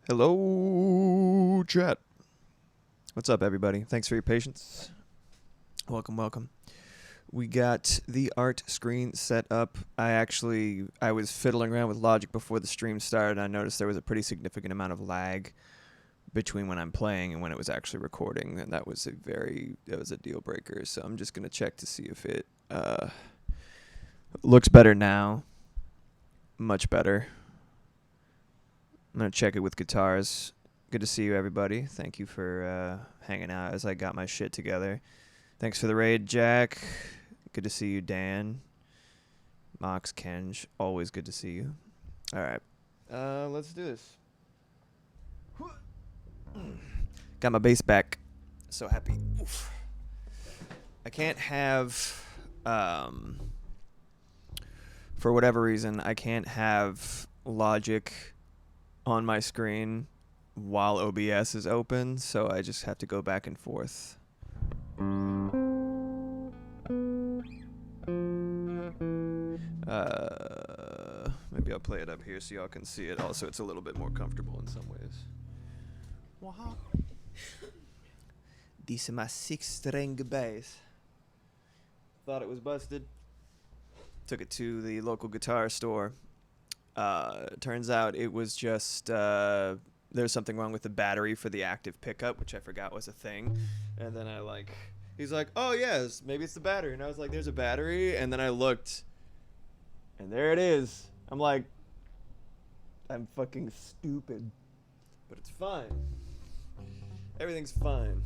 Hello, chat. What's up, everybody? Thanks for your patience. Welcome, welcome. We got the art screen set up. I was fiddling around with Logic before the stream started, and I noticed there was a pretty significant amount of lag between when I'm playing and when it was actually recording, and that was a deal breaker. So I'm just gonna check to see if it looks better now. Much better. I'm going to check it with guitars. Good to see you, everybody. Thank you for hanging out as I got my shit together. Thanks for the raid, Jack. Good to see you, Dan. Mox, Kenj, always good to see you. All right. Let's do this. Got my bass back. So happy. Oof. I can't have, for whatever reason, I can't have Logic on my screen while OBS is open, so I just have to go back and forth. Maybe I'll play it up here so y'all can see it. Also, it's a little bit more comfortable in some ways. Wow. This is my 6-string bass. Thought it was busted. Took it to the local guitar store. Turns out it was just there's something wrong with the battery for the active pickup, which I forgot was a thing. And then he's like, oh yes, maybe it's the battery. And I was like, there's a battery. And then I looked, and there it is. I'm like, I'm fucking stupid, but it's fine. Everything's fine.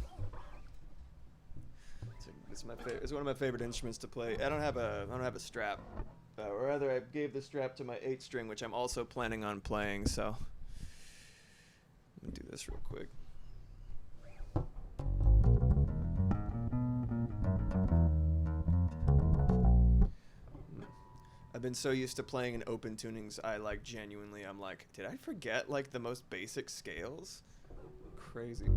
It's one of my favorite instruments to play. I don't have a strap. Or rather, I gave the strap to my 8-string, which I'm also planning on playing, so let me do this real quick. I've been so used to playing in open tunings, I'm like, did I forget, like, the most basic scales? Crazy.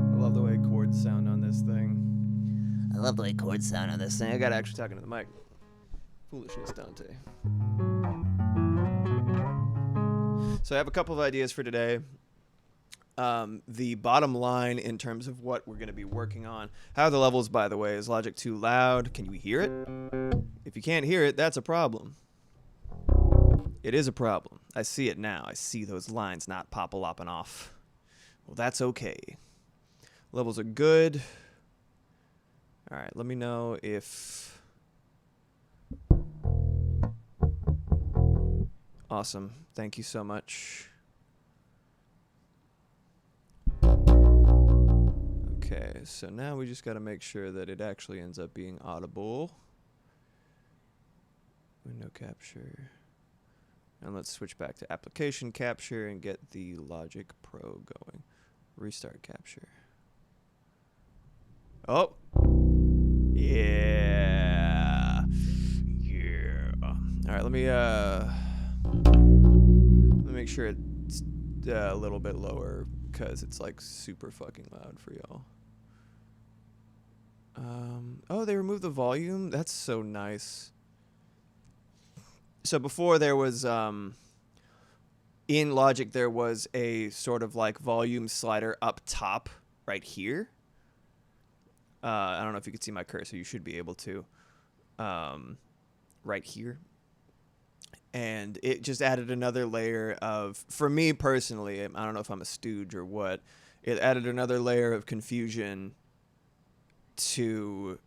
I love the way chords sound on this thing. I gotta actually talk into the mic. Foolishness, Dante. So I have a couple of ideas for today. The bottom line in terms of what we're going to be working on. How are the levels, by the way? Is Logic too loud? Can you hear it? If you can't hear it, that's a problem. It is a problem. I see it now. I see those lines not pop-a-lopping off. Well, that's okay. Levels are good. All right, let me know if... Awesome. Thank you so much. Okay, so now we just got to make sure that it actually ends up being audible. Window capture. And let's switch back to application capture and get the Logic Pro going. Restart capture. Oh! Yeah. Yeah. All right, let me make sure it's a little bit lower because it's like super fucking loud for y'all. Oh, they removed the volume? That's so nice. So before there was in Logic there was a sort of like volume slider up top right here. I don't know if you can see my cursor. You should be able to. Right here. And it just added another layer of, for me personally, I don't know if I'm a stooge or what, it added another layer of confusion to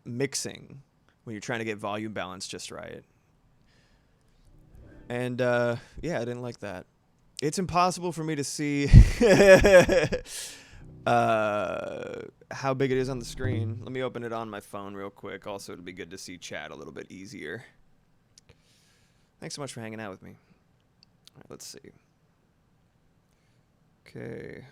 mixing when you're trying to get volume balance just right. And, yeah, I didn't like that. It's impossible for me to see how big it is on the screen. Let me open it on my phone real quick. Also, it'll be good to see chat a little bit easier. Thanks so much for hanging out with me. All right, let's see. Okay.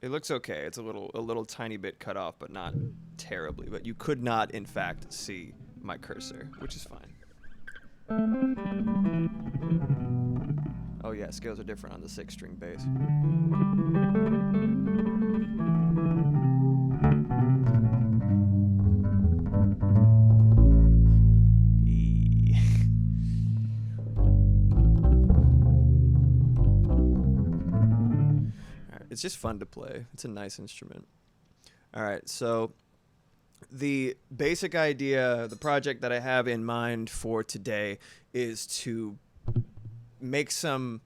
It looks okay. It's a little tiny bit cut off, but not terribly. But you could not, in fact, see my cursor, which is fine. Oh Oh yeah, scales are different on the 6-string bass. E. All right, it's just fun to play. It's a nice instrument. All right, so the basic idea, the project that I have in mind for today is to make some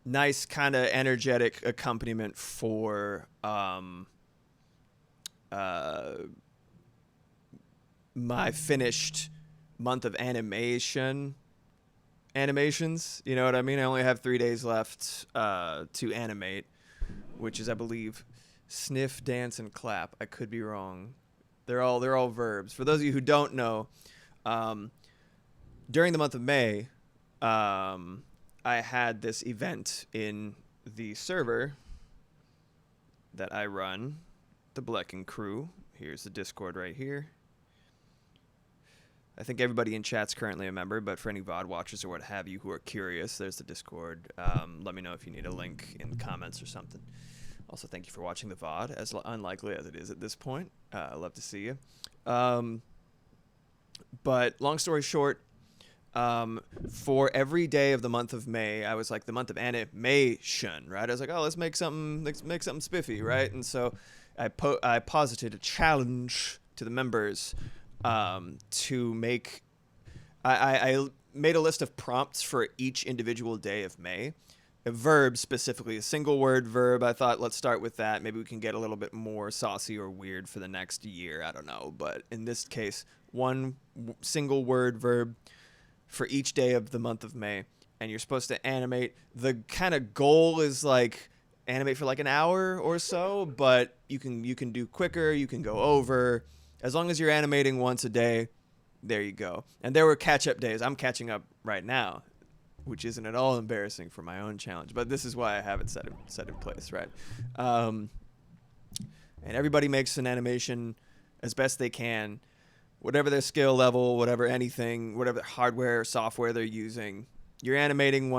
nice kind of energetic accompaniment for my finished month of animations. You know what I mean? I only have 3 days left to animate, which is, I believe, sniff, dance, and clap. I could be wrong. They're all verbs. For those of you who don't know, during the month of May, I had this event in the server that I run, the Blecken Crew. Here's the Discord right here. I think everybody in chat's currently a member, but for any VOD watchers or what have you who are curious, there's the Discord. Let me know if you need a link in the comments or something. Also, thank you for watching the VOD, as unlikely as it is at this point. I love to see you. But long story short, for every day of the month of May, I was like, the month of animation, right? I was like, oh, let's make something spiffy, right? And so I posited a challenge to the members to make. I made a list of prompts for each individual day of May. A verb specifically, a single word verb. I thought, let's start with that. Maybe we can get a little bit more saucy or weird for the next year. I don't know. But in this case, one single word verb for each day of the month of May. And you're supposed to animate. The kind of goal is like animate for like an hour or so, but you can do quicker, you can go over. As long as you're animating once a day, there you go. And there were catch-up days. I'm catching up right now, which isn't at all embarrassing for my own challenge, but this is why I have it set in place, right? And everybody makes an animation as best they can, whatever their skill level, whatever hardware or software they're using. You're animating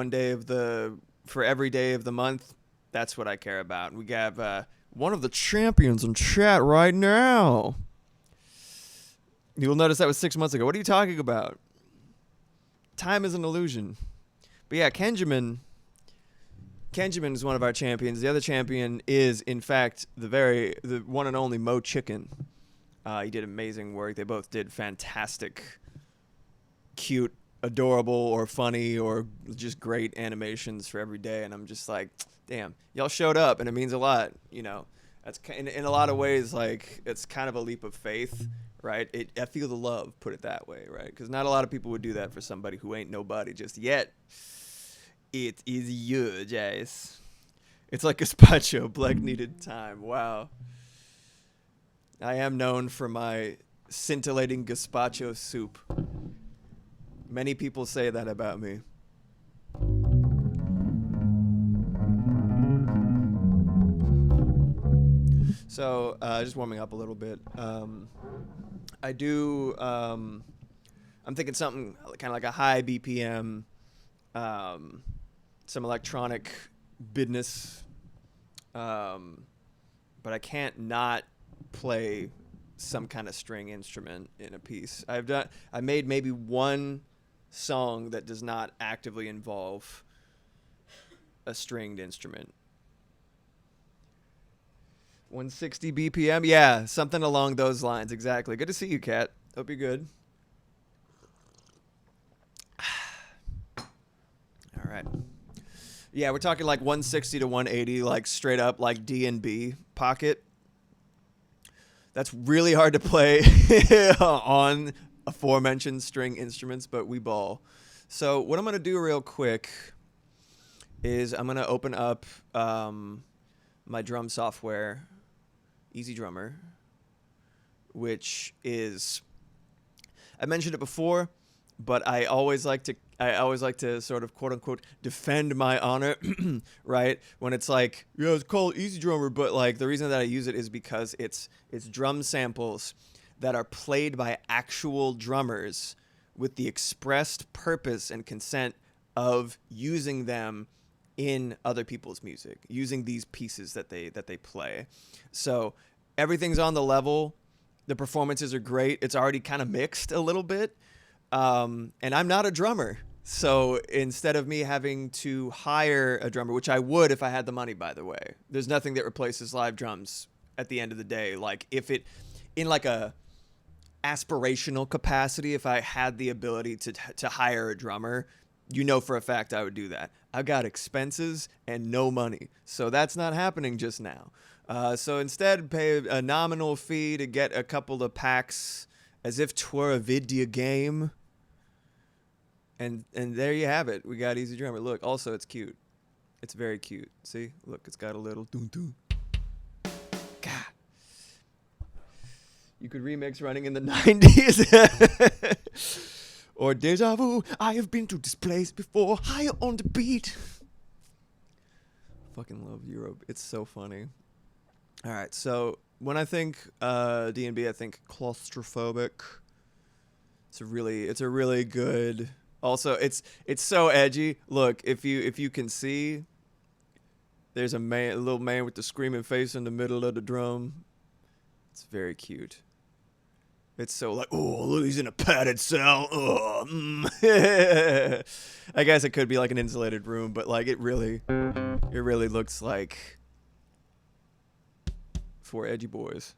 for every day of the month. That's what I care about. We have one of the champions in chat right now. You'll notice that was 6 months ago. What are you talking about? Time is an illusion. But yeah, Kenjamin is one of our champions. The other champion is, in fact, the one and only Mo Chicken. He did amazing work. They both did fantastic, cute, adorable, or funny, or just great animations for every day. And I'm just like, damn, y'all showed up, and it means a lot. You know, that's in a lot of ways, like, it's kind of a leap of faith, right? I feel the love, put it that way, right? Because not a lot of people would do that for somebody who ain't nobody just yet. It is you, Jace. It's like gazpacho. Black needed time. Wow. I am known for my scintillating gazpacho soup. Many people say that about me. So, just warming up a little bit. I'm thinking something kind of like a high BPM, some electronic business, but I can't not play some kind of string instrument in a piece. I made maybe one song that does not actively involve a stringed instrument. 160 BPM? Yeah, something along those lines. Exactly. Good to see you, Kat. Hope you're good. All right. Yeah, we're talking like 160 to 180, like straight up like DNB pocket. That's really hard to play on aforementioned string instruments, but we ball. So what I'm going to do real quick is I'm going to open up my drum software, Easy Drummer, which is, I mentioned it before, but I always like to sort of quote unquote defend my honor, right? When it's like, yeah, it's called Easy Drummer, but like the reason that I use it is because it's drum samples that are played by actual drummers with the expressed purpose and consent of using them in other people's music using these pieces that they play. So everything's on the level. The performances are great. It's already kind of mixed a little bit. And I'm not a drummer. So instead of me having to hire a drummer, which I would if I had the money, by the way, there's nothing that replaces live drums at the end of the day. Like if it in like a aspirational capacity, if I had the ability to hire a drummer, you know for a fact I would do that. I've got expenses and no money, so that's not happening just now. So instead, pay a nominal fee to get a couple of packs, as if 'twere a video game. And there you have it. We got Easy Drummer. Look, also it's cute. It's very cute. See, look, it's got a little doo doo. God. You could remix Running in the 90s. Or Deja Vu, I have been to this place before, higher on the beat. Fucking love Europe. It's so funny. All right, so when I think DNB, I think claustrophobic. It's a really good. Also, it's so edgy. Look, if you can see, there's a little man with the screaming face in the middle of the drum. It's very cute. It's so like, oh, look, he's in a padded cell. Oh, I guess it could be like an insulated room, but like it really looks like for edgy boys.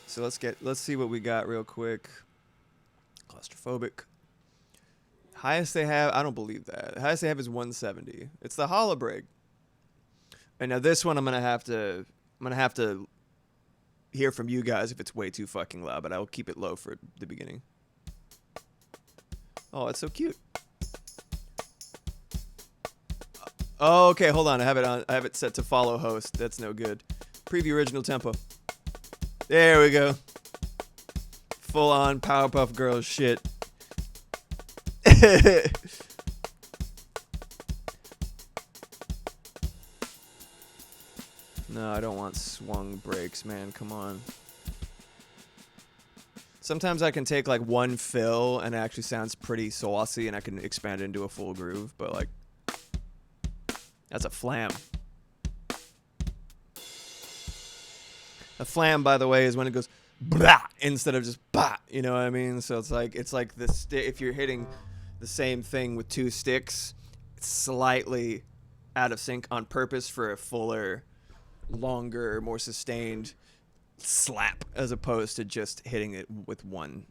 So let's see what we got real quick. Claustrophobic. Highest they have, I don't believe that. The highest they have is 170. It's the hollow break. And now this one I'm gonna have to hear from you guys if it's way too fucking loud, but I'll keep it low for the beginning. Oh, it's so cute. Oh, okay, hold on. I have it set to follow host. That's no good. Preview original tempo. There we go. Full on Powerpuff Girls shit. No, I don't want swung breaks, man. Come on. Sometimes I can take like one fill and it actually sounds pretty saucy and I can expand it into a full groove, but like that's a flam. A flam, by the way, is when it goes blah instead of just bah, you know what I mean? So it's like the if you're hitting the same thing with two sticks, it's slightly out of sync on purpose for a fuller, longer, more sustained slap as opposed to just hitting it with one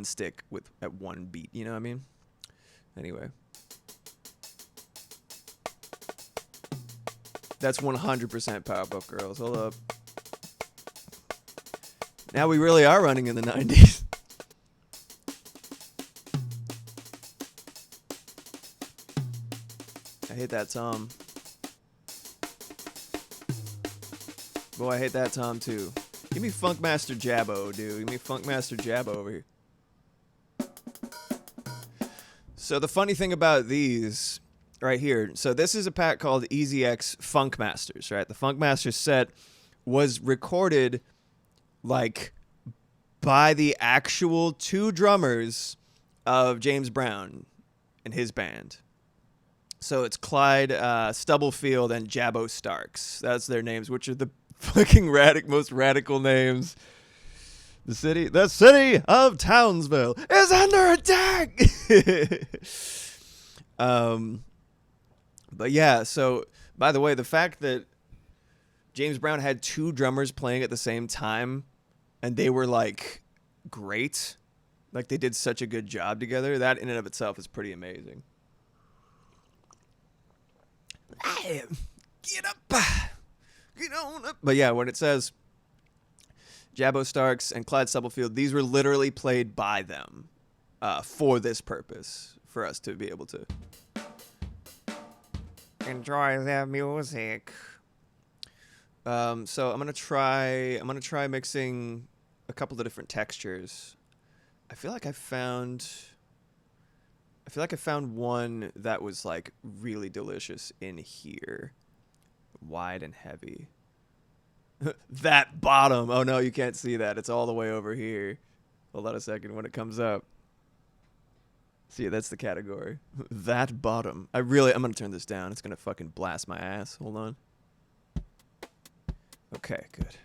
stick at one beat, you know what I mean? Anyway, that's 100% Powerpuff Girls. Hold up. Now we really are running in the 90s. I hate that tom. Boy, I hate that tom too. Give me Funkmaster Jabbo, dude. Give me Funkmaster Jabbo over here. So the funny thing about these right here, so this is a pack called Easy X Funkmasters, right? The Funkmaster set was recorded like by the actual two drummers of James Brown and his band. So it's Clyde Stubblefield and Jabbo Starks. That's their names, which are the fucking most radical names. The city of Townsville is under attack. But yeah, so by the way, the fact that James Brown had two drummers playing at the same time and they were like great, like they did such a good job together, that in and of itself is pretty amazing. Get up, get on up. But yeah, when it says Jabbo Starks and Clyde Stubblefield, these were literally played by them for this purpose, for us to be able to enjoy their music. So I'm gonna try mixing a couple of different textures. I feel like I found one that was like really delicious in here. Wide and heavy. That bottom. Oh no, you can't see that. It's all the way over here. Hold on a second when it comes up. See, that's the category. That bottom. I'm gonna turn this down. It's gonna fucking blast my ass. Hold on. Okay, good.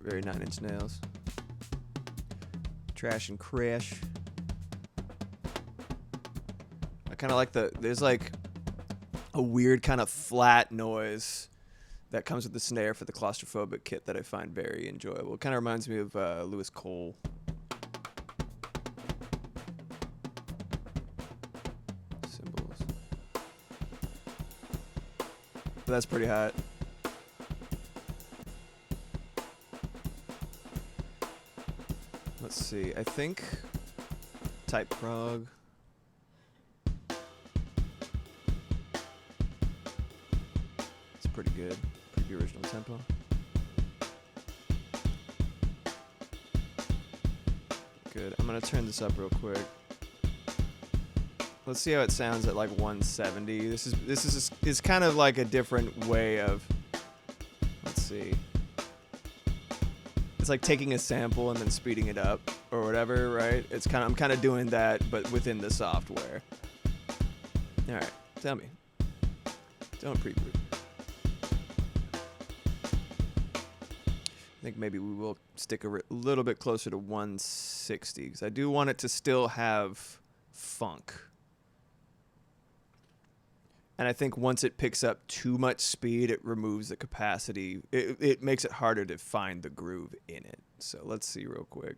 Very 9 Inch Nails. Trash and Crash. I kind of like there's like a weird kind of flat noise that comes with the snare for the claustrophobic kit that I find very enjoyable. It kind of reminds me of Lewis Cole. Cymbals. But that's pretty hot. Let's see. I think type prog. It's pretty good. Pretty original tempo. Good. I'm gonna turn this up real quick. Let's see how it sounds at like 170. This is kind of like a different way of. Let's see. It's like taking a sample and then speeding it up or whatever, right? I'm kind of doing that, but within the software. All right, tell me. Don't preview. I think maybe we will stick a little bit closer to 160 because I do want it to still have funk. And I think once it picks up too much speed, it removes the capacity. It makes it harder to find the groove in it. So let's see real quick.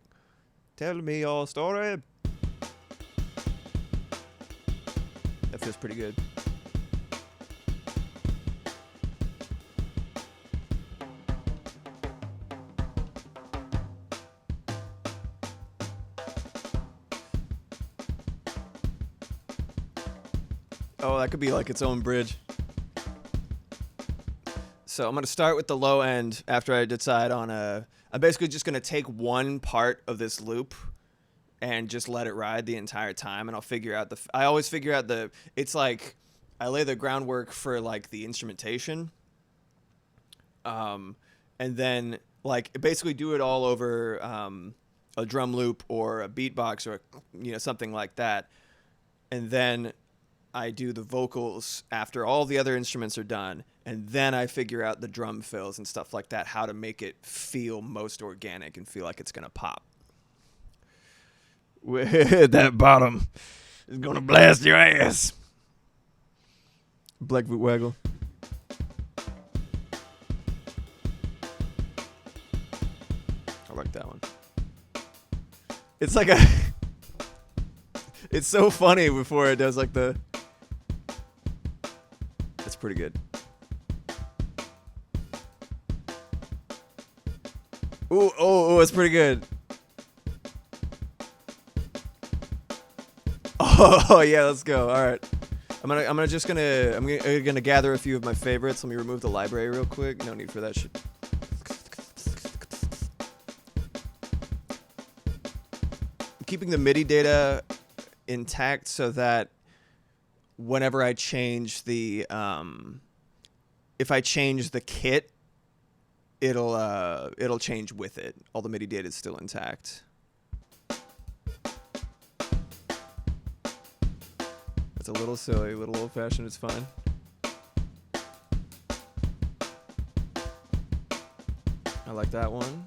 Tell me your story. That feels pretty good. Oh, that could be like its own bridge. So I'm going to start with the low end after I decide on I'm basically just going to take one part of this loop and just let it ride the entire time. And I'll figure out I always figure out it's like I lay the groundwork for like the instrumentation. And then like basically do it all over a drum loop or a beatbox or, something like that. And then I do the vocals after all the other instruments are done, and then I figure out the drum fills and stuff like that, how to make it feel most organic and feel like it's going to pop. That bottom is going to blast your ass. Blackfoot Waggle. I like that one. It's like it's so funny before it does like the... It's pretty good. Ooh, it's pretty good. Oh yeah, let's go. All right, I'm gonna gather a few of my favorites. Let me remove the library real quick. No need for that shit. I'm keeping the MIDI data intact so that whenever I change the if I change the kit, it'll change with it. All the MIDI data is still intact. It's a little silly, a little old-fashioned. It's fine. I like that one.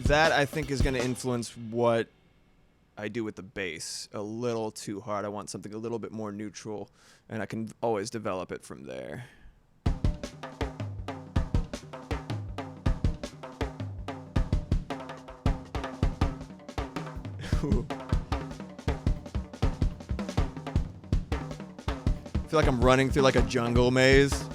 That, I think, is going to influence what I do with the bass a little too hard. I want something a little bit more neutral, and I can always develop it from there. I feel like I'm running through like a jungle maze.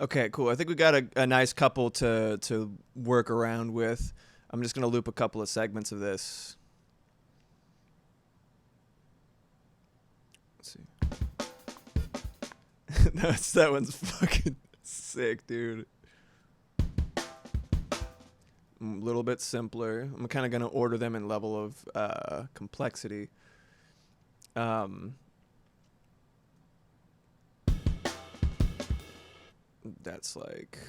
Okay, cool. I think we got a nice couple to work around with. I'm just gonna loop a couple of segments of this. Let's see. That one's fucking sick, dude. A little bit simpler. I'm kind of gonna order them in level of complexity. That's like,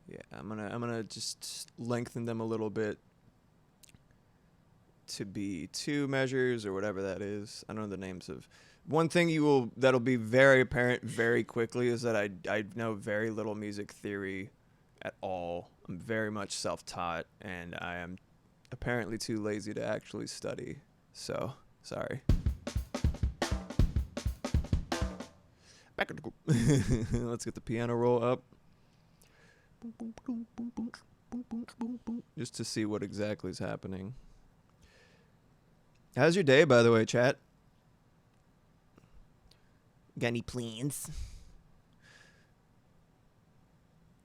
yeah. I'm gonna just lengthen them a little bit to be 2 measures or whatever that is. I don't know the names of. One thing that'll be very apparent very quickly is that I know very little music theory at all. I'm very much self-taught, and I am apparently too lazy to actually study. So, sorry. Back at the group. Let's get the piano roll up. Just to see what exactly is happening. How's your day, by the way, chat? Got any plans?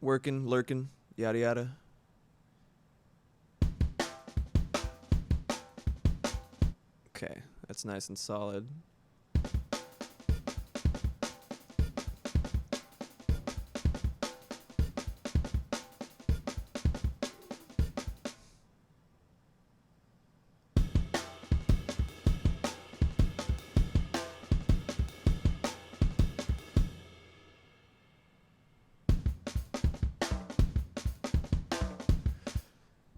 Working, lurking, yada yada. Okay, that's nice and solid.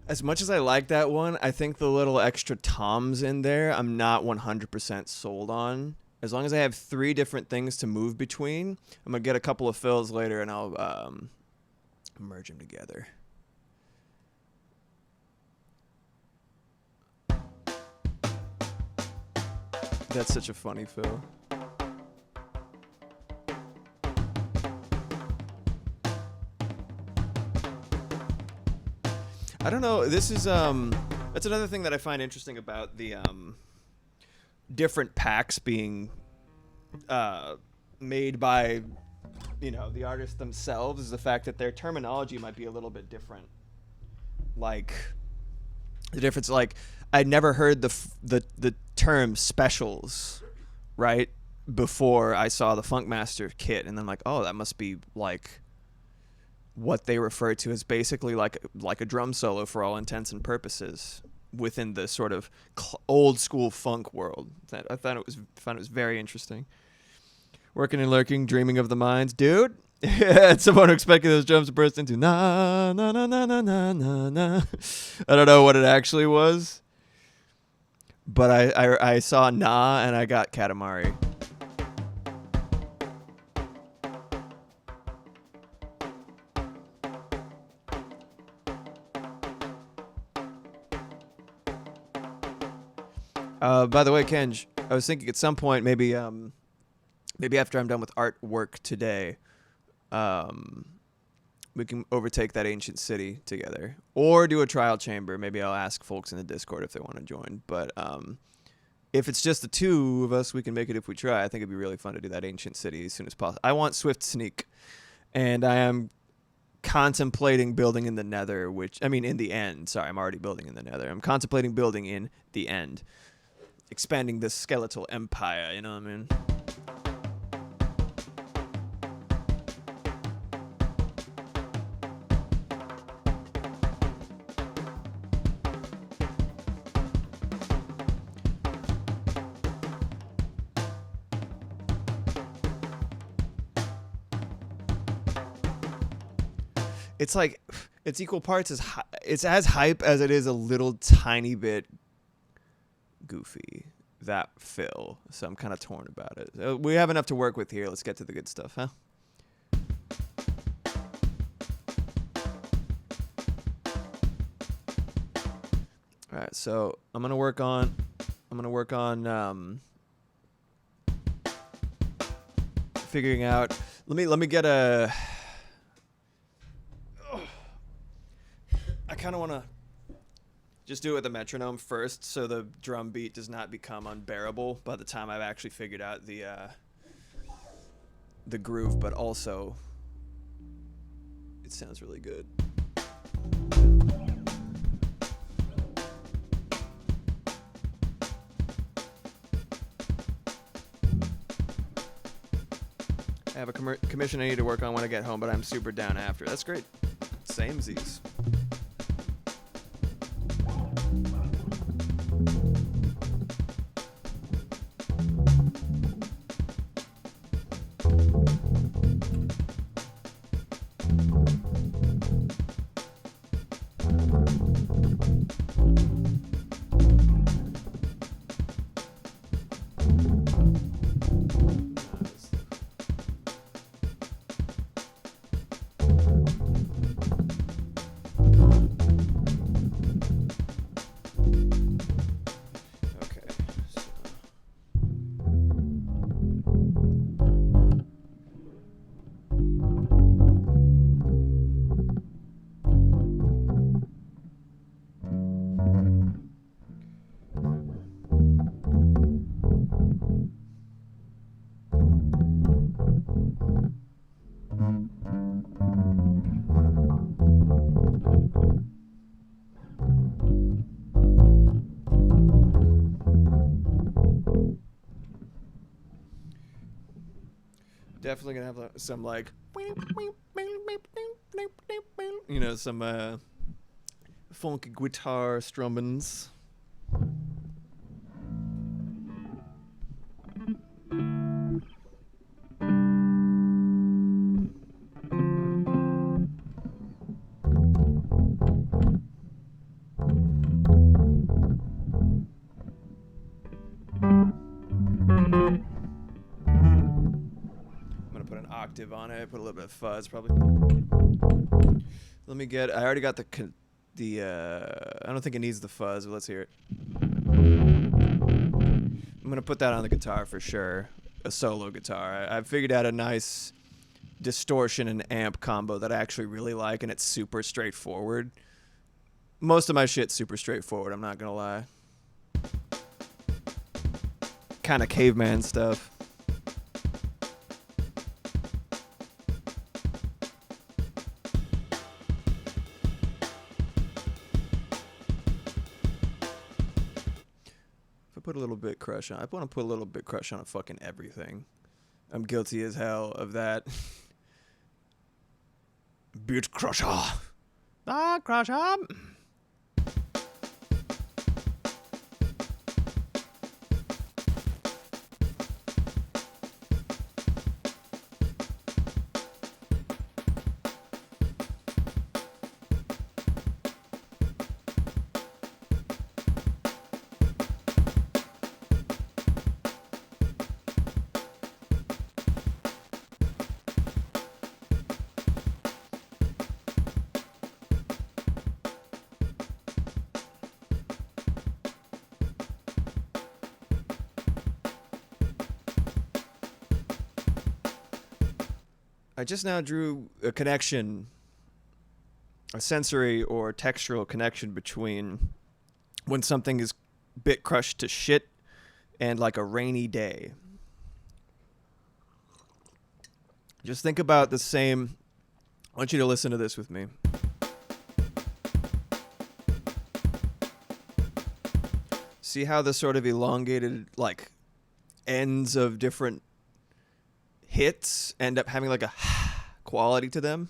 As much as I like that one, I think the little extra toms in there, I'm not 100% sold on. As long as I have 3 different things to move between, I'm going to get a couple of fills later and I'll merge them together. That's such a funny fill. I don't know. This is that's another thing that I find interesting about the different packs being made by, you know, the artists themselves, is the fact that their terminology might be a little bit different. Like the difference, like I'd never heard the term specials, right, before I saw the Funkmaster kit, and then like, oh, that must be like what they refer to as basically like a drum solo for all intents and purposes within the sort of old school funk world. That I found it was very interesting. Working and lurking, dreaming of the minds, dude. Someone expecting those drums to burst into na na na na na na na na. I don't know what it actually was, but I saw na and I got Katamari. By the way, Kenj, I was thinking at some point maybe after I'm done with artwork today, we can overtake that ancient city together, or do a trial chamber. Maybe I'll ask folks in the Discord if they want to join. But if it's just the 2 of us, we can make it if we try. I think it'd be really fun to do that ancient city as soon as possible. I want Swift Sneak, and I am contemplating building in the Nether, in the end. Sorry, I'm already building in the Nether. I'm contemplating building in the end. Expanding the skeletal empire, you know what I mean? It's like, it's equal parts it's as hype as it is a little tiny bit goofy, that fill. So I'm kind of torn about it. We have enough to work with here. Let's get to the good stuff, huh? All right, so I'm gonna work on figuring out. Let me get a. I kind of want to just do it with a metronome first, so the drum beat does not become unbearable by the time I've actually figured out the groove, but also it sounds really good. I have a commission I need to work on when I get home, but I'm super down after. That's great. Samesies. Definitely gonna have some like, you know, some funky guitar strummings. Octave on it, put a little bit of fuzz probably. Let me get, I already got the I don't think it needs the fuzz, but let's hear it. I'm gonna put that on the guitar for sure, a solo guitar. I figured out a nice distortion and amp combo that I actually really like, and it's super straightforward. Most of my shit's super straightforward, I'm not gonna lie. Kind of caveman stuff. Put a little bit crush on. I want to put a little bit crush on fucking everything. I'm guilty as hell of that. Bit crusher. Ah, crusher. I just now drew a connection, a sensory or textural connection between when something is bit crushed to shit and like a rainy day. Just think about the same. I want you to listen to this with me. See how the sort of elongated like ends of different hits end up having like a quality to them.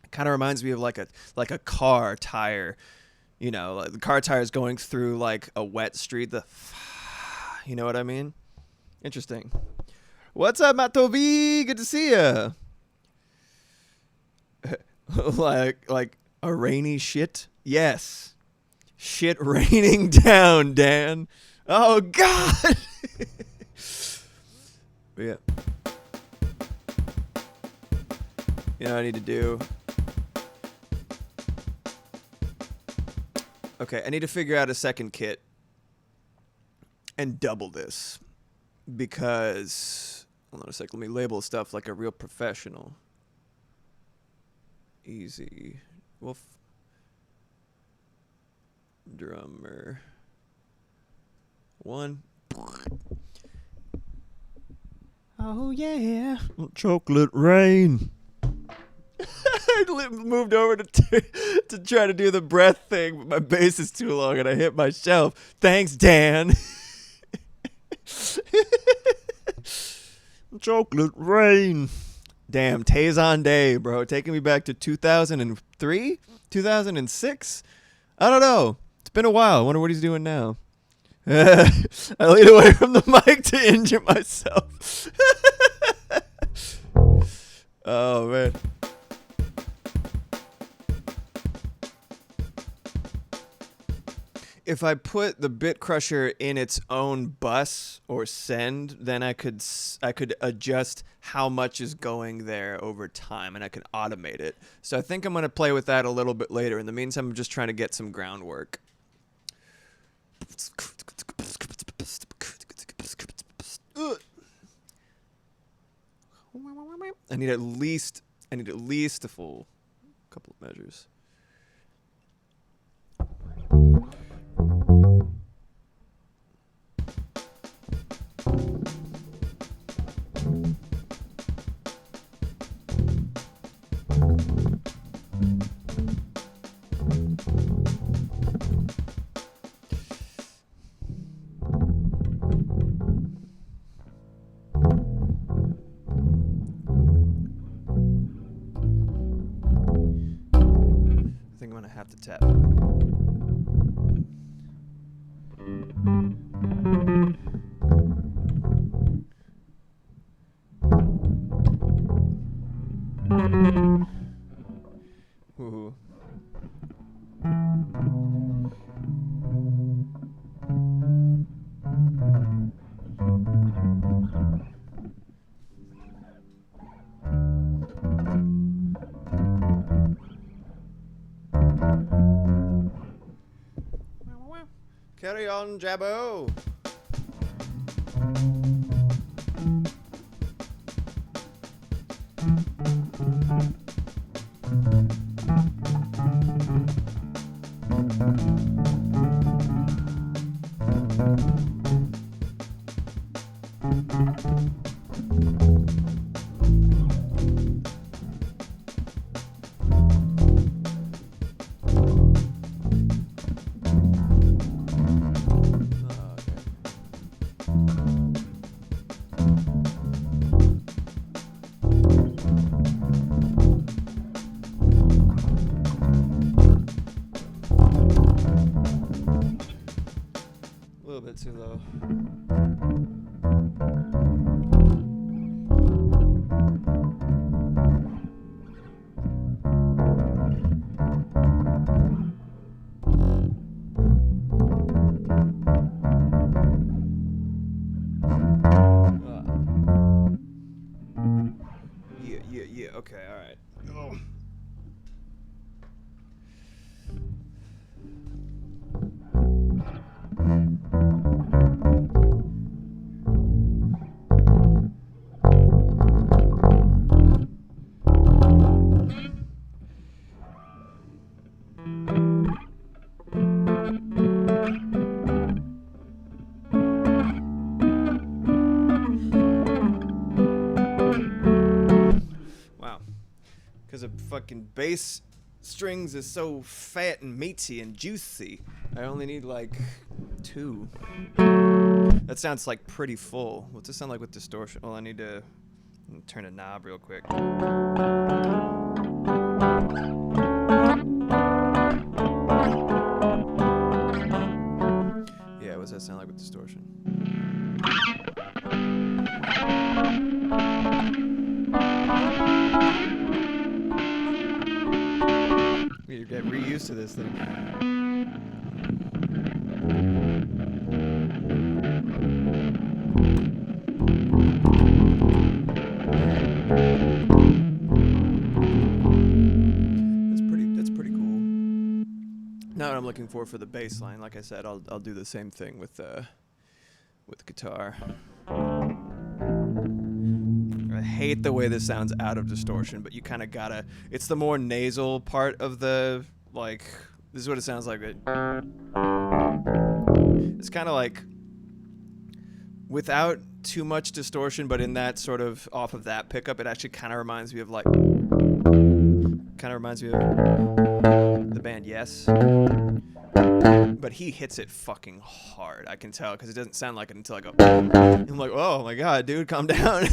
It kind of reminds me of like a car tire, you know, like the car tire is going through like a wet street. You know what I mean? Interesting. What's up, Matovi? Good to see ya. like a rainy shit. Yes, shit raining down, Dan. Oh God. But yeah. You know what I need to do? Okay, I need to figure out a second kit and double this because, hold on a sec, let me label stuff like a real professional. Easy. Wolf. Drummer. One. Oh yeah, chocolate rain. I moved over to try to do the breath thing, but my bass is too long and I hit my shelf. Thanks, Dan. Chocolate rain. Damn, Tazon Day, bro. Taking me back to 2003? 2006? I don't know. It's been a while. I wonder what he's doing now. I leaned away from the mic to injure myself. Oh, man. If I put the bit crusher in its own bus or send, then I could adjust how much is going there over time, and I can automate it. So I think I'm going to play with that a little bit later. In the meantime, I'm just trying to get some groundwork. I need at least a full couple of measures. I think I'm gonna have to tap. Ooh. Carry on, Jabbo. A little bit too low. Yeah. Okay, all right. Oh. Wow. Because a fucking bass strings is so fat and meaty and juicy. I only need like 2. That sounds like pretty full. What's this sound like with distortion? Well, I need to turn a knob real quick. Yeah, what's that sound like with distortion? You get reused to this thing. That's pretty cool. Now what I'm looking for the bass line, like I said, I'll do the same thing with guitar. I hate the way this sounds out of distortion, but you kind of gotta. It's the more nasal part of the, like, this is what it sounds like. It's kind of like, without too much distortion, but in that sort of off of that pickup, it actually kind of reminds me of like the band Yes. But he hits it fucking hard. I can tell because it doesn't sound like it until I go. I'm like, oh my god, dude, calm down.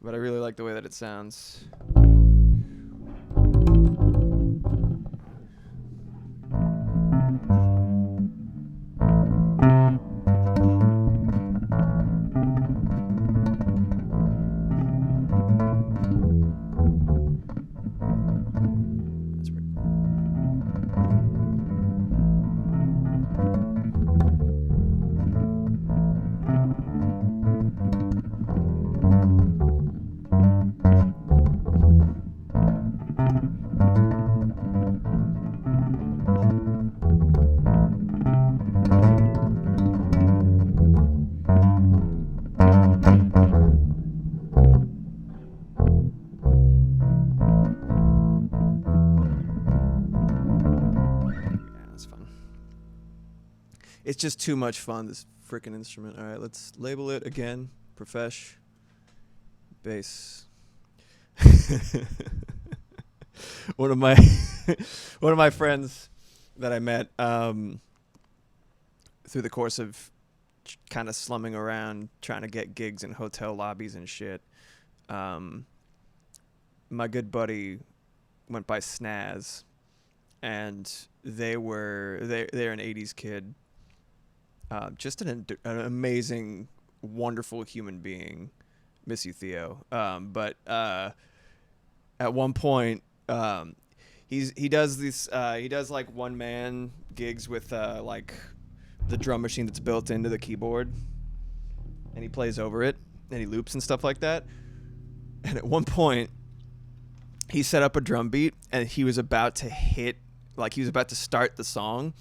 But I really like the way that it sounds. It's just too much fun, this freaking instrument. All right, let's label it again. Profesh. Bass. one of my friends that I met through the course of kind of slumming around trying to get gigs in hotel lobbies and shit. My good buddy went by Snaz, and they're an 80s kid. Just an amazing, wonderful human being. Miss you, Theo. But at one point, he does like one man gigs with like the drum machine that's built into the keyboard, and he plays over it and he loops and stuff like that. And at one point, he set up a drum beat and he was about to start the song,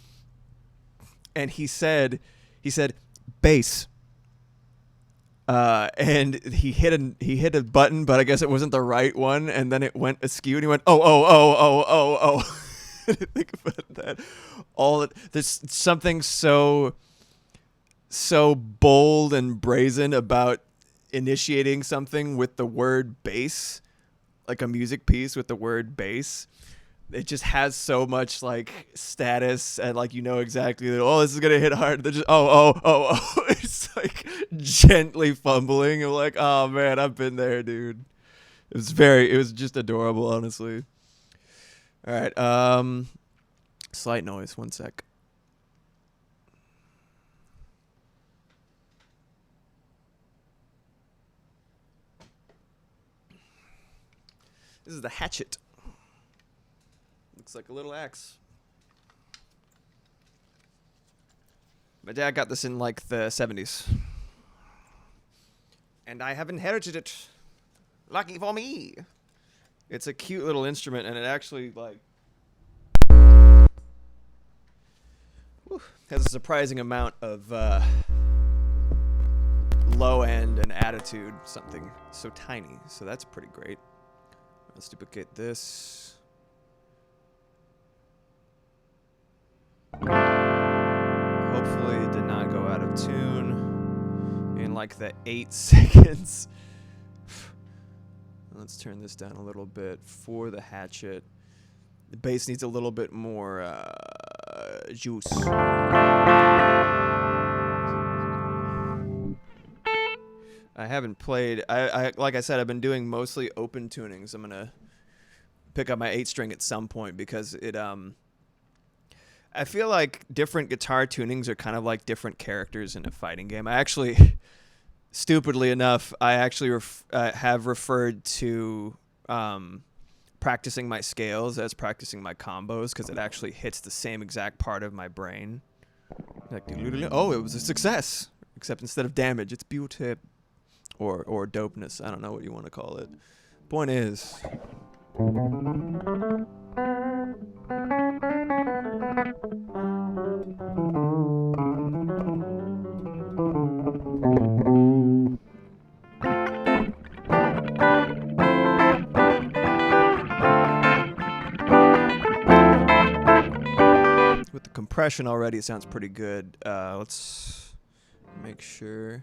and he said bass. And he hit a button, but I guess it wasn't the right one, and then it went askew, and he went, oh. I didn't think about that. There's something so bold and brazen about initiating something with the word bass, like a music piece with the word bass. It just has so much like status, and like, you know exactly that, oh, this is gonna hit hard. They're just oh. It's like gently fumbling. I'm like, oh man, I've been there, dude. It was just adorable, honestly. All right, slight noise. One sec. This is the hatchet. Looks like a little axe. My dad got this in like the 70s. And I have inherited it. Lucky for me. It's a cute little instrument, and it actually like has a surprising amount of low end and attitude, something so tiny. So that's pretty great. Let's duplicate this. Hopefully it did not go out of tune in like the 8 seconds. Let's turn this down a little bit for the hatchet. The bass needs a little bit more juice. I haven't played. I like I said, I've been doing mostly open tunings. I'm gonna pick up my 8-string at some point because it I feel like different guitar tunings are kind of like different characters in a fighting game. I actually, stupidly enough, have referred to practicing my scales as practicing my combos, because it actually hits the same exact part of my brain. Like, oh, it was a success. Except instead of damage, it's beauty. Or dopeness. I don't know what you want to call it. Point is, with the compression already, it sounds pretty good. Let's Make sure.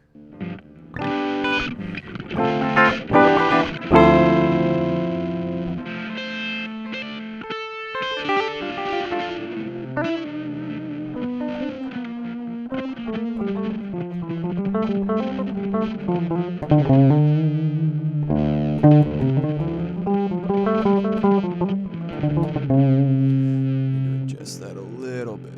Need to adjust that a little bit.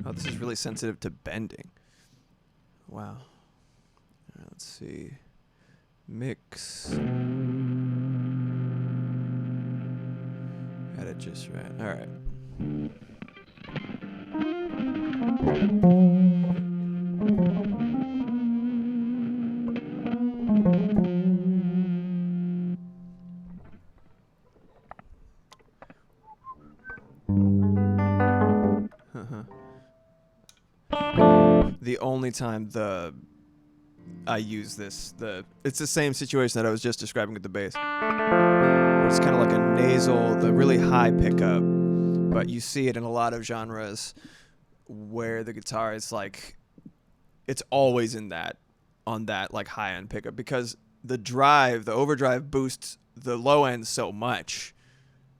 Oh, this is really sensitive to bending. Wow. Let's see. Mix. Got it just right. All right. The only time I use this, it's the same situation that I was just describing with the bass. It's kind of like a nasal, the really high pickup, but you see it in a lot of genres where the guitar is like, it's always on that like high end pickup, because the overdrive boosts the low end so much,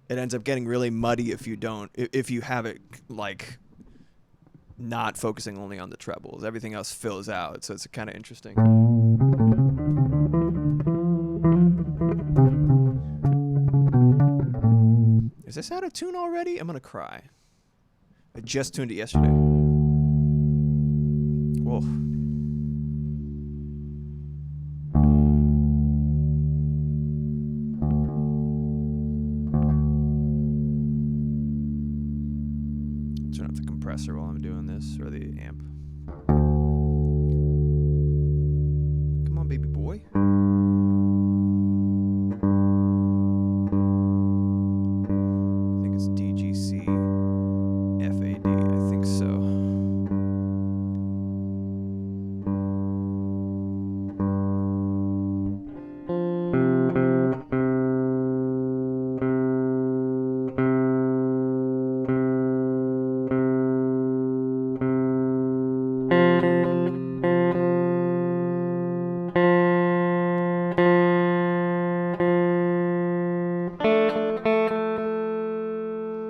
it ends up getting really muddy if you have it like not focusing only on the trebles. Everything else fills out, so it's kind of interesting. Is this out of tune already? I'm gonna cry. I just tuned it yesterday. Whoa. Turn off the compressor while I'm doing this, or the amp. Come on, baby boy. I think it's DGC FAD. I think so.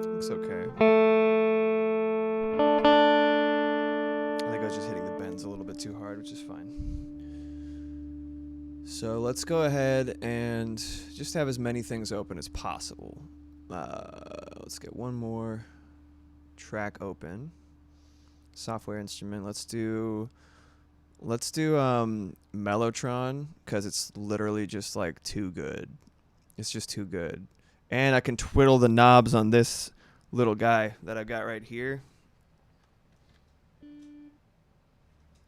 Looks okay. I think I was just hitting the bends a little bit too hard, which is fine. So let's go ahead and just have as many things open as possible. Let's get one more track open. Software instrument. Let's do Mellotron, because it's literally just like too good. It's just too good. And I can twiddle the knobs on this little guy that I've got right here,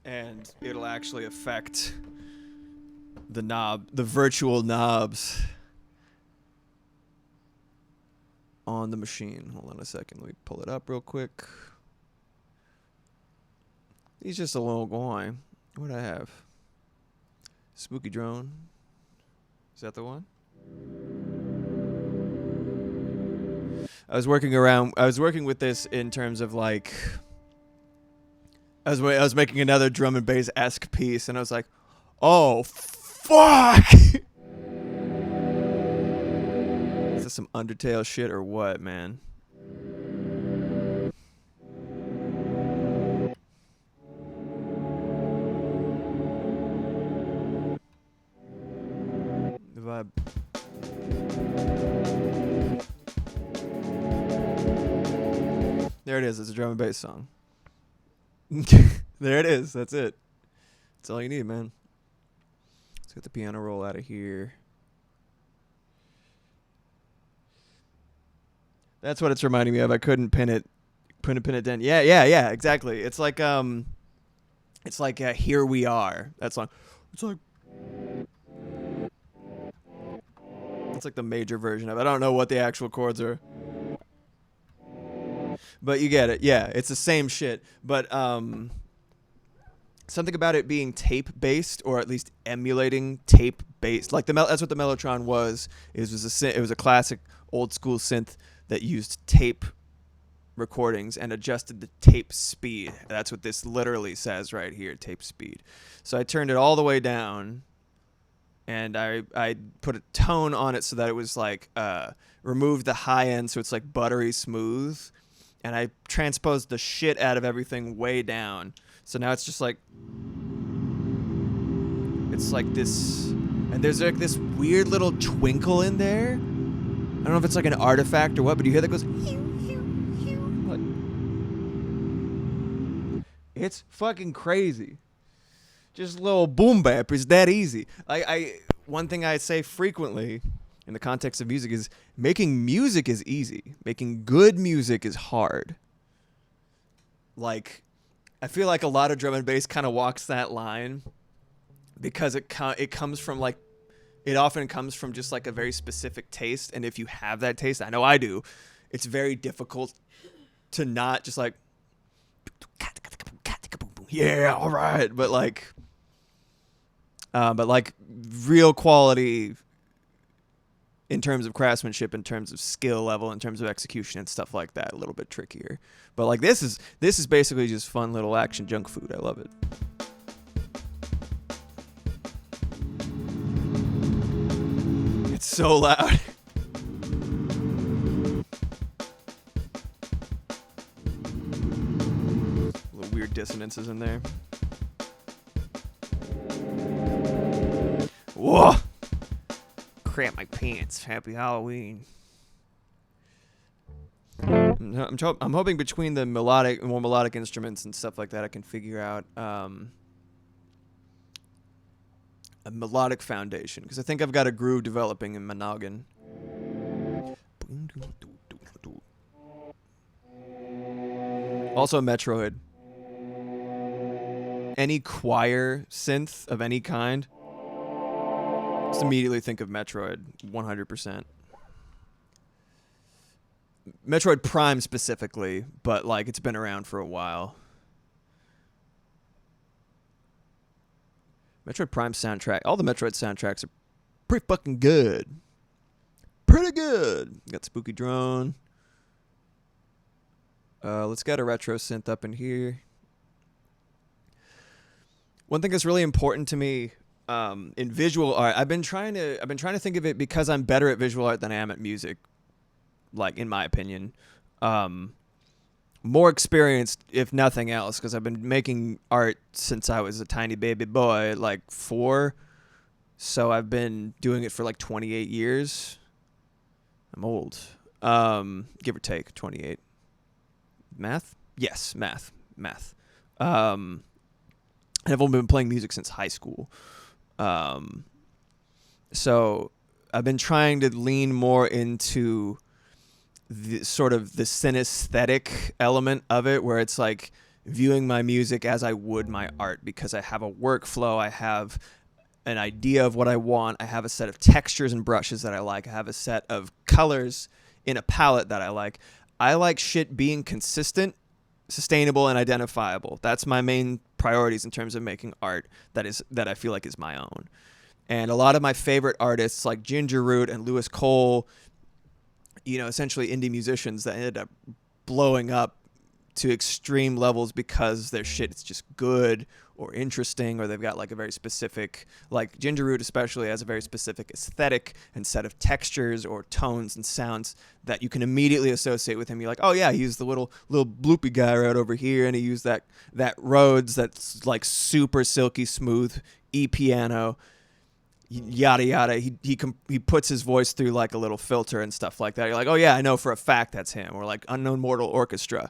and it'll actually affect the virtual knobs on the machine. Hold on a second. Let me pull it up real quick. He's just a little guy. What do I have? Spooky drone. Is that the one? I was working with this in terms of like, I was making another drum and bass-esque piece, and I was like, oh, fuck! Is this some Undertale shit or what, man? The vibe. There it is. It's a drum and bass song. There it is. That's it. That's all you need, man. Let's get the piano roll out of here. That's what it's reminding me of. I couldn't pin it down. Yeah, exactly. It's like Here We Are. That song. It's like the major version of it. I don't know what the actual chords are. But you get it. Yeah, it's the same shit. But something about it being tape based, or at least emulating tape based, like that's what the Mellotron was. It was a classic old school synth that used tape recordings and adjusted the tape speed. That's what this literally says right here, tape speed. So I turned it all the way down, and I put a tone on it so that it was like removed the high end, so it's like buttery smooth, and I transposed the shit out of everything way down. So now it's just like, it's like this, and there's like this weird little twinkle in there. I don't know if it's like an artifact or what, but you hear that goes, like, it's fucking crazy. Just a little boom bap is that easy. One thing I say frequently in the context of music is making music is easy. Making good music is hard. Like, I feel like a lot of drum and bass kind of walks that line because it comes from like, it often comes from just like a very specific taste. And if you have that taste, I know I do, it's very difficult to not just like, yeah, all right. But like real quality in terms of craftsmanship, in terms of skill level, in terms of execution and stuff like that, a little bit trickier. But like this is basically just fun little action junk food. I love it. It's so loud. Little weird dissonances in there. Whoa! Crap my pants. Happy Halloween. I'm hoping between the more melodic instruments and stuff like that, I can figure out a melodic foundation, because I think I've got a groove developing in my noggin. Also Metroid. Any choir synth of any kind, just immediately think of Metroid, 100%. Metroid Prime specifically, but like it's been around for a while. Metroid Prime soundtrack, all the Metroid soundtracks are pretty fucking good. Pretty good. Got Spooky Drone. Let's get a retro synth up in here. One thing that's really important to me in visual art, I've been trying to think of it, because I'm better at visual art than I am at music, like in my opinion. More experienced, if nothing else, because I've been making art since I was a tiny baby boy, like 4. So I've been doing it for like 28 years. I'm old. Give or take 28. Math? Yes, math. And I've only been playing music since high school. So I've been trying to lean more into the sort of the synesthetic element of it, where it's like viewing my music as I would my art, because I have a workflow, I have an idea of what I want, I have a set of textures and brushes that I like, I have a set of colors in a palette that I like. I like shit being consistent, sustainable, and identifiable. That's my main priorities in terms of making art that I feel like is my own. And a lot of my favorite artists like Ginger Root and Lewis Cole, you know, essentially indie musicians that ended up blowing up to extreme levels because their shit is just good or interesting, or they've got like a very specific, like Ginger Root especially has a very specific aesthetic and set of textures or tones and sounds that you can immediately associate with him. You're like, oh yeah, he used the little bloopy guy right over here, and he used that Rhodes that's like super silky smooth piano, yada yada. He puts his voice through like a little filter and stuff like that. You're like, oh yeah, I know for a fact that's him. Or like Unknown Mortal Orchestra.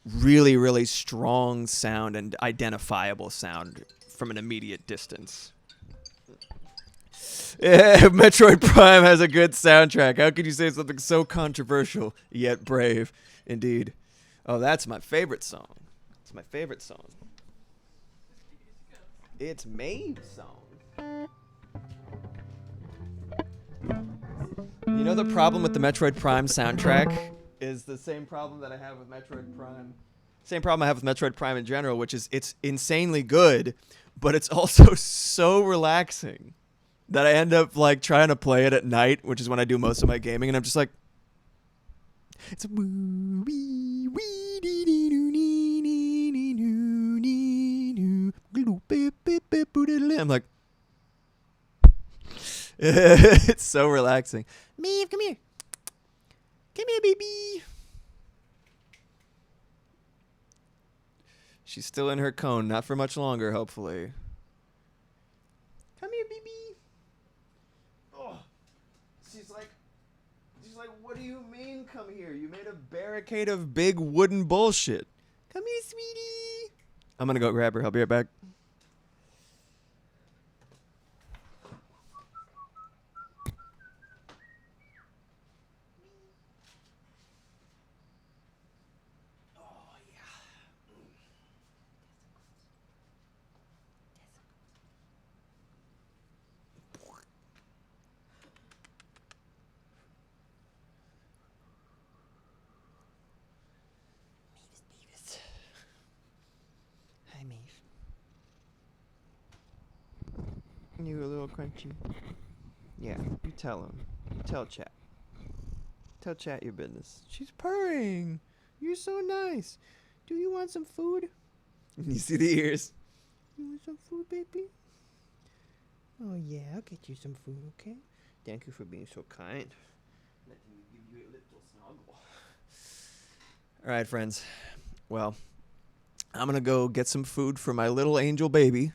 Really, really strong sound and identifiable sound from an immediate distance. Yeah, Metroid Prime has a good soundtrack. How could you say something so controversial yet brave? Indeed. Oh, that's my favorite song. It's my favorite song. It's Maeve's song. You know the problem with the Metroid Prime soundtrack is the same problem that I have with Metroid Prime. Same problem I have with Metroid Prime in general, which is it's insanely good, but it's also so relaxing that I end up like trying to play it at night, which is when I do most of my gaming, and I'm just like, it's a woo wee wee dee dee doo nee nee nee doo nee doo gloo beep beep beep boo diddle. I'm like, it's so relaxing. Meave, come here. Come here, baby. She's still in her cone, not for much longer, hopefully. Come here, baby. Oh, she's like, what do you mean, come here? You made a barricade of big wooden bullshit. Come here, sweetie. I'm gonna go grab her. I'll be right back. Hi, Maeve. You a little crunchy. Yeah, you tell him. Tell chat. Tell chat your business. She's purring. You're so nice. Do you want some food? You see the ears. You want some food, baby? Oh yeah, I'll get you some food, okay? Thank you for being so kind. Let me give you a little snuggle. All right, friends. Well, I'm gonna go get some food for my little angel baby.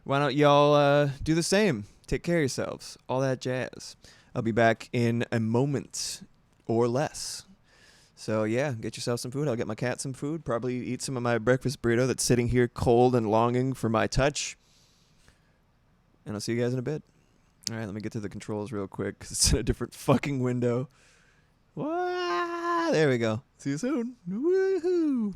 Why don't y'all do the same? Take care of yourselves. All that jazz. I'll be back in a moment or less. So yeah, get yourself some food. I'll get my cat some food. Probably eat some of my breakfast burrito that's sitting here cold and longing for my touch. And I'll see you guys in a bit. All right, let me get to the controls real quick because it's in a different fucking window. Wah! There we go. See you soon. Woohoo!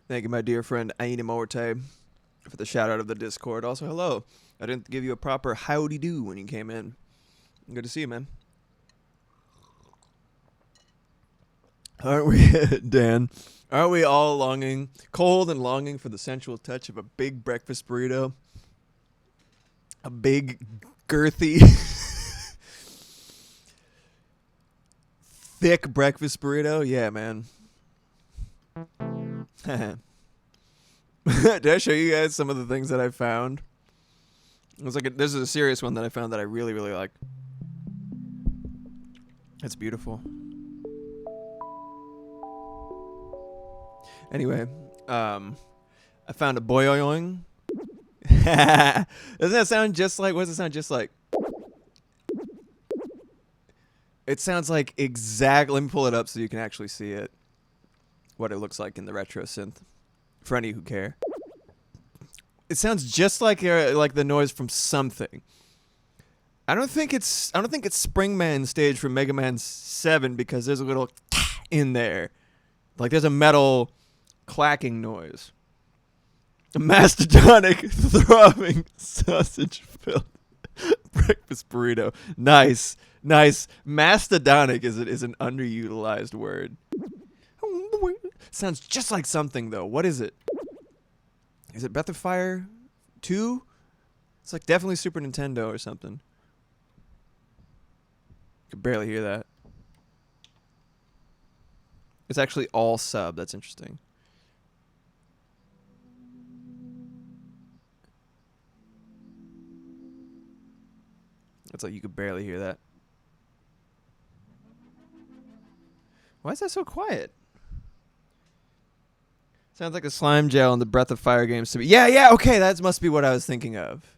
Thank you, my dear friend Aina Morte, for the shout out of the Discord. Also, hello. I didn't give you a proper howdy do when you came in. Good to see you, man. Aren't we, Dan? Aren't we all longing, cold and longing for the sensual touch of a big breakfast burrito? A big, girthy, thick breakfast burrito? Yeah, man. Did I show you guys some of the things that I found? It was like this is a serious one that I found that I really, really like. It's beautiful. Anyway, I found a boyoing. Doesn't that sound just like? What does it sound just like? It sounds like exactly. Let me pull it up so you can actually see it. What it looks like in the retro synth. For any who care. It sounds just like the noise from something. I don't think it's Springman stage from Mega Man 7 because there's a little in there. Like there's a metal clacking noise. A mastodonic throbbing sausage filled breakfast burrito. Nice. Mastodonic is an underutilized word. Sounds just like something though. What is it? Is it Breath of Fire 2? It's like definitely Super Nintendo or something. Could barely hear that. It's actually all sub. That's interesting. It's like you could barely hear that. Why is that so quiet? Sounds like a slime gel in the Breath of Fire games to me. Yeah, okay, that must be what I was thinking of.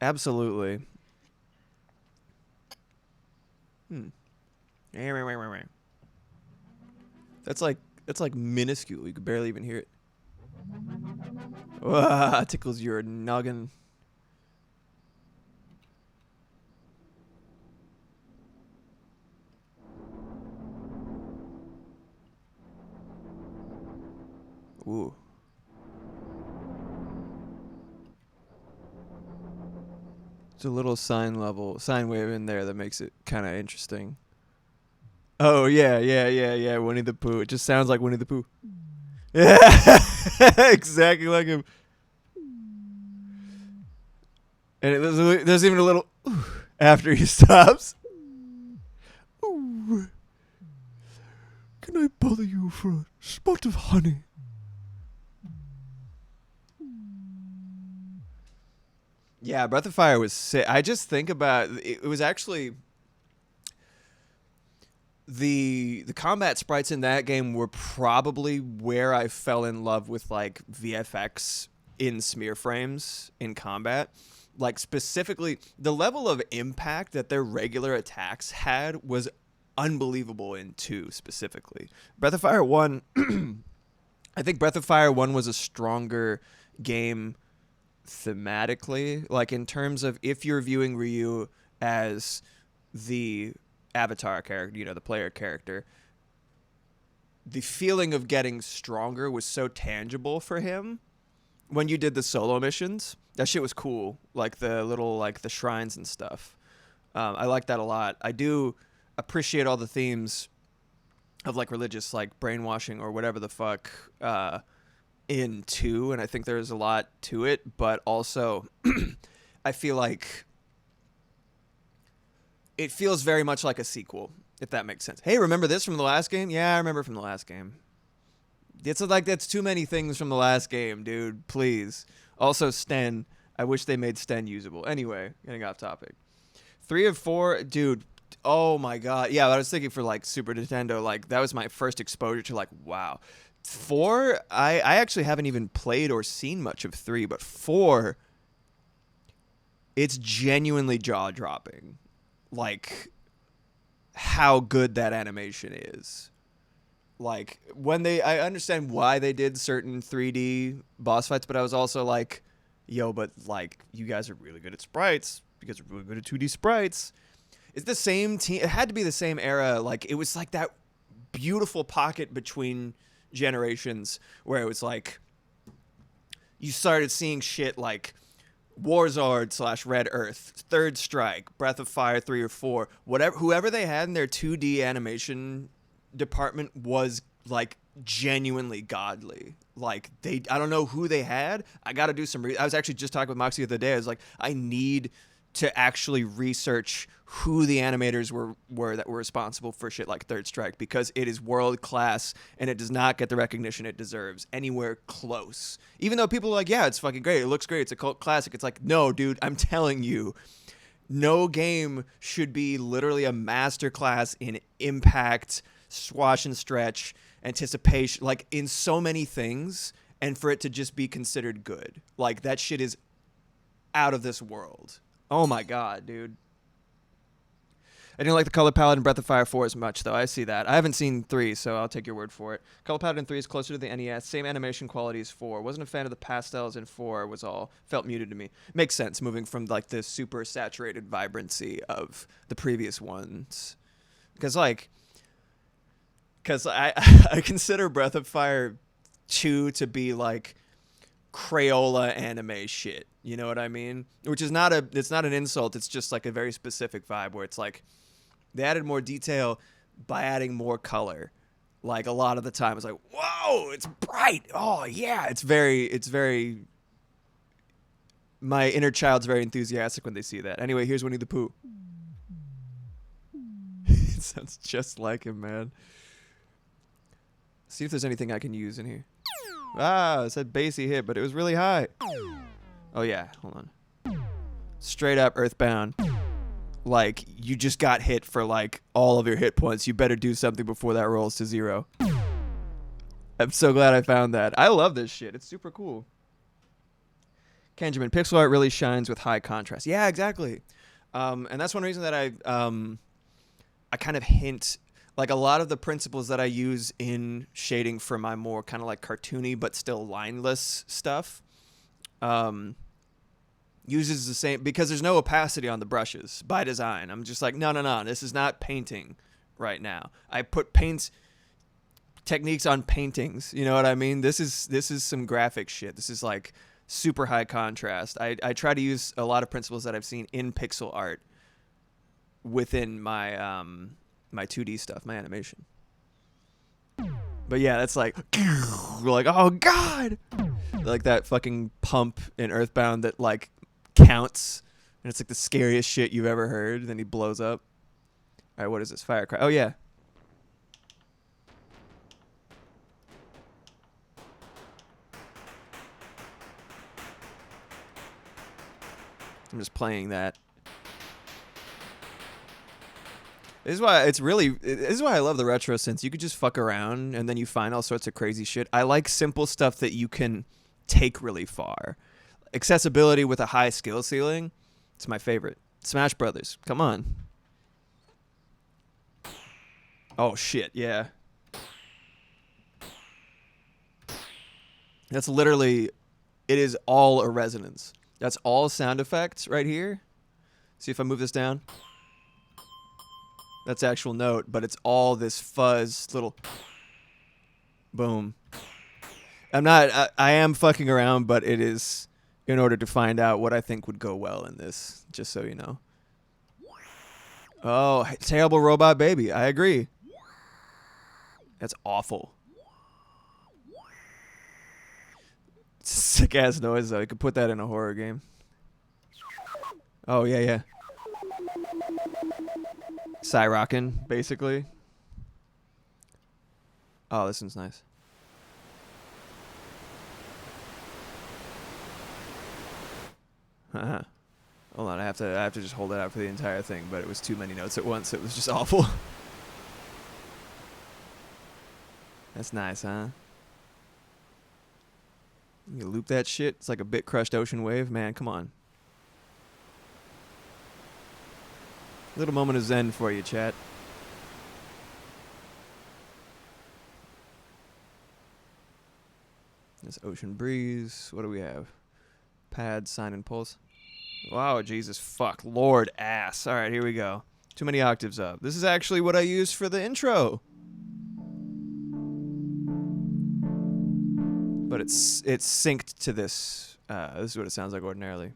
Absolutely. That's like minuscule. You could barely even hear it. Tickles your noggin. Ooh. There's a little sine wave in there that makes it kind of interesting. Oh, yeah. Winnie the Pooh. It just sounds like Winnie the Pooh. Yeah, exactly like him. And there's even a little after he stops. Ooh. Can I bother you for a spot of honey? Yeah, Breath of Fire was sick. I just think about it was actually the combat sprites in that game were probably where I fell in love with like VFX in smear frames in combat. Like specifically the level of impact that their regular attacks had was unbelievable in 2 specifically. Breath of Fire 1 I think Breath of Fire 1 was a stronger game thematically, like in terms of if you're viewing Ryu as the avatar character, you know, the player character, the feeling of getting stronger was so tangible for him when you did the solo missions. That shit was cool, like the little like the shrines and stuff. I like that a lot. I do appreciate all the themes of like religious like brainwashing or whatever the fuck in 2, and I think there's a lot to it, but also I feel like it feels very much like a sequel, if that makes sense. Hey, remember this from the last game? Yeah, I remember from the last game. It's like that's too many things from the last game, dude. Please. Also, Sten. I wish they made Sten usable. Anyway, getting off topic. 3 of 4, dude. Oh my god. Yeah, I was thinking for like Super Nintendo, like that was my first exposure to like, wow. 4, I actually haven't even played or seen much of 3, but 4, it's genuinely jaw-dropping. Like, how good that animation is. Like, I understand why they did certain 3D boss fights, but I was also like, yo, but like, you guys are really good at sprites. because we're really good at 2D sprites. It's the same team. It had to be the same era. Like, it was like that beautiful pocket between generations where it was like you started seeing shit like Warzard / Red Earth, Third Strike, Breath of Fire 3 or 4, whoever they had in their 2D animation department was like genuinely godly. Like, I don't know who they had. I got to do some I was actually just talking with Moxie the other day. I was like, I need to actually research who the animators were that were responsible for shit like Third Strike, because it is world class and it does not get the recognition it deserves anywhere close. Even though people are like, yeah, it's fucking great, it looks great, it's a cult classic. It's like, no, dude, I'm telling you, no game should be literally a masterclass in impact, swash and stretch, anticipation, like in so many things, and for it to just be considered good. Like, that shit is out of this world. Oh my god, dude. I didn't like the color palette in Breath of Fire 4 as much, though. I see that. I haven't seen 3, so I'll take your word for it. Color palette in 3 is closer to the NES. Same animation quality as 4. Wasn't a fan of the pastels in 4. Was all. Felt muted to me. Makes sense, moving from like the super saturated vibrancy of the previous ones. Because I consider Breath of Fire 2 to be like Crayola anime shit. You know what I mean? Which is it's not an insult. It's just like a very specific vibe where it's like they added more detail by adding more color. Like, a lot of the time it's like, whoa, it's bright. Oh yeah. It's very, my inner child's very enthusiastic when they see that. Anyway, here's Winnie the Pooh. It sounds just like him, man. See if there's anything I can use in here. Ah, it said bassy hit, but it was really high. Oh yeah, hold on. Straight up Earthbound. Like, you just got hit for like all of your hit points. You better do something before that rolls to 0. I'm so glad I found that. I love this shit. It's super cool. Kenjamin, pixel art really shines with high contrast. Yeah, exactly. And that's one reason that I kind of hint, like, a lot of the principles that I use in shading for my more kind of like cartoony but still lineless stuff uses the same, because there's no opacity on the brushes by design. I'm just like, no, this is not painting right now. I put paint techniques on paintings. You know what I mean? This is some graphic shit. This is like super high contrast. I try to use a lot of principles that I've seen in pixel art within my my 2D stuff, my animation. But yeah, that's like, we're like, oh god, like that fucking pump in Earthbound that like counts, and it's like the scariest shit you've ever heard. Then he blows up. All right, what is this? Firecracker. Oh yeah. I'm just playing that. This is why I love the retro synths. You could just fuck around and then you find all sorts of crazy shit. I like simple stuff that you can take really far. Accessibility with a high skill ceiling, it's my favorite. Smash Brothers, come on. Oh shit, yeah. That's literally, it is all a resonance. That's all sound effects right here. See if I move this down. That's actual note, but it's all this fuzz little boom. I am fucking around, but it is in order to find out what I think would go well in this, just so you know. Oh, terrible robot baby. I agree. That's awful. Sick ass noise though. You could put that in a horror game. Oh yeah. Rockin', basically. Oh, this one's nice. Hold on, I have to just hold it out for the entire thing, but it was too many notes at once. It was just awful. That's nice, huh? You loop that shit. It's like a bit crushed ocean wave. Man, come on. Little moment of zen for you, chat. This ocean breeze. What do we have? Pad, sign, and pulse. Wow, Jesus, fuck, Lord, ass. All right, here we go. Too many octaves up. This is actually what I used for the intro. But it's synced to this. This is what it sounds like ordinarily.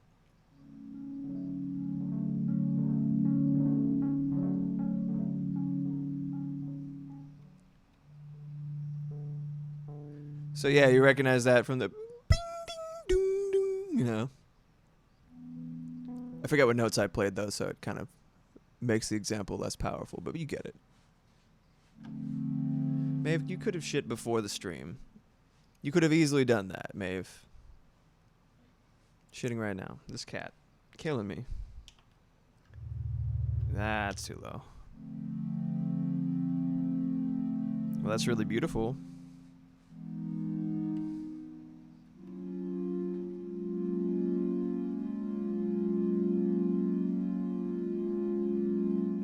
So yeah, you recognize that from the bing, ding, doom, doom, you know. I forget what notes I played though, so it kind of makes the example less powerful, but you get it. Maeve, you could have shit before the stream. You could have easily done that, Maeve. Shitting right now. This cat. Killing me. That's too low. Well, that's really beautiful.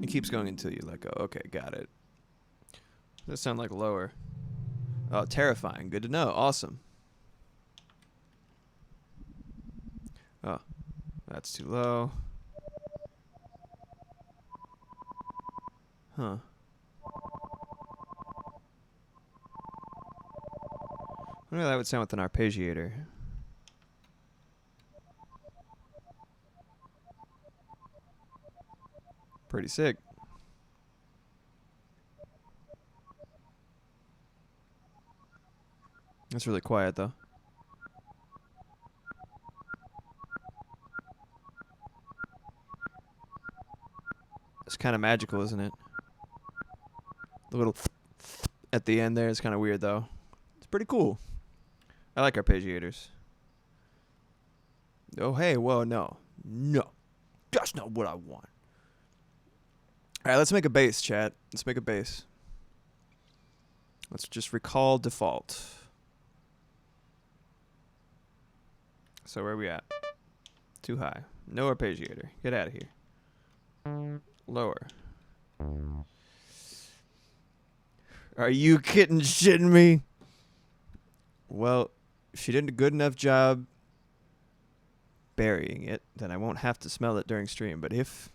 It keeps going until you let go. Okay, got it. Does sound like lower. Oh, terrifying. Good to know. Awesome. Oh, that's too low. Huh. I wonder how that would sound with an arpeggiator. Pretty sick. That's really quiet, though. It's kind of magical, isn't it? The little at the end there is kind of weird, though. It's pretty cool. I like arpeggiators. Oh, hey, whoa, no. No. That's not what I want. All right, let's make a bass, chat. Let's make a bass. Let's just recall default. So where are we at? Too high. No arpeggiator. Get out of here. Lower. Are you kidding shitting me? Well, if she did a good enough job burying it, then I won't have to smell it during stream. But if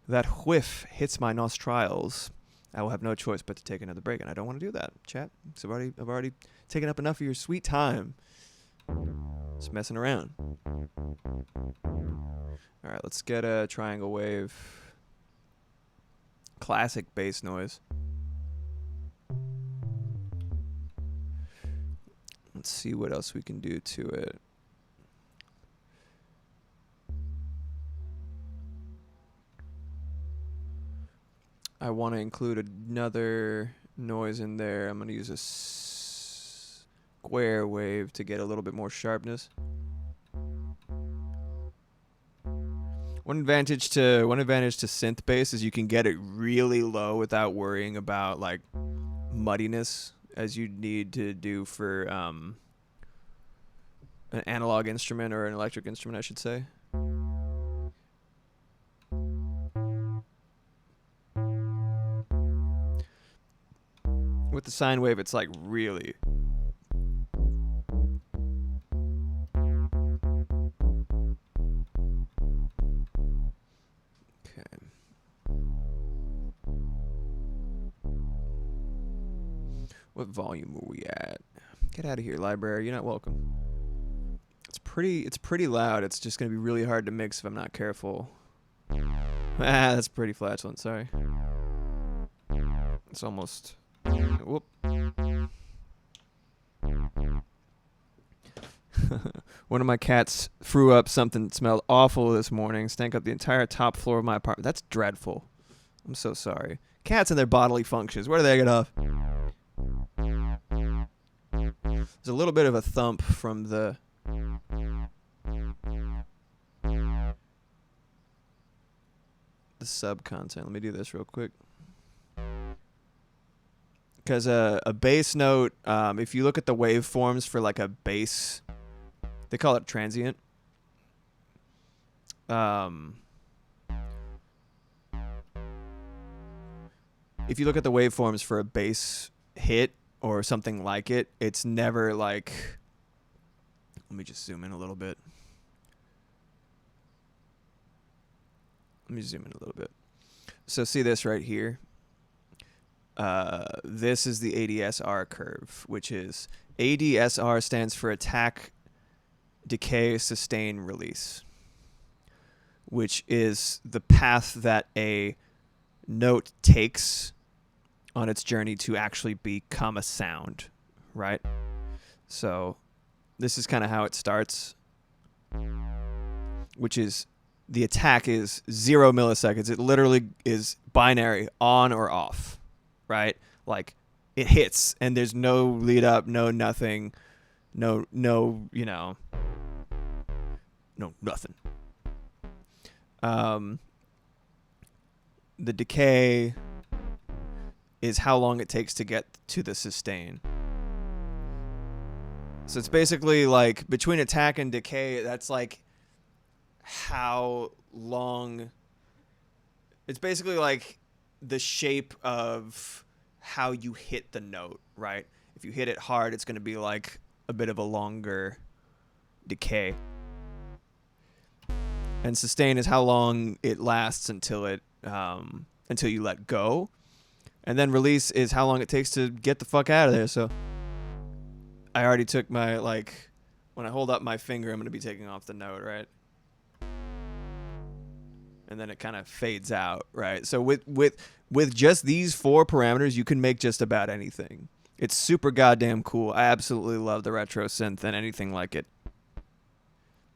that whiff hits my nostrils, I will have no choice but to take another break. And I don't want to do that, chat. So I've already taken up enough of your sweet time. Just messing around. All right, let's get a triangle wave. Classic bass noise. Let's see what else we can do to it. I want to include another noise in there. I'm going to use a square wave to get a little bit more sharpness. One advantage to synth bass is you can get it really low without worrying about like muddiness as you need to do for an analog instrument or an electric instrument, I should say. With the sine wave, it's like really. Okay. What volume were we at? Get out of here, library. You're not welcome. It's pretty loud. It's just gonna be really hard to mix if I'm not careful. That's pretty flatulent. Sorry. It's almost. Whoop. One of my cats threw up something that smelled awful this morning. Stank up the entire top floor of my apartment. That's dreadful. I'm so sorry. Cats and their bodily functions. Where do they get off? There's a little bit of a thump from the sub content. Let me do this real quick. Because a bass note, if you look at the waveforms for like a bass, they call it transient. If you look at the waveforms for a bass hit or something like it, it's never like. Let me just zoom in a little bit. Let me zoom in a little bit. So see this right here? This is the ADSR curve, which is ADSR stands for attack, decay, sustain, release, which is the path that a note takes on its journey to actually become a sound, right? So this is kind of how it starts, which is the attack is 0 milliseconds. It literally is binary, on or off, right? Like it hits and there's no lead up, no nothing, no, you know, no nothing. The decay is how long it takes to get to the sustain. So it's basically like between attack and decay, that's like how long. It's basically like the shape of how you hit the note, right? If you hit it hard, it's going to be like a bit of a longer decay. And sustain is how long it lasts until you let go. And then release is how long it takes to get the fuck out of there. So I already took my, like, when I hold up my finger, I'm going to be taking off the note, right? And then it kind of fades out, right? So with just these 4 parameters, you can make just about anything. It's super goddamn cool. I absolutely love the retro synth and anything like it.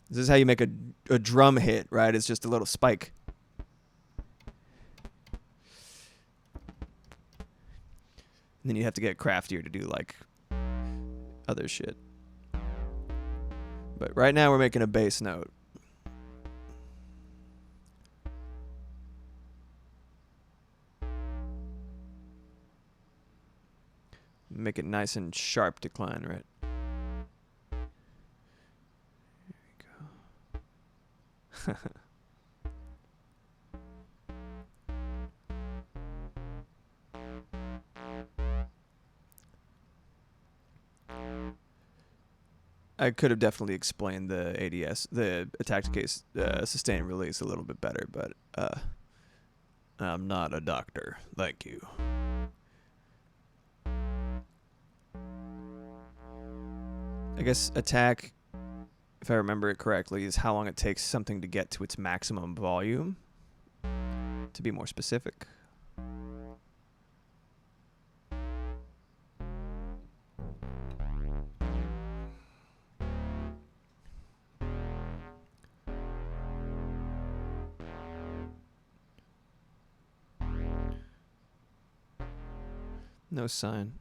This is how you make a drum hit, right? It's just a little spike. And then you have to get craftier to do, like, other shit. But right now we're making a bass note. Make it nice and sharp decline, right? There we go. I could have definitely explained the ADS, the attack case, sustain and release a little bit better, but I'm not a doctor. Thank you. I guess attack, if I remember it correctly, is how long it takes something to get to its maximum volume, to be more specific. No sign.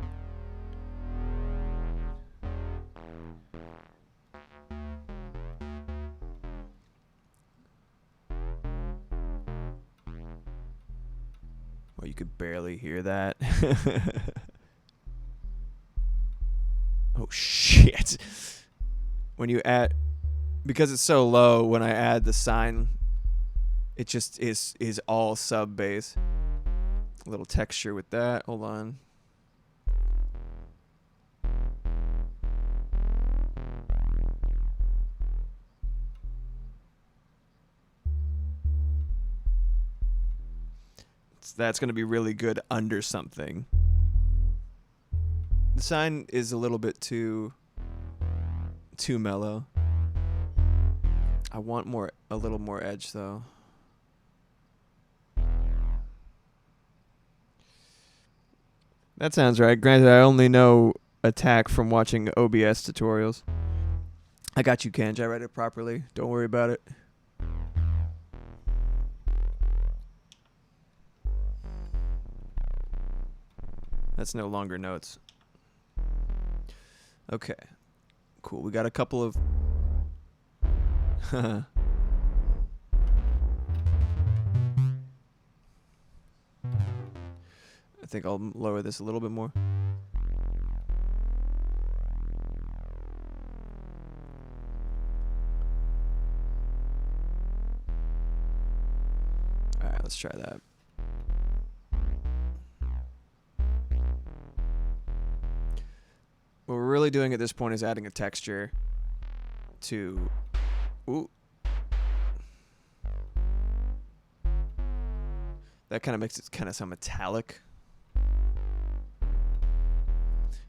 Oh, you could barely hear that. Oh, shit. When you add, because it's so low, when I add the sign, it just is all sub bass. A little texture with that. Hold on. That's going to be really good under something. The sign is a little bit too mellow. I want a little more edge though. That sounds right. Granted, I only know attack from watching OBS tutorials. I got you, Kenj. I read it properly. Don't worry about it. That's no longer notes. Okay. Cool. We got a couple of... I think I'll lower this a little bit more. All right, let's try that. What we're really doing at this point is adding a texture to... Ooh. That kind of makes it kind of sound metallic. I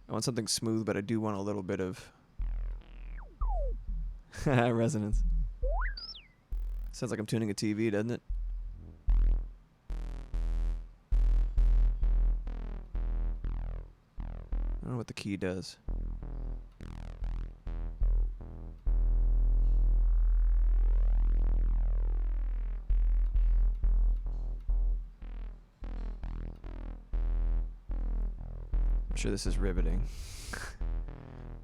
want something smooth, but I do want a little bit of resonance. Sounds like I'm tuning a TV, doesn't it? I don't know what the key does. I'm sure this is riveting.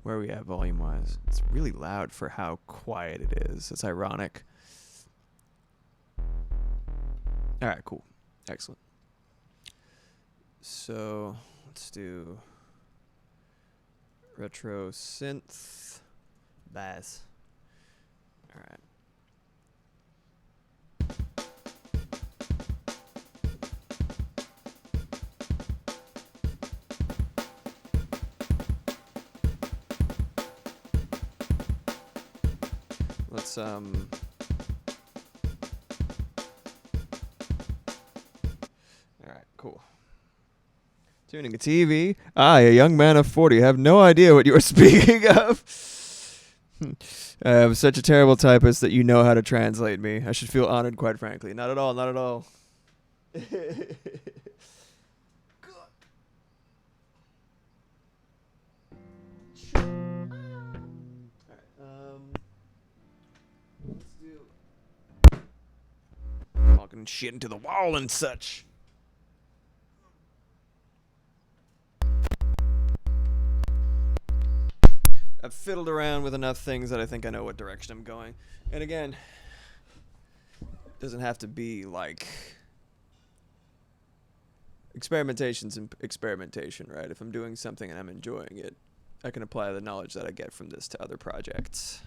Where are we at volume-wise? It's really loud for how quiet it is. It's ironic. All right, cool. Excellent. So let's do retro synth bass. All right. Let's all right, cool. Tuning a TV. I, a young man of 40, have no idea what you are speaking of. I am such a terrible typist that you know how to translate me. I should feel honored, quite frankly. Not at all, not at all. Talking shit into the wall and such. I've fiddled around with enough things that I think I know what direction I'm going. And again, it doesn't have to be like experimentation's experimentation, right? If I'm doing something and I'm enjoying it, I can apply the knowledge that I get from this to other projects.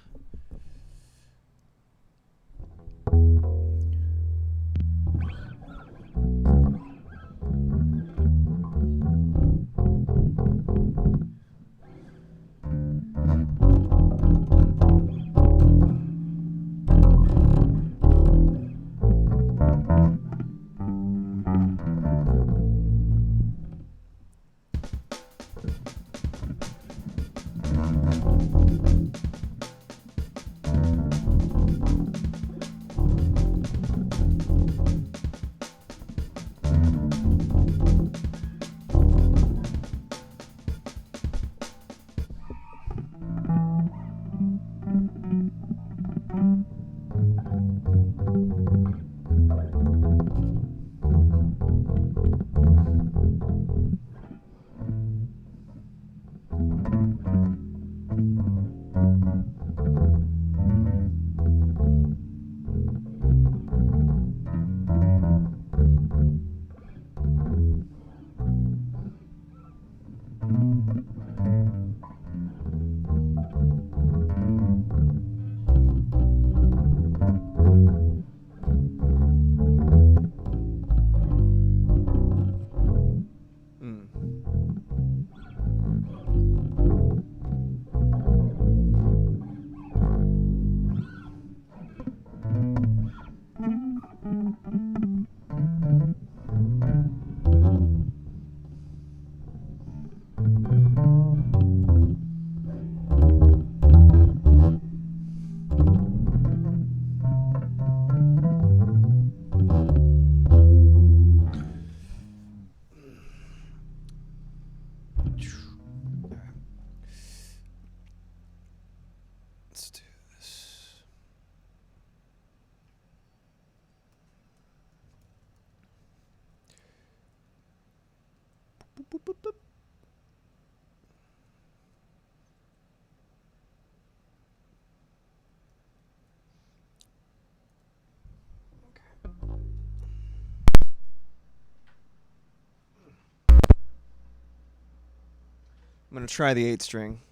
I'm going to try the 8-string.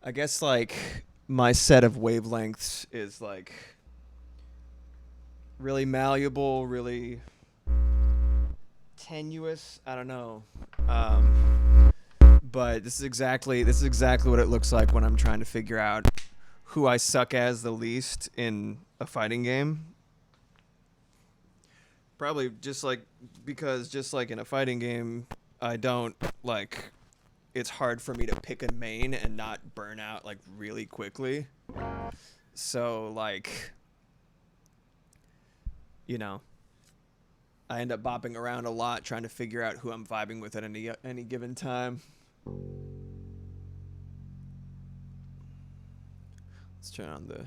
I guess, like, my set of wavelengths is, like, really malleable, really tenuous. I don't know. But this is exactly what it looks like when I'm trying to figure out who I suck as the least in a fighting game. Probably just like because just like in a fighting game, I don't like. It's hard for me to pick a main and not burn out like really quickly. So like, you know, I end up bopping around a lot trying to figure out who I'm vibing with at any given time. Let's turn on the.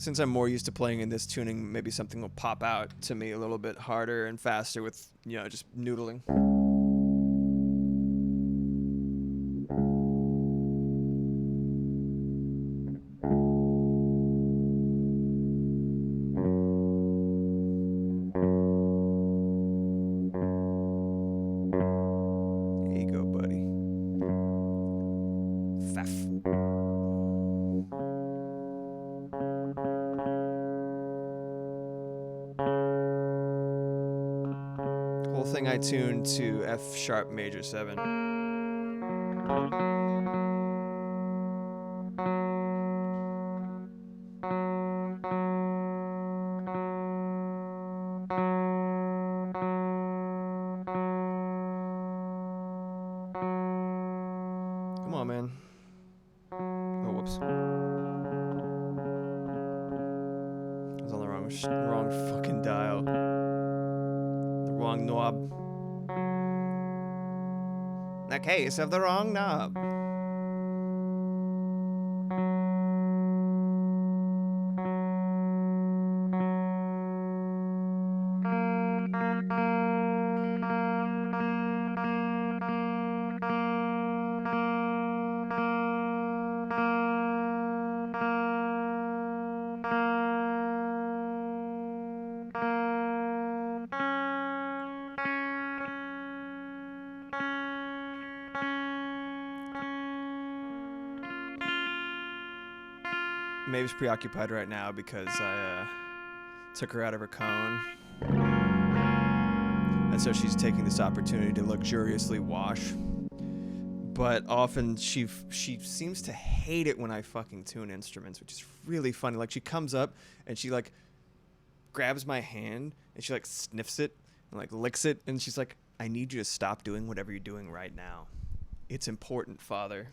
Since I'm more used to playing in this tuning, maybe something will pop out to me a little bit harder and faster with, you know, just noodling. There you go, buddy. Faff. Whole thing I tuned to F sharp major 7. Come on, man. Oh, whoops. I was on the wrong fucking dial. The wrong knob. The case of the wrong knob. Maeve's preoccupied right now because I took her out of her cone. And so she's taking this opportunity to luxuriously wash. But often she seems to hate it when I fucking tune instruments, which is really funny. Like she comes up and she like grabs my hand and she like sniffs it and like licks it. And she's like, I need you to stop doing whatever you're doing right now. It's important, Father.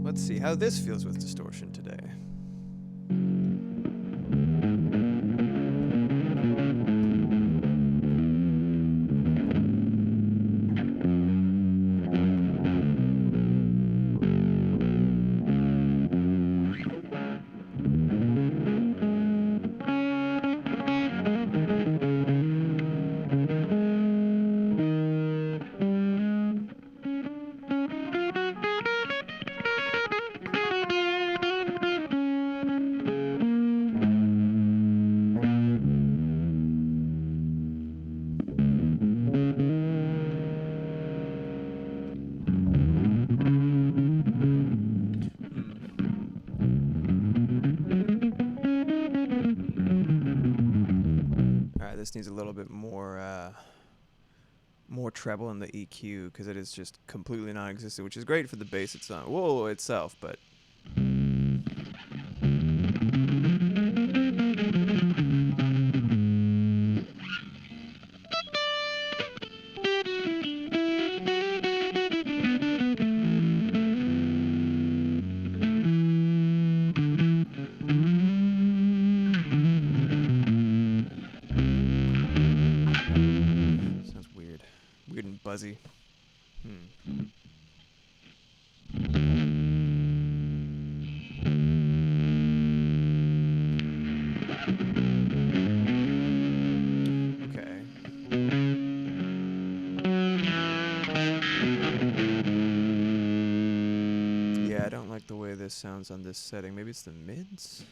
Let's see how this feels with distortion today. This needs a little bit more treble in the EQ because it is just completely non-existent, which is great for the bass itself, but buzzy. Yeah, I don't like the way this sounds on this setting. Maybe it's the mids?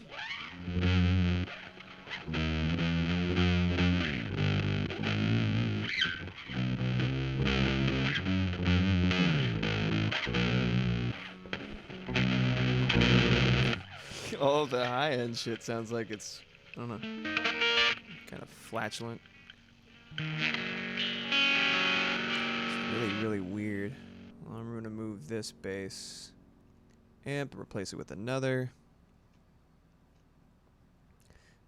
All the high-end shit sounds like it's, I don't know, kind of flatulent. It's really, really weird. Well, I'm going to move this bass amp, replace it with another.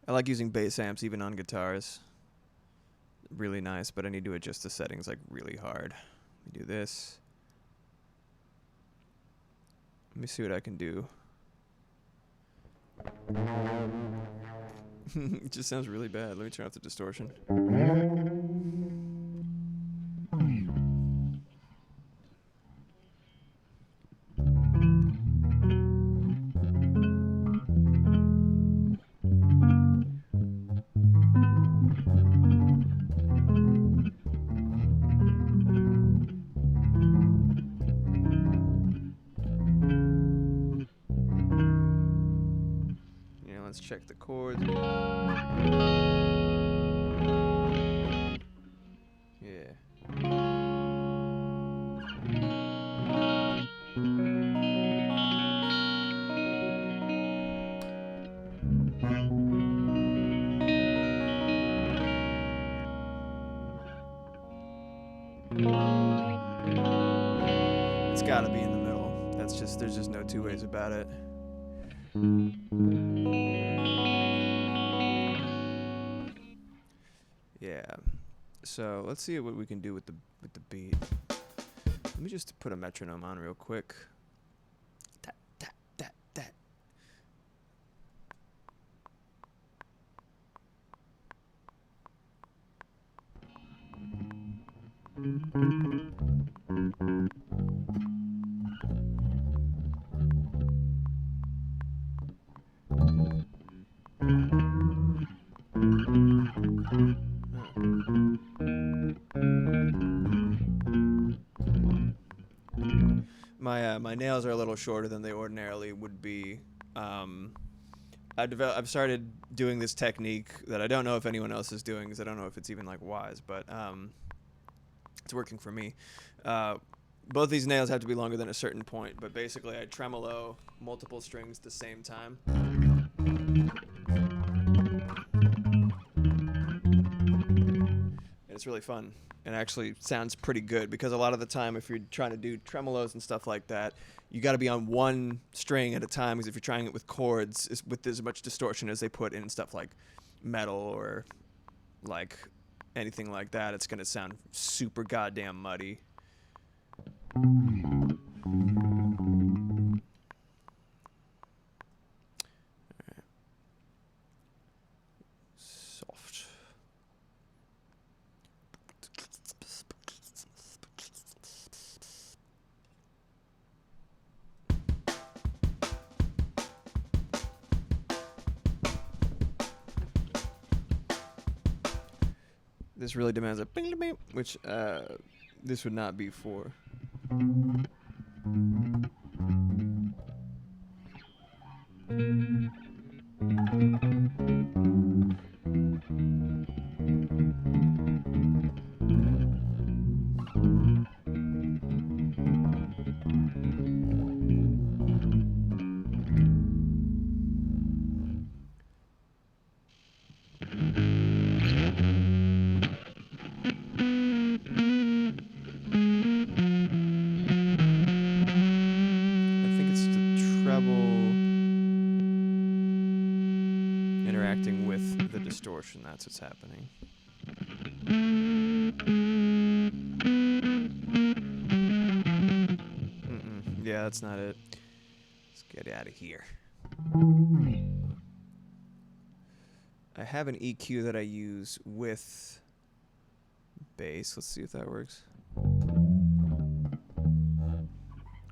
I like using bass amps even on guitars. Really nice, but I need to adjust the settings like really hard. Let me do this. Let me see what I can do. It just sounds really bad. Let me turn off the distortion. Yeah, let's check the chords. Yeah. It's gotta be in the middle. That's just, there's just no two ways about it. Yeah. So let's see what we can do with the beat. Let me just put a metronome on real quick. Tat, tat, tat, tat. My nails are a little shorter than they ordinarily would be. I've started doing this technique that I don't know if anyone else is doing, because I don't know if it's even like wise, but it's working for me. Both these nails have to be longer than a certain point, but basically I tremolo multiple strings at the same time. And it's really fun. It actually sounds pretty good, because a lot of the time if you're trying to do tremolos and stuff like that, you got to be on one string at a time, because if you're trying it with chords, it's with as much distortion as they put in stuff like metal or like anything like that, it's going to sound super goddamn muddy. Soft. This really demands a bing bing, which this would not be for. Interacting with the distortion, that's what's happening. Yeah, that's not it. Let's get out of here. I have an EQ that I use with bass. Let's see if that works.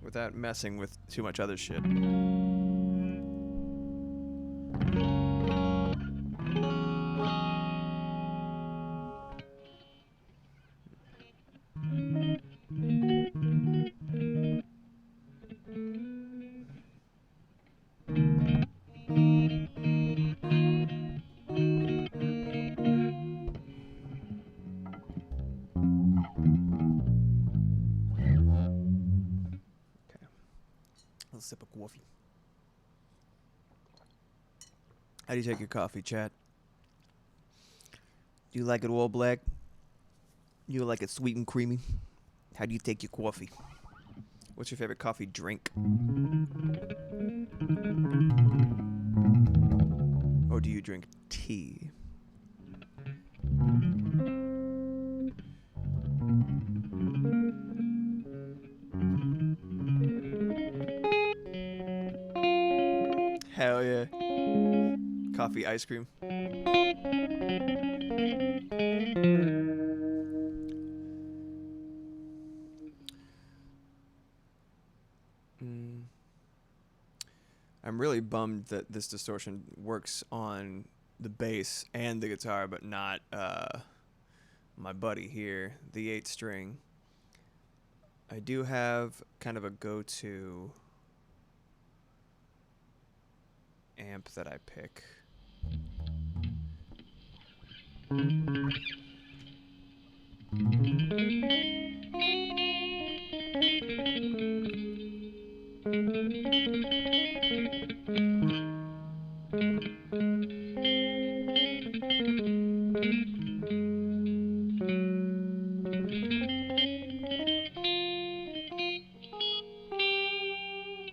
Without messing with too much other shit. coffee. How do you take your coffee, chat? Do you like it all black? You like it sweet and creamy? How do you take your coffee? What's your favorite coffee drink? Or do you drink tea? Hell yeah. Coffee ice cream. I'm really bummed that this distortion works on the bass and the guitar, but not my buddy here, the 8-string. I do have kind of a go-to amp that I pick.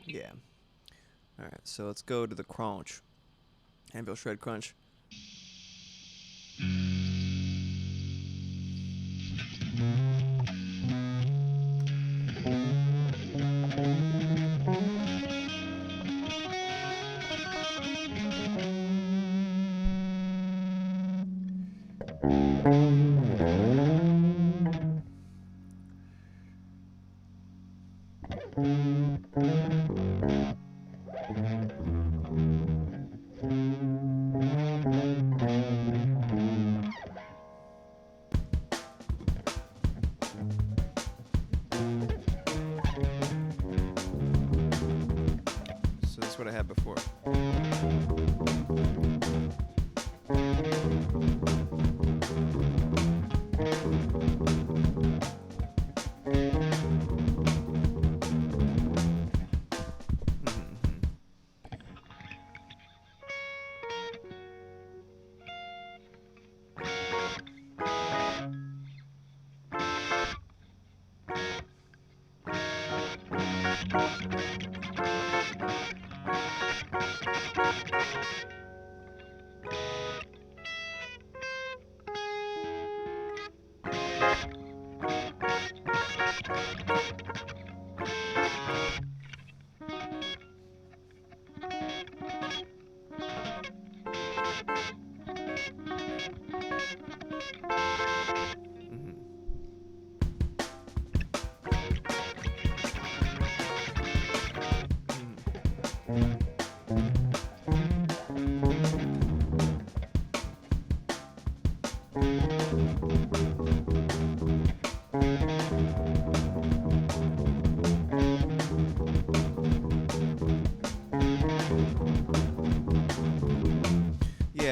Yeah. All right, so let's go to the crunch. Anvil shred crunch. So that's what I had before.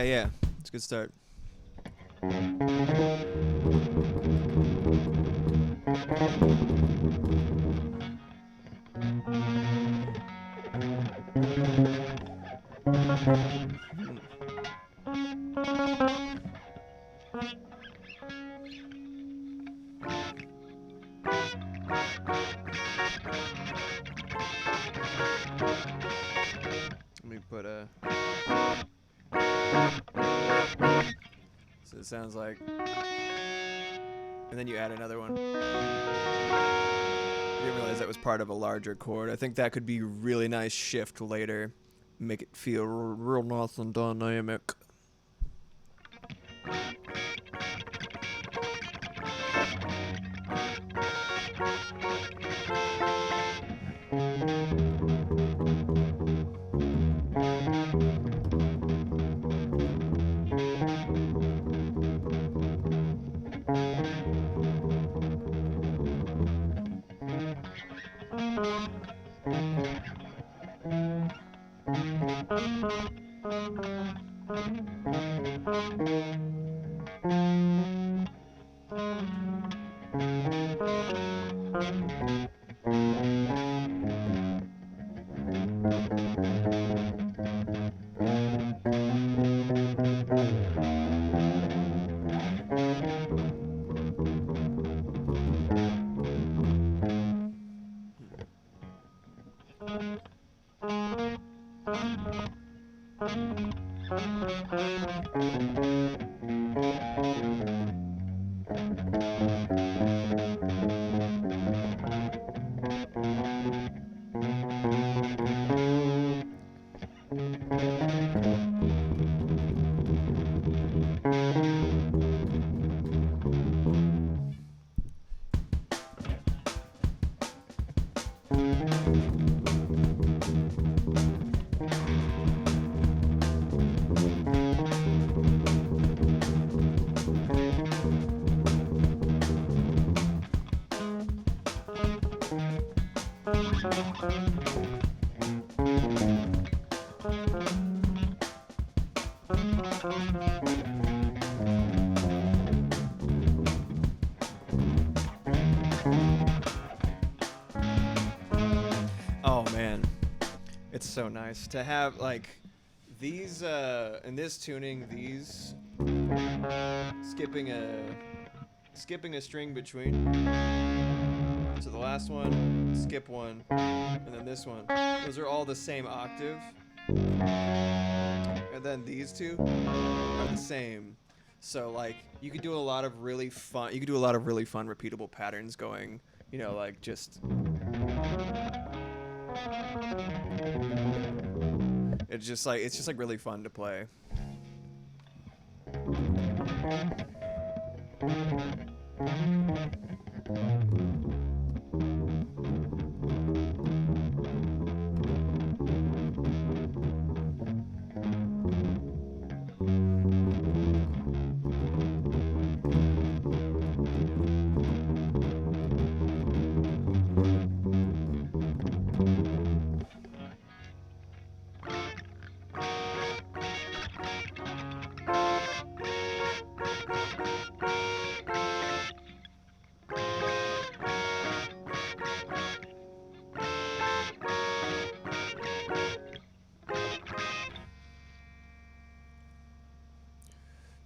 Yeah, it's a good start. Let me put a... So it sounds like... And then you add another one. I didn't realize that was part of a larger chord. I think that could be a really nice shift later. Make it feel real nice and dynamic. Oh man, it's so nice to have like these in this tuning, these skipping a string between. So the last one, skip one, and then this one. Those are all the same octave. And then these two are the same. So like you could do a lot of really fun repeatable patterns going, you know, like just it's just like really fun to play.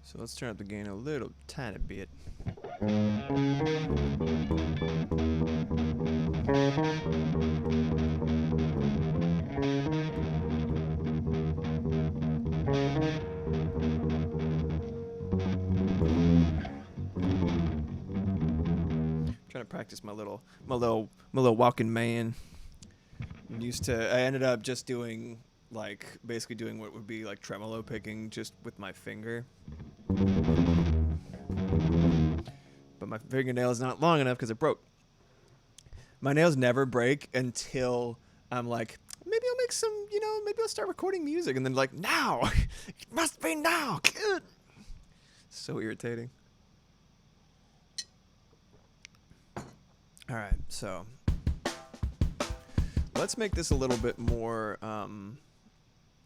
So let's turn up the gain a little tiny bit. Trying to practice my little walking man. I ended up just doing basically doing what would be like tremolo picking just with my finger. But my fingernail is not long enough because it broke. My nails never break until I'm like, maybe I'll make some, maybe I'll start recording music. And then like, now! It must be now! So irritating. Alright, so let's make this a little bit more,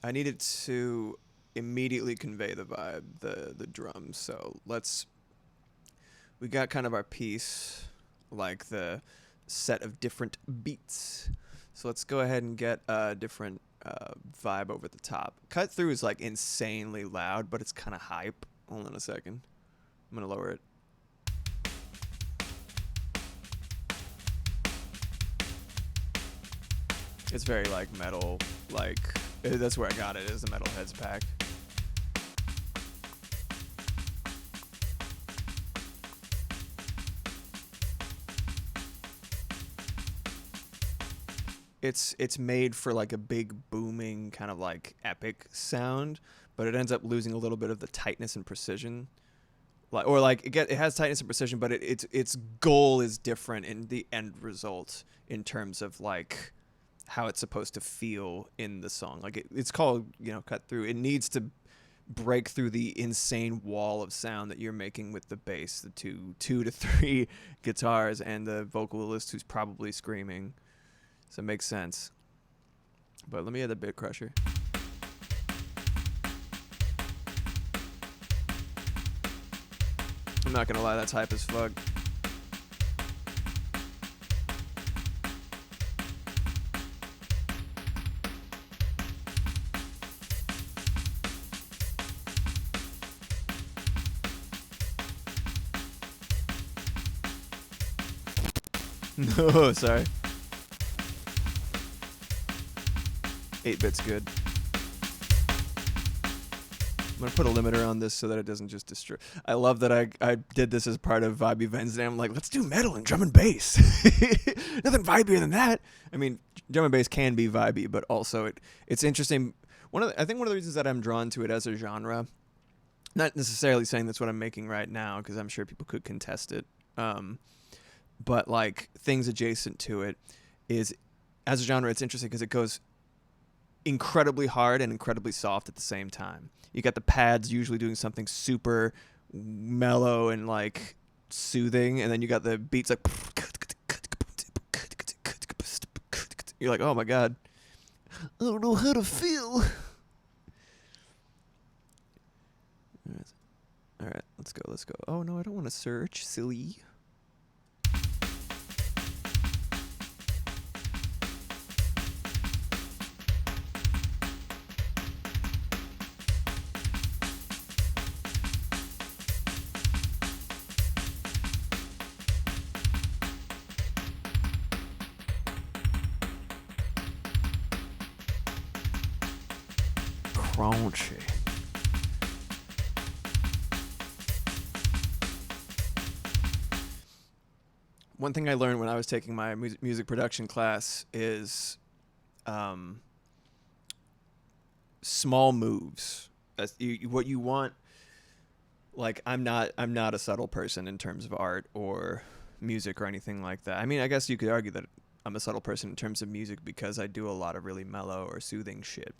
I needed to immediately convey the vibe, the drums. So we got kind of our piece, like the set of different beats. So let's go ahead and get a different vibe over the top. Cut through is like insanely loud, but it's kind of hype. Hold on a second. I'm going to lower it. It's very like metal, like that's where I got it, is the Metalheads pack. It's made for like a big booming kind of like epic sound, but it ends up losing a little bit of the tightness and precision. It has tightness and precision, but its goal is different in the end result in terms of like how it's supposed to feel in the song. Like it's called, cut through. It needs to break through the insane wall of sound that you're making with the bass, the two to three guitars, and the vocalist who's probably screaming. So it makes sense. But let me add the bit crusher. I'm not gonna lie, that's hype as fuck. Oh, sorry. 8-bit's good. I'm gonna put a limiter on this so that it doesn't just destroy. I love that I did this as part of Vibey Vednesday. I'm like, let's do metal and drum and bass. Nothing vibier than that. I mean, drum and bass can be vibey, but also it's interesting. I think one of the reasons that I'm drawn to it as a genre, not necessarily saying that's what I'm making right now, because I'm sure people could contest it. But like things adjacent to it is, as a genre, it's interesting because it goes incredibly hard and incredibly soft at the same time. You got the pads usually doing something super mellow and like soothing, and then you got the beats like you're like, oh my god, I don't know how to feel. All right, let's go. Oh no, I don't want to search, silly. Crunchy. One thing I learned when I was taking my music production class is small moves. What you want. Like, I'm not a subtle person in terms of art or music or anything like that. I mean, I guess you could argue that I'm a subtle person in terms of music because I do a lot of really mellow or soothing shit.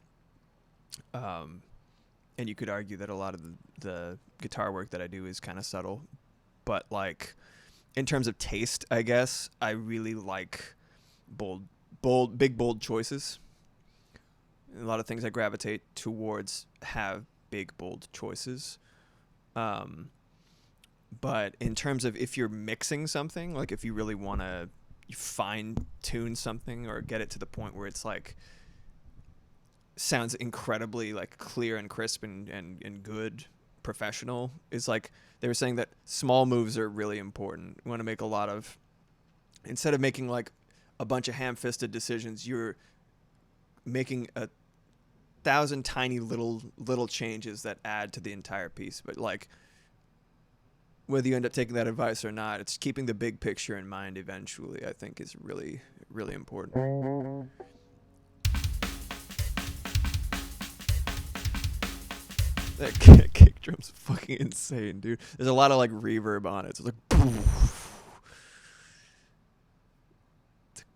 And you could argue that a lot of the guitar work that I do is kind of subtle, but like in terms of taste, I guess I really like big bold choices. A lot of things I gravitate towards have big bold choices. But in terms of if you're mixing something, like if you really want to fine tune something or get it to the point where it's like sounds incredibly like clear and crisp and good, professional, is like they were saying that small moves are really important. You want to make a lot of, instead of making like a bunch of ham-fisted decisions, you're making 1,000 tiny little changes that add to the entire piece. But like whether you end up taking that advice or not, it's keeping the big picture in mind eventually, I think, is really, really important. That kick drum's fucking insane, dude. There's a lot of like reverb on it. So it's like poof.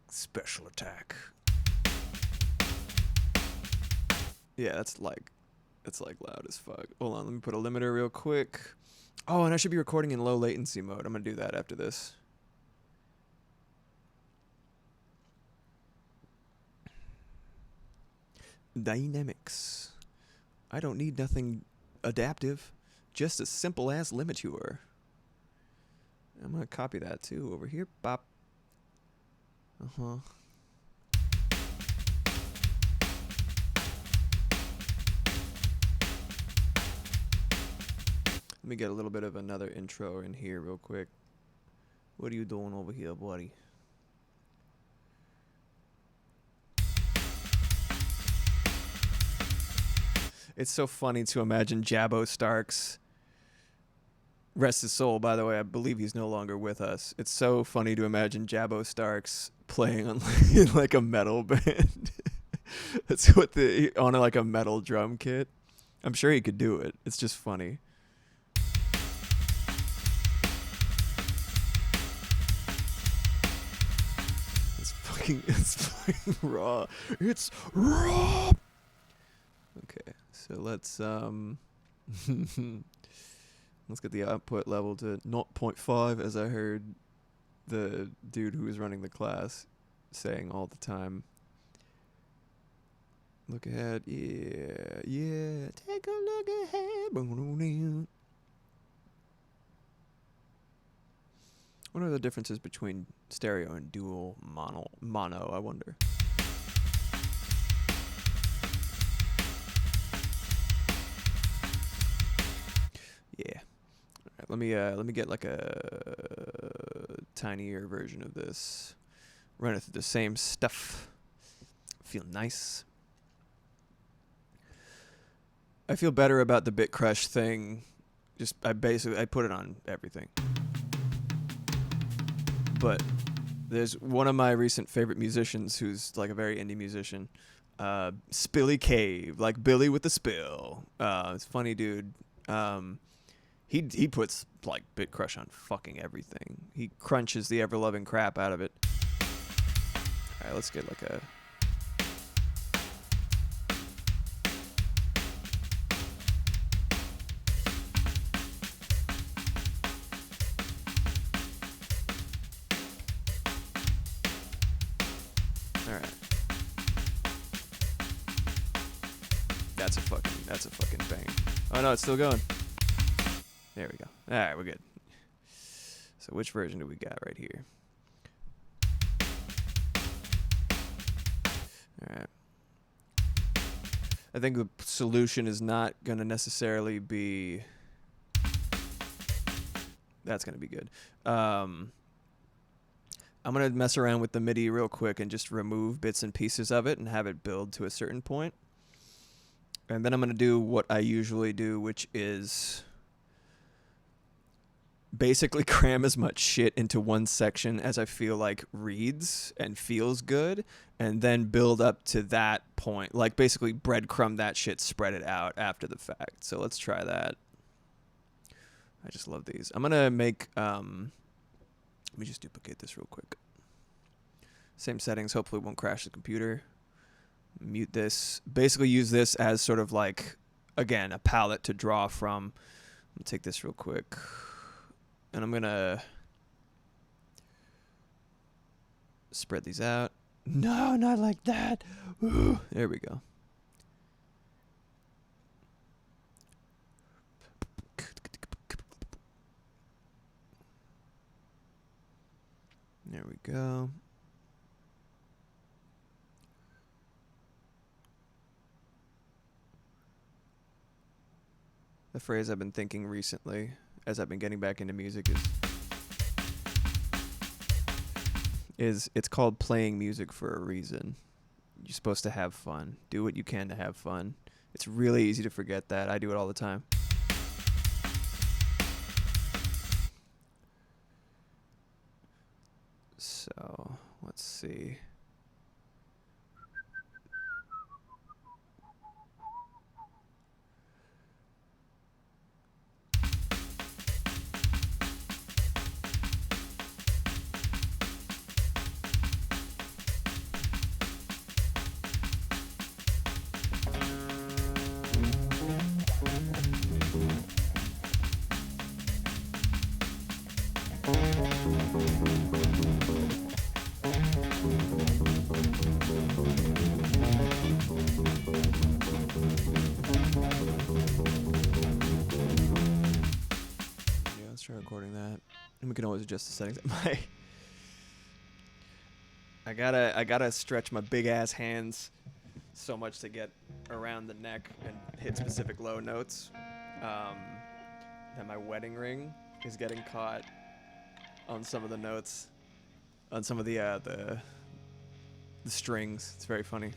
Special attack. Yeah, that's like loud as fuck. Hold on, let me put a limiter real quick. Oh, and I should be recording in low latency mode. I'm gonna do that after this. Dynamics. I don't need nothing adaptive, just a simple ass limiter. I'm gonna copy that too over here. Bop. Let me get a little bit of another intro in here real quick. What are you doing over here, buddy? It's so funny to imagine Jabbo Starks, rest his soul, by the way, I believe he's no longer with us. It's so funny to imagine Jabbo Starks playing on like a metal band. That's what on like a metal drum kit. I'm sure he could do it. It's just funny. It's fucking raw. It's raw. Okay, so let's get the output level to 0.5, as I heard the dude who was running the class saying all the time. Look ahead, yeah, take a look ahead. What are the differences between stereo and dual mono, I wonder? Yeah. All right, let me get like a tinier version of this. Run it through the same stuff. Feel nice. I feel better about the bit crush thing. I put it on everything. But there's one of my recent favorite musicians who's like a very indie musician, Spilly Cave, like Billy with the spill. It's a funny dude. He puts like bit crush on fucking everything. He crunches the ever loving crap out of it. All right, let's get like a. That's a fucking bang. Oh no, it's still going. There we go. All right, we're good. So which version do we got right here? All right. I think the solution is not going to necessarily be... That's going to be good. I'm going to mess around with the MIDI real quick and just remove bits and pieces of it and have it build to a certain point. And then I'm going to do what I usually do, which is basically cram as much shit into one section as I feel like reads and feels good, and then build up to that point. Like basically breadcrumb that shit, spread it out after the fact. So let's try that. I just love these. I'm going to make... let me just duplicate this real quick. Same settings. Hopefully it won't crash the computer. Mute this. Basically use this as sort of like, again, a palette to draw from. I'm going to take this real quick. And I'm going to spread these out. No, not like that. Ooh, there we go. There we go. The phrase I've been thinking recently as I've been getting back into music is it's called playing music for a reason. You're supposed to have fun. Do what you can to have fun. It's really easy to forget that. I do it all the time. So, let's see. Try recording that, and we can always adjust the settings. I gotta stretch my big ass hands so much to get around the neck and hit specific low notes. That my wedding ring is getting caught on some of the notes, on some of the strings. It's very funny.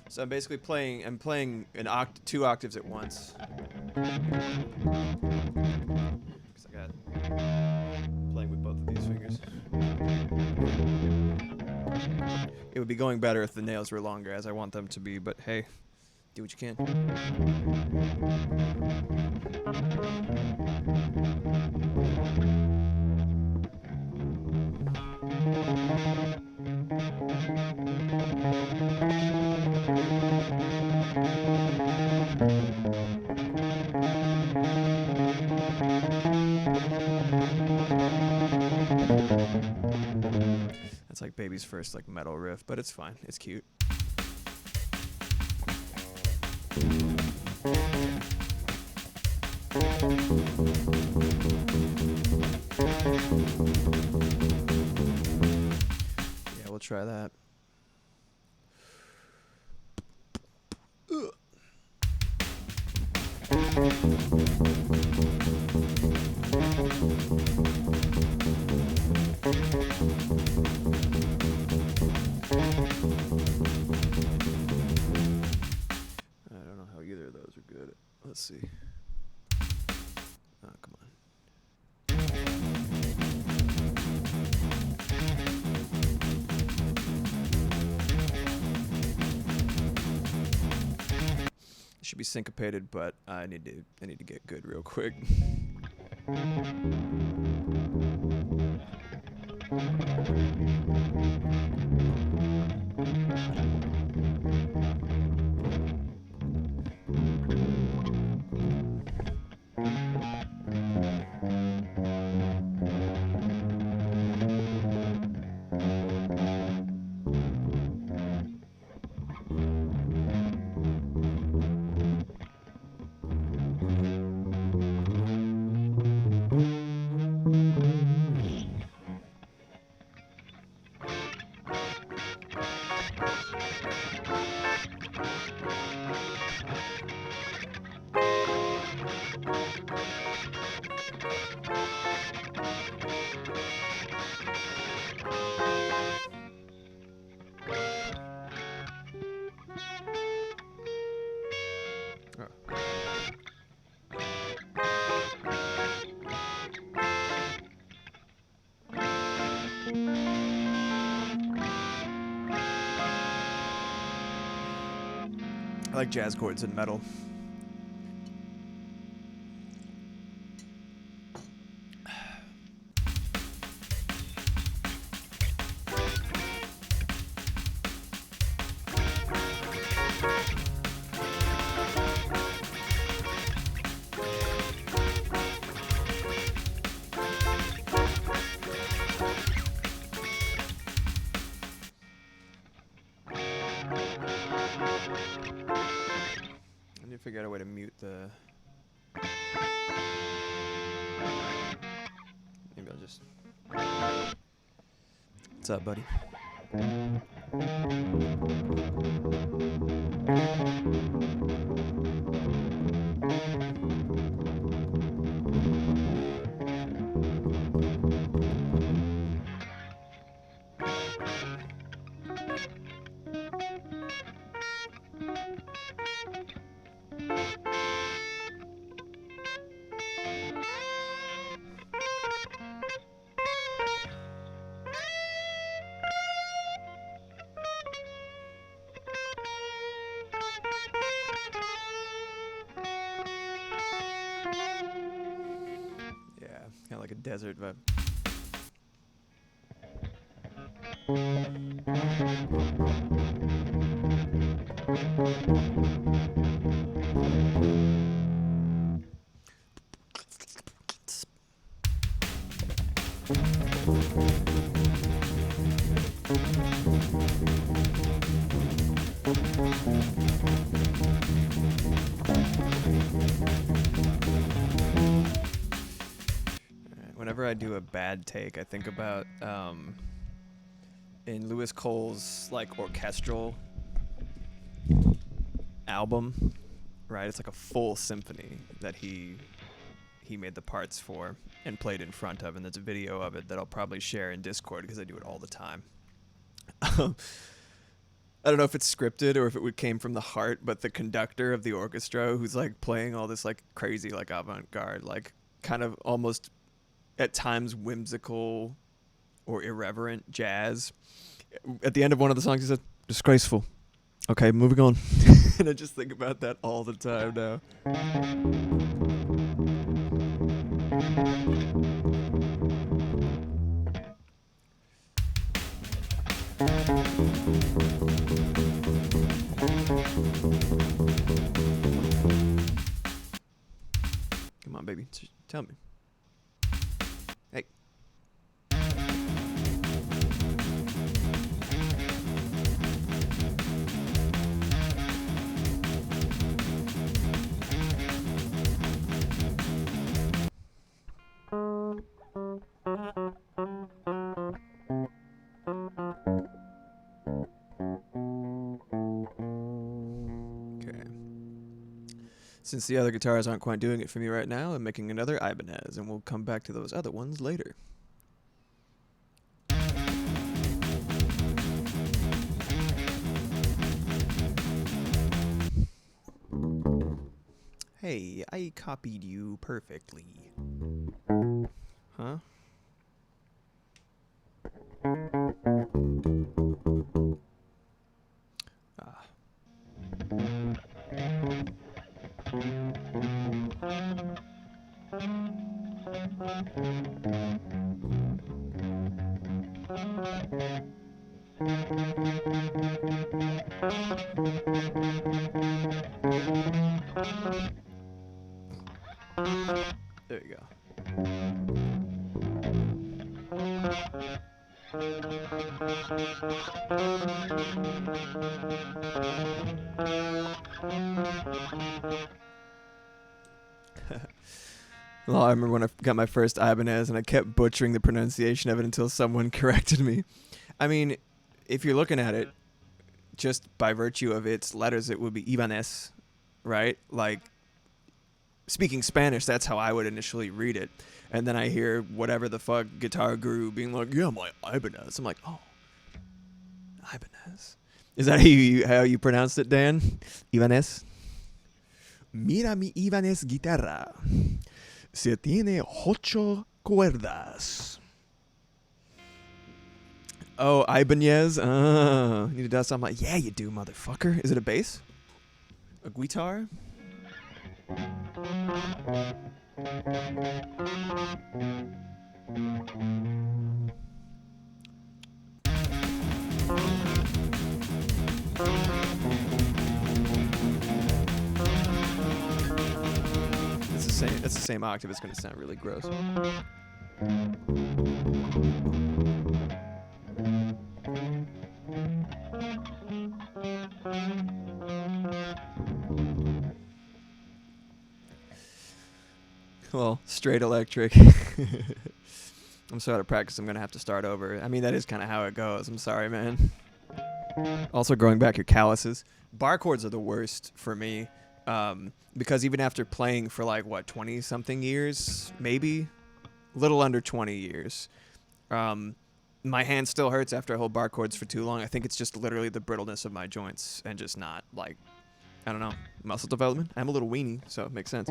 So I'm basically playing two octaves at once. Because I got playing with both of these fingers. It would be going better if the nails were longer, as I want them to be, but hey, do what you can. That's like Baby's first like metal riff, but it's fine. It's cute. Yeah, we'll try that. I don't know how either of those are good. Let's see. Oh, come on. It should be syncopated, but I need to get good real quick. I like jazz chords in metal. I need to figure out a way to mute the... Maybe I'll just... What's up, buddy? Kind of like a desert vibe. Whenever I do a bad take, I think about in Lewis Cole's like orchestral album, right? It's like a full symphony that he made the parts for and played in front of, and there's a video of it that I'll probably share in Discord because I do it all the time. I don't know if it's scripted or if it came from the heart, but the conductor of the orchestra who's like playing all this like crazy like avant-garde, like kind of almost at times whimsical or irreverent jazz. At the end of one of the songs, he said, "Disgraceful." Okay, moving on. And I just think about that all the time now. Come on, baby. Tell me. Hey. Since the other guitars aren't quite doing it for me right now, I'm making another Ibanez, and we'll come back to those other ones later. Hey, I copied you perfectly. Huh? Ah. There you go. Well, I remember when I got my first Ibanez and I kept butchering the pronunciation of it until someone corrected me. I mean, if you're looking at it, just by virtue of its letters, it would be Ibanez, right? Like, speaking Spanish, that's how I would initially read it. And then I hear whatever the fuck guitar guru being like, yeah, my Ibanez. I'm like, oh, Ibanez. Is that how you pronounced it, Dan? Ibanez? Mira mi Ibanez guitarra. Se tiene 8 cuerdas. Oh, Ibanez? Need to dust. I'm like, yeah, you do, motherfucker. Is it a bass? A guitar? It's the same octave. It's gonna sound really gross. Well, straight electric. I'm so out of practice, I'm gonna have to start over. I mean, that is kind of how it goes. I'm sorry, man. Also, growing back your calluses. Bar chords are the worst for me. Because even after playing for like, what, 20-something years? Maybe? A little under 20 years. My hand still hurts after I hold bar chords for too long. I think it's just literally the brittleness of my joints and just not, like, I don't know, muscle development. I'm a little weenie, so it makes sense.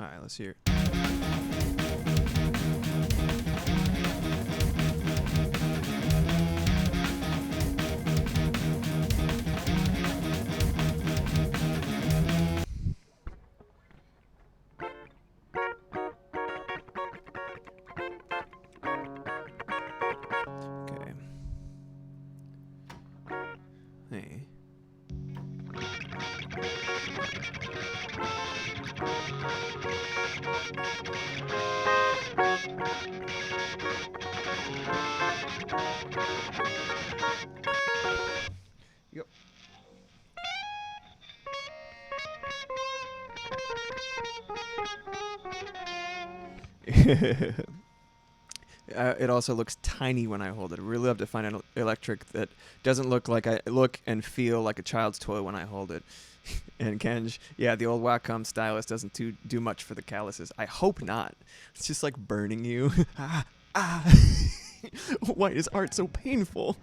Alright, let's hear it. Okay. Hey. Yep. It also looks tiny when I hold it. I really love to find an electric that doesn't look like I look and feel like a child's toy when I hold it. And Kenj, yeah, the old Wacom stylus doesn't do much for the calluses. I hope not. It's just like burning you. Why is art so painful?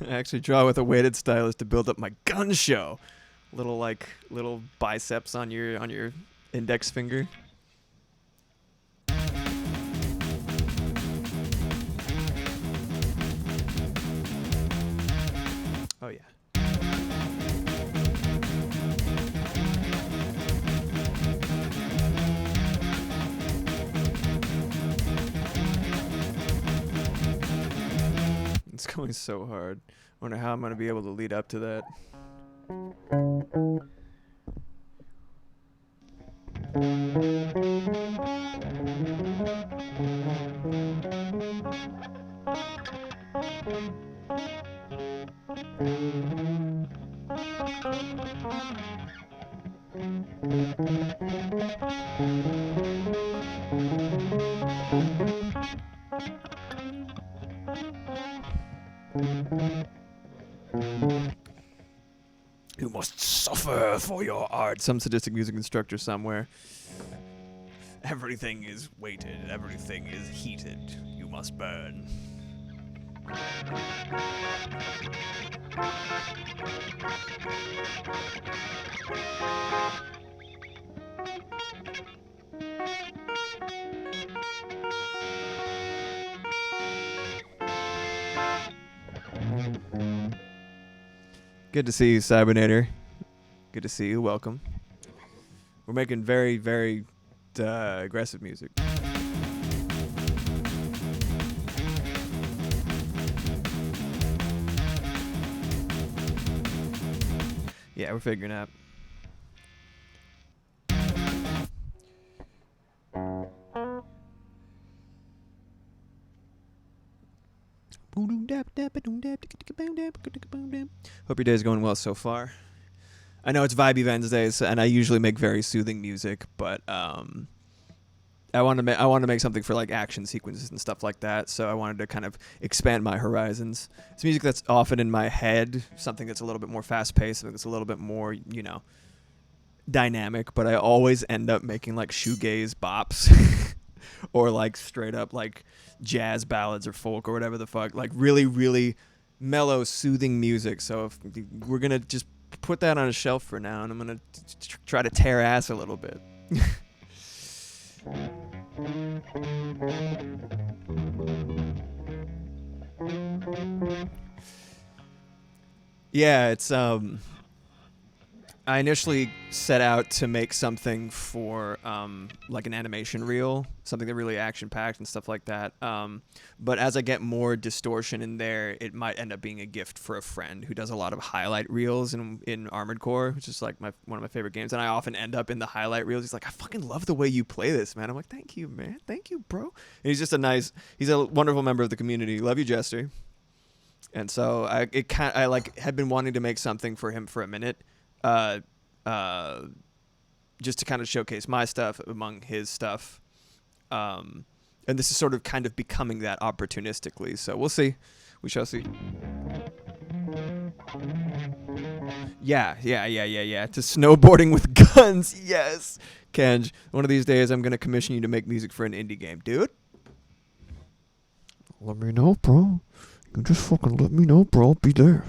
I actually draw with a weighted stylus to build up my gun show. Little biceps on your index finger. Oh yeah. It's going so hard. Wonder how I'm gonna be able to lead up to that. You must suffer for your art. Some sadistic music instructor somewhere. Everything is weighted. Everything is heated. You must burn. Good to see you, Cybernator. Good to see you. Welcome. We're making very, very aggressive music. Yeah, we're figuring out. Hope your day's going well so far. I know it's Vibey Vednesdays, and I usually make very soothing music, but I want to make something for like action sequences and stuff like that. So I wanted to kind of expand my horizons. It's music that's often in my head, something that's a little bit more fast-paced, something that's a little bit more, dynamic. But I always end up making like shoegaze bops, or like straight up like jazz ballads or folk or whatever the fuck, like really, really mellow, soothing music. So if we're gonna just put that on a shelf for now, and I'm gonna try to tear ass a little bit. Yeah, it's I initially set out to make something for like an animation reel, something that really action packed and stuff like that. But as I get more distortion in there, it might end up being a gift for a friend who does a lot of highlight reels in Armored Core, which is like one of my favorite games. And I often end up in the highlight reels. He's like, I fucking love the way you play this, man. I'm like, thank you, man. Thank you, bro. And he's just he's a wonderful member of the community. Love you, Jester. And so I had been wanting to make something for him for a minute. Just to kind of showcase my stuff among his stuff. And this is sort of kind of becoming that opportunistically. So we'll see. We shall see. Yeah. To snowboarding with guns. Yes. Kenj, one of these days I'm going to commission you to make music for an indie game. Dude? Let me know, bro. You just fucking let me know, bro. I'll be there.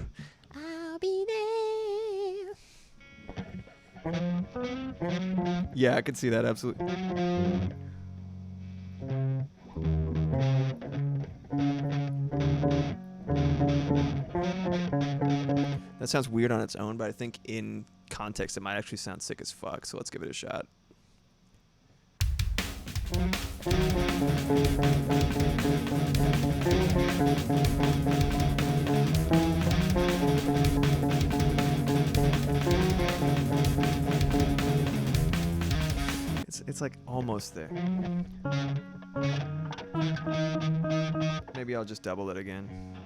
Yeah, I could see that, absolutely. That sounds weird on its own, but I think in context it might actually sound sick as fuck, so let's give it a shot. It's like almost there. Maybe I'll just double it again.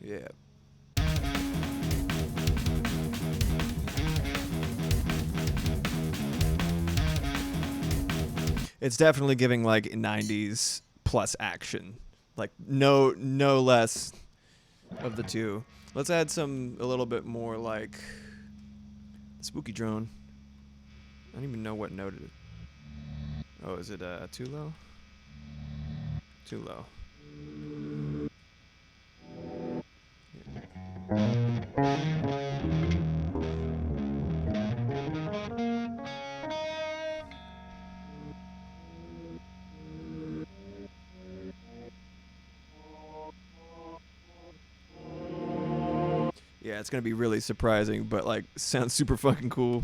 Yeah. It's definitely giving like 90s plus action. Like no less of the two. Let's add a little bit more like spooky drone. I don't even know what note it is. Oh, is it too low? Too low. Yeah, it's gonna be really surprising, but like sounds super fucking cool.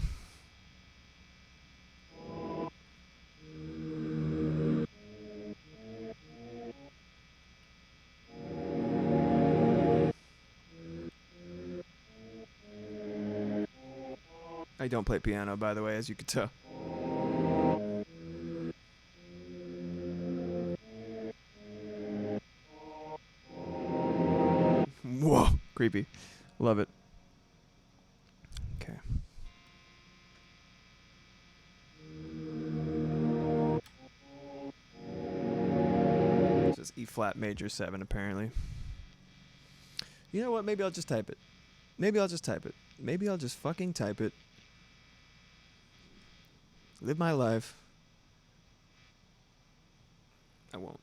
I don't play piano, by the way, as you could tell. Whoa, creepy. Love it. Okay. This is E flat major 7, apparently. You know what? Maybe I'll just type it. Maybe I'll just type it. Maybe I'll just fucking type it. Live my life. I won't.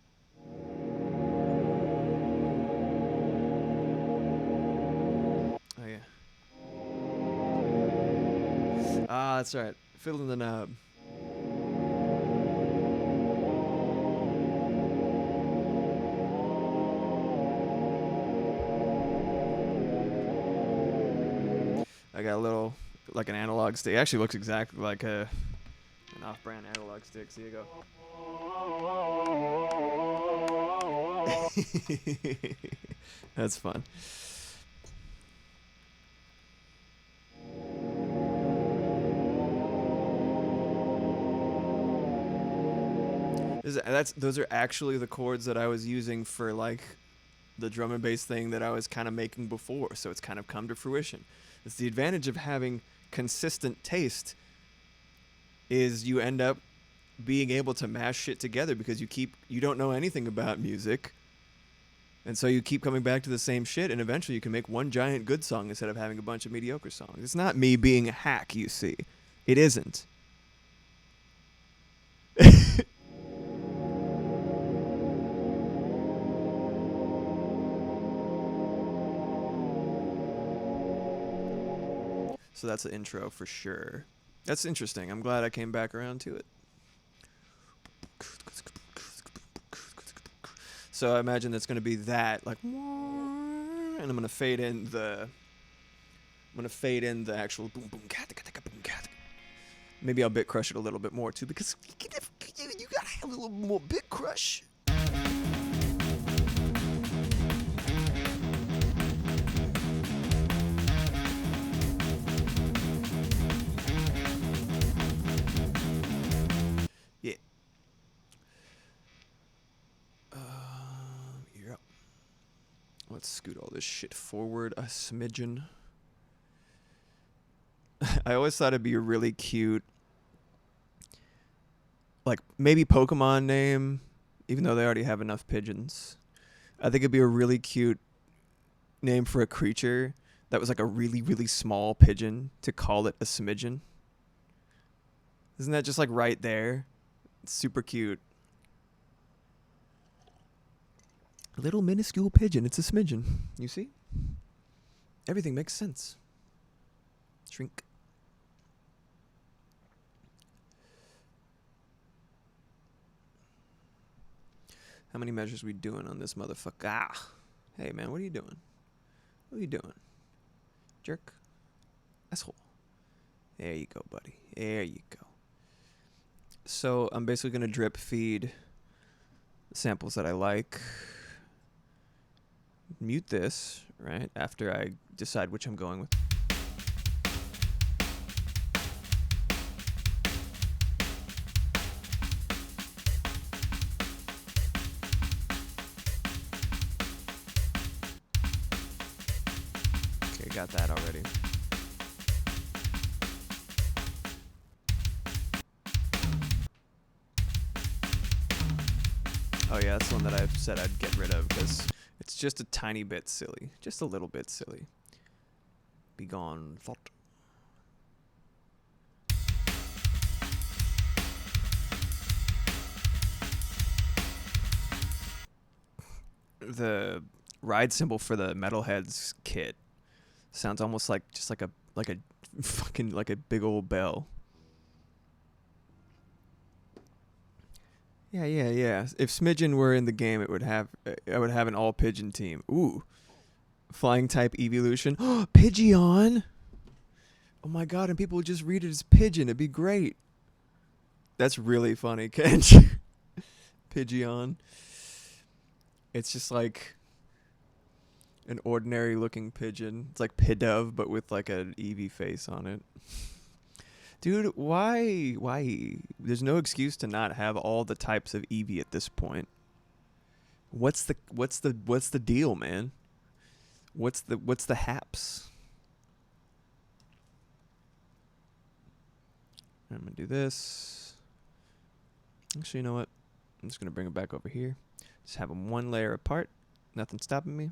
Oh, yeah. Ah, that's right. Fiddle in the knob. I got a little, like an analog stick. It actually looks exactly like an off-brand analog stick. So you go. That's fun. Those are actually the chords that I was using for like the drum and bass thing that I was kind of making before. So it's kind of come to fruition. It's the advantage of having consistent taste is you end up being able to mash shit together because you don't know anything about music. And so you keep coming back to the same shit, and eventually you can make one giant good song instead of having a bunch of mediocre songs. It's not me being a hack, you see. It isn't. So that's the intro for sure. That's interesting. I'm glad I came back around to it. So I imagine that's going to be that, like, and I'm going to fade in the actual boom boom boom. Maybe I'll bit crush it a little bit more too, because you gotta have a little more bit crush. Yeah. Yep. Let's scoot all this shit forward a smidgen. I always thought it'd be a really cute, like, maybe Pokemon name, even though they already have enough pigeons. I think it'd be a really cute name for a creature that was like a really, really small pigeon, to call it a smidgen. Isn't that just like right there? It's super cute. A little minuscule pigeon. It's a smidgen. You see? Everything makes sense. Shrink. How many measures we doing on this motherfucker? Ah. Hey, man, what are you doing? What are you doing? Jerk. Asshole. There you go, buddy. There you go. So I'm basically going to drip feed the samples that I like. Mute this, right, after I decide which I'm going with. got that already. Oh yeah, that's the one that I said I'd get rid of because it's just a tiny bit silly. Just a little bit silly. Be gone, thought. The ride cymbal for the Metalheads kit sounds almost like just like a fucking like a big old bell. Yeah. If Smidgen were in the game, it would have I would have an all pigeon team. Ooh. Flying type evolution. Pidgeon. Oh my god, and people would just read it as pigeon. It'd be great. That's really funny, Kench. Pidgeon. It's just like an ordinary looking pigeon. It's like Pidove, but with like an Eevee face on it. Dude, why? There's no excuse to not have all the types of Eevee at this point. What's the deal, man? What's the haps? I'm gonna do this. Actually, you know what? I'm just gonna bring it back over here. Just have them one layer apart. Nothing stopping me.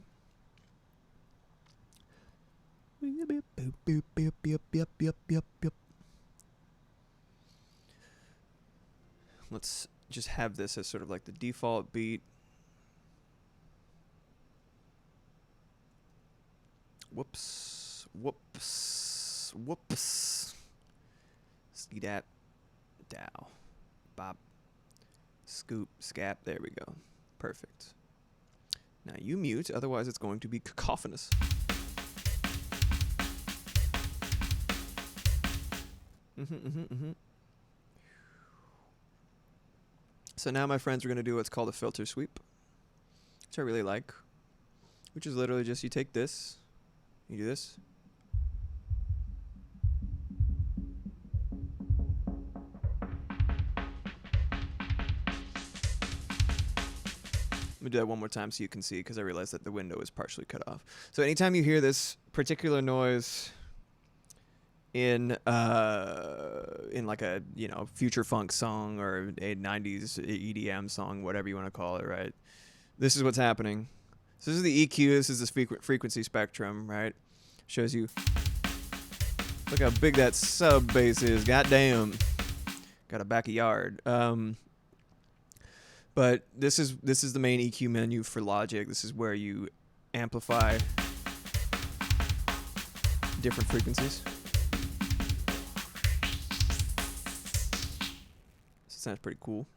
Let's just have this as sort of like the default beat. Whoops. Ski dat. Dow. Bop. Scoop. Scap. There we go. Perfect. Now you mute, otherwise it's going to be cacophonous. So now, my friends, we're going to do what's called a filter sweep, which I really like, which is literally just you take this, you do this. Let me do that one more time so you can see, because I realized that the window is partially cut off. So anytime you hear this particular noise in like a, you know, future funk song or a 90s EDM song, whatever you want to call it, right? This is what's happening. So this is the EQ. This is the frequency spectrum, right? Shows you. Look how big that sub bass is. Goddamn. Got a backyard. But this is the main EQ menu for Logic. This is where you amplify different frequencies. Sounds pretty cool.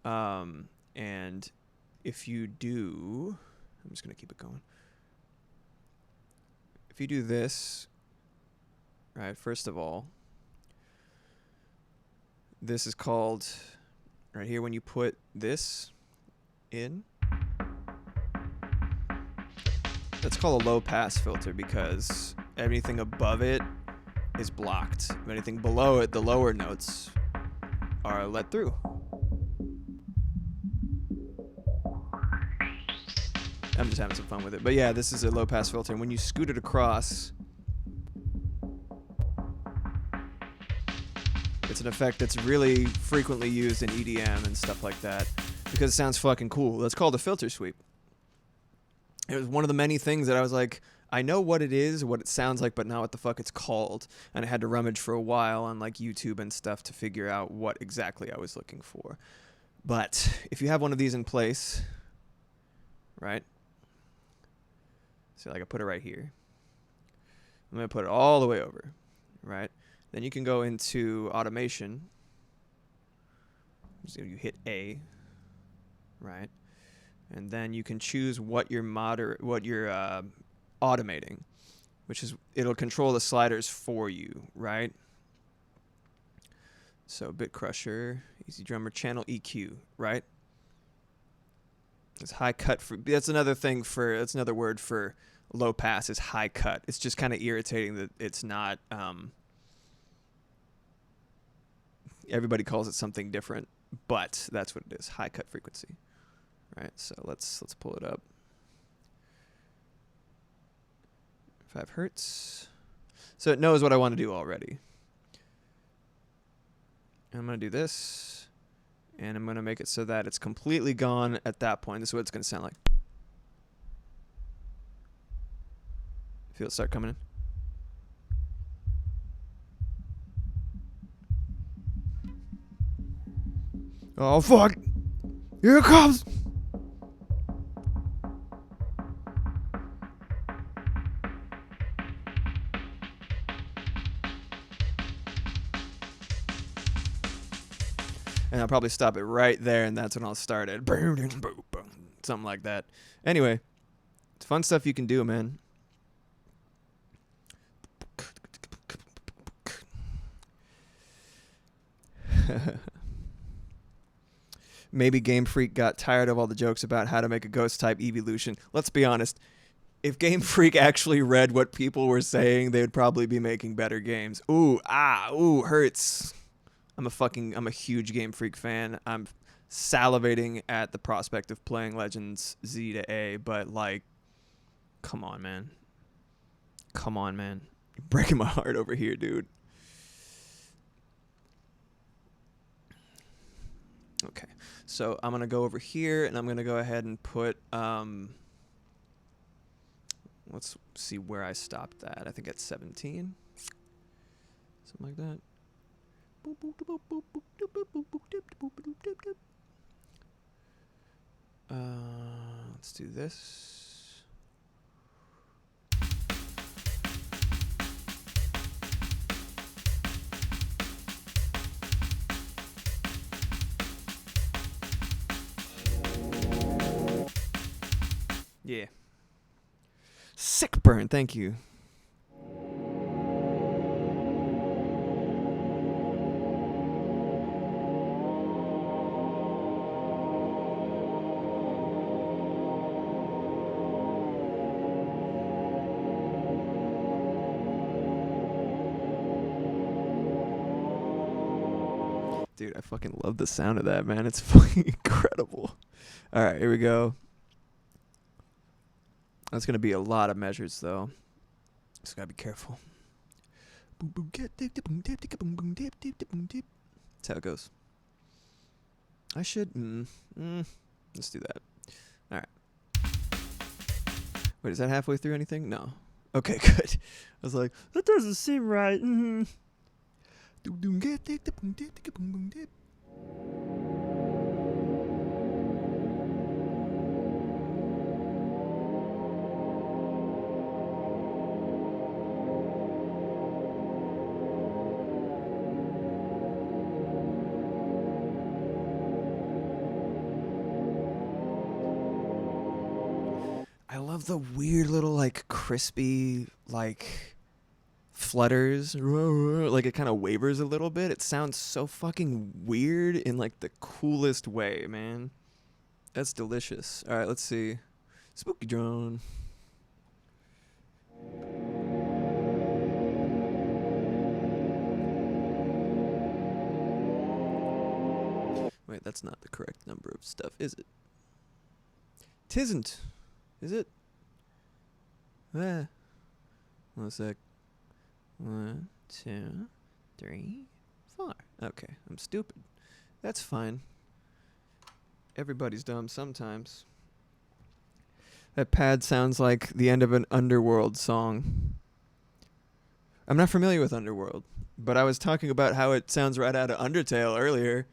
And if you do, I'm just gonna keep it going. If you do this, right, first of all, this is called, right here, when you put this in, that's called a low pass filter because anything above it is blocked. Anything below it, the lower notes, are let through. I'm just having some fun with it. But yeah, this is a low pass filter. And when you scoot it across, it's an effect that's really frequently used in EDM and stuff like that because it sounds fucking cool. That's called a filter sweep. It was one of the many things that I was like, I know what it is, what it sounds like, but not what the fuck it's called. And I had to rummage for a while on like YouTube and stuff to figure out what exactly I was looking for. But if you have one of these in place, right? So like I put it right here. I'm going to put it all the way over, right? Then you can go into automation. So you hit A, right? And then you can choose what you're automating, which is it'll control the sliders for you, right? So bit crusher, easy drummer, channel EQ, right? It's high cut for that's another word for low pass is high cut. It's just kind of irritating that it's not everybody calls it something different, but that's what it is, high cut frequency. Right? So let's pull it up. 5 hertz. So it knows what I want to do already. I'm going to do this. And I'm going to make it so that it's completely gone at that point. This is what it's going to sound like. Feel it start coming in. Oh, fuck. Here it comes. And I'll probably stop it right there, and that's when I'll start it. Something like that. Anyway, it's fun stuff you can do, man. Maybe Game Freak got tired of all the jokes about how to make a ghost-type evolution. Let's be honest. If Game Freak actually read what people were saying, they would probably be making better games. Ooh, hurts. I'm a huge Game Freak fan. I'm salivating at the prospect of playing Legends Z to A, but like, come on, man. Come on, man. You're breaking my heart over here, dude. Okay, so I'm going to go over here, and I'm going to go ahead and put, let's see where I stopped at. I think at 17. Something like that. Let's do this. Yeah. Sick burn, thank you. Dude, I fucking love the sound of that, man. It's fucking incredible. All right, here we go. That's going to be a lot of measures, though. Just got to be careful. That's how it goes. I should... let's do that. All right. Wait, is that halfway through anything? No. Okay, good. I was like, that doesn't seem right. I love the weird little, like, crispy, like, flutters. Like, it kind of wavers a little bit. It sounds so fucking weird in, like, the coolest way, man. That's delicious. All right, let's see. Spooky drone. Wait, that's not the correct number of stuff, is it? Tisn't. Is it? One sec. 1, 2, 3, 4. Okay, I'm stupid. That's fine. Everybody's dumb sometimes. That pad sounds like the end of an Underworld song. I'm not familiar with Underworld, but I was talking about how it sounds right out of Undertale earlier.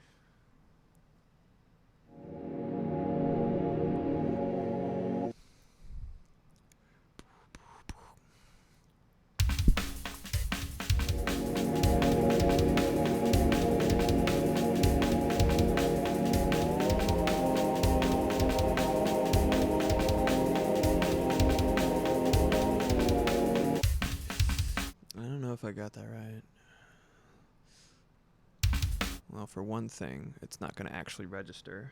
If I got that right. Well, for one thing, it's not going to actually register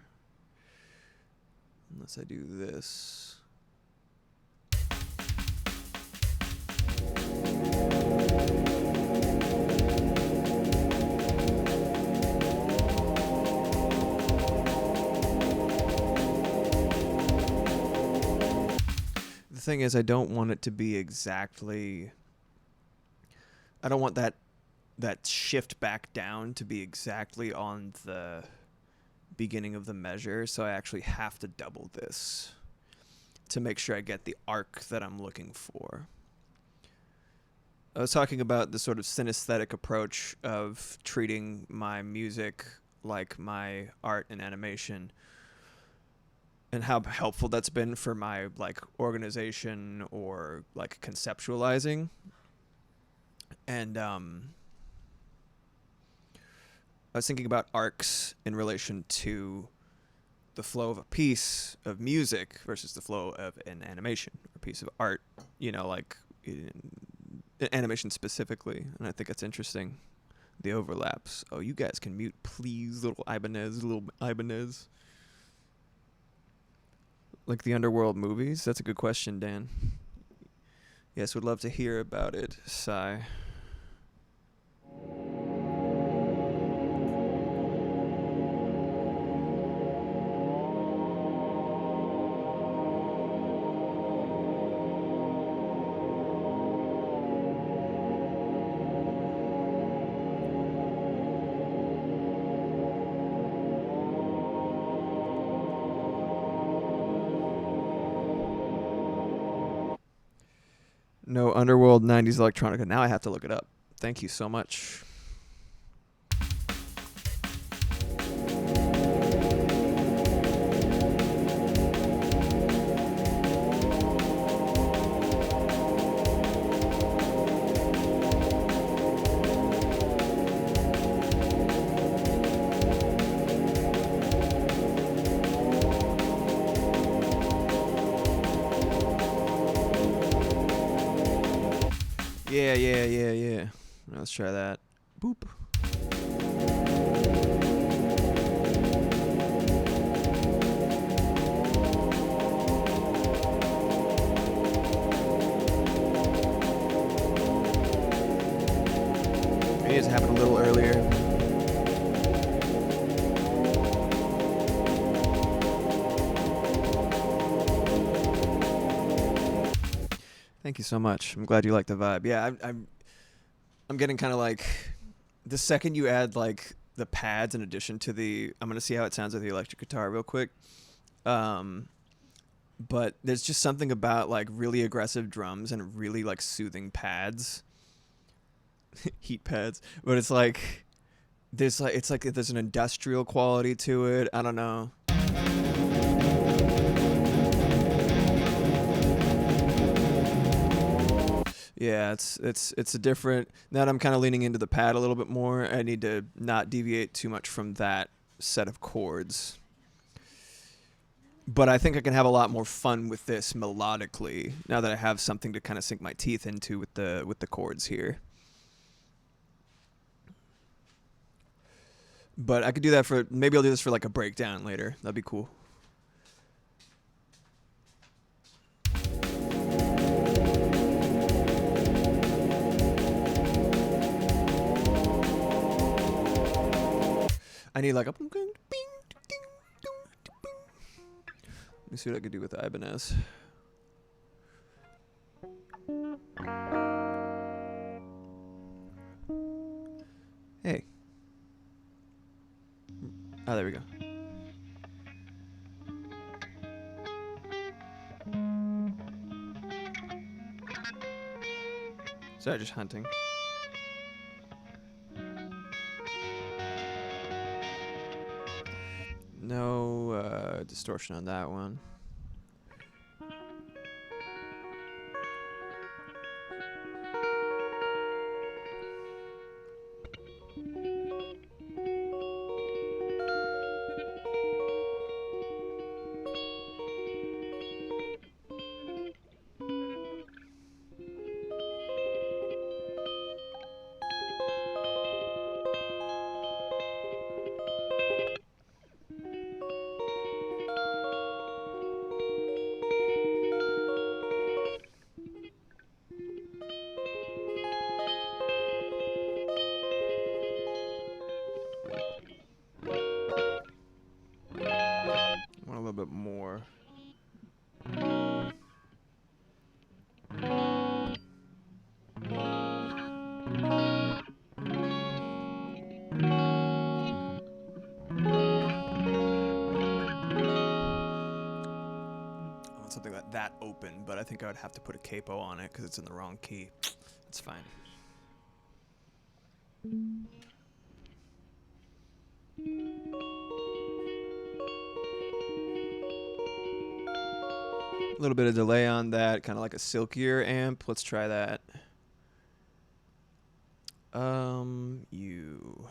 unless I do this. The thing is, I don't want it to be exactly. I don't want that shift back down to be exactly on the beginning of the measure, so I actually have to double this to make sure I get the arc that I'm looking for. I was talking about the sort of synesthetic approach of treating my music like my art and animation, and how helpful that's been for my like organization or like conceptualizing. And I was thinking about arcs in relation to the flow of a piece of music versus the flow of an animation or a piece of art, you know, like in animation specifically. And I think it's interesting, the overlaps. Oh, you guys can mute, please, little Ibanez. Like the Underworld movies? That's a good question, Dan. Yes, would love to hear about it, Sai. No Underworld 90s electronica. Now I have to look it up. Thank you so much. Yeah. Let's try that. Boop. Maybe it's happened a little earlier. Thank you so much. I'm glad you like the vibe. Yeah, I'm getting kind of like, the second you add like the pads in addition to the, I'm gonna see how it sounds with the electric guitar real quick. But there's just something about like really aggressive drums and really like soothing pads, heat pads. But it's like there's an industrial quality to it. I don't know. Yeah, it's a different. Now that I'm kind of leaning into the pad a little bit more, I need to not deviate too much from that set of chords. But I think I can have a lot more fun with this melodically now that I have something to kind of sink my teeth into with the chords here. But I could do that for, maybe I'll do this for like a breakdown later. That'd be cool. I need like a. Let me see what I could do with the Ibanez. Hey. Oh, there we go. Sorry, just hunting. No distortion on that one. Bit more. something that open, but I think I would have to put a capo on it because it's in the wrong key. It's fine. A little bit of delay on that, kind of like a silkier amp. Let's try that. You.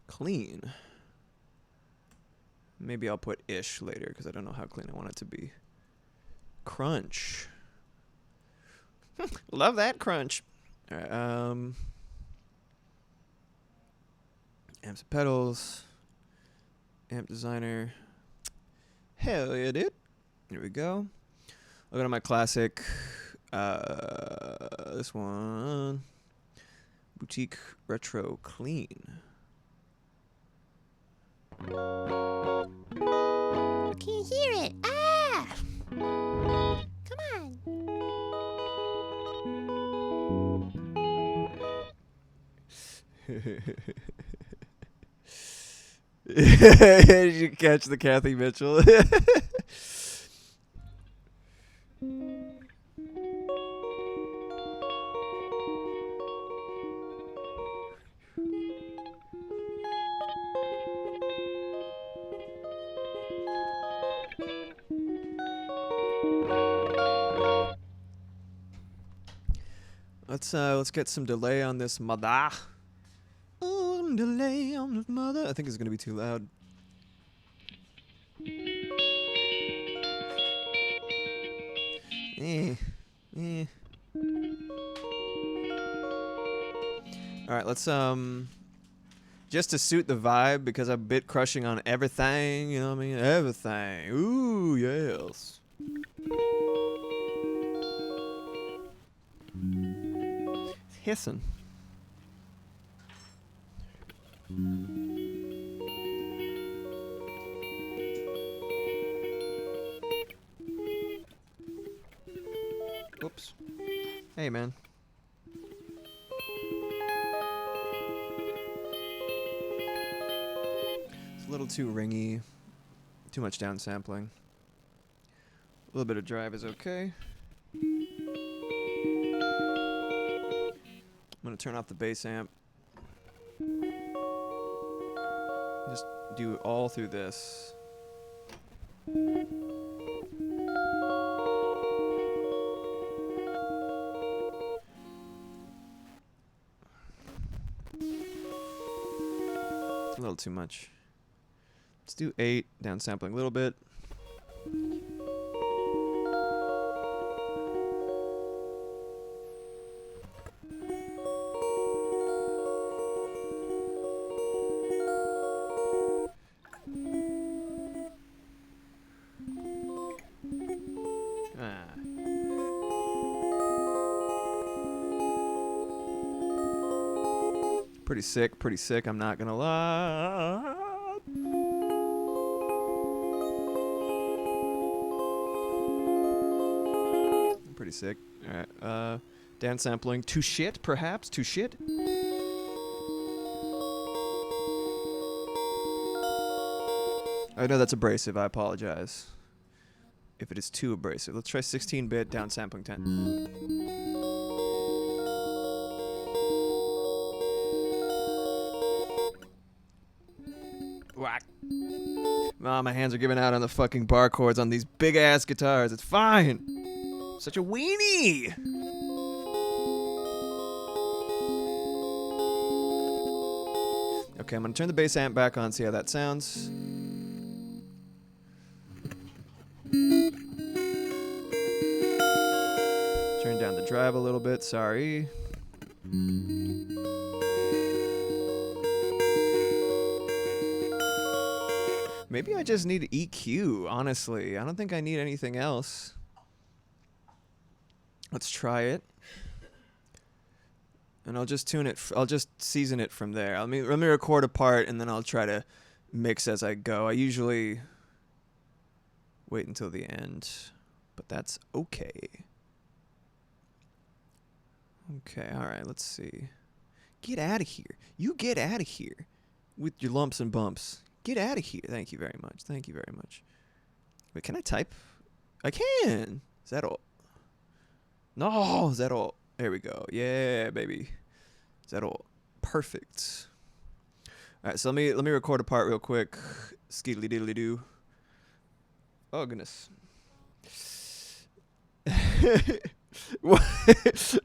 Clean. Maybe I'll put ish later because I don't know how clean I want it to be. Crunch. Love that crunch. All right, amps and pedals. Amp designer. Hell yeah, dude. Here we go. I'll go to my classic. This one. Boutique Retro Clean. I can't hear it. Ah! Come on. Did you catch the Kathy Mitchell? Let's get some delay on this mother. Delay on this mother. I think it's gonna be too loud. All right, let's just to suit the vibe because I'm bit crushing on everything. You know what I mean? Everything. Ooh, yes. It's hissing. Oops. Hey, man. It's a little too ringy. Too much downsampling. A little bit of drive is okay. I'm gonna turn off the bass amp. Just do it all through this. It's a little too much. Let's do 8, downsampling a little bit. Pretty sick, I'm not gonna lie. Pretty sick. Alright, downsampling to shit, perhaps? To shit? I know that's abrasive, I apologize. If it is too abrasive. Let's try 16-bit downsampling 10. Whack. Oh, my hands are giving out on the fucking bar chords on these big ass guitars. It's fine. Such a weenie. Okay, I'm gonna turn the bass amp back on, see how that sounds. Turn down the drive a little bit, sorry. Maybe I just need EQ, honestly. I don't think I need anything else. Let's try it. And I'll just tune it. I'll just season it from there. Let me record a part, and then I'll try to mix as I go. I usually wait until the end, but that's okay. Okay, all right, let's see. Get out of here. You get out of here with your lumps and bumps. Get out of here. Thank you very much. Thank you very much. Wait, can I type? I can. Is that all? No, is that all? There we go. Yeah, baby. Is that all? Perfect. All right, so let me record a part real quick. Skeedly diddly doo. Oh goodness.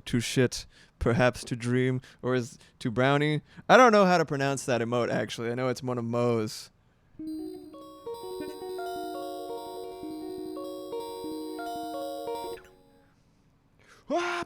To shit, perhaps to dream, or is to brownie. I don't know how to pronounce that emote actually. I know it's one of Mo's. Ah!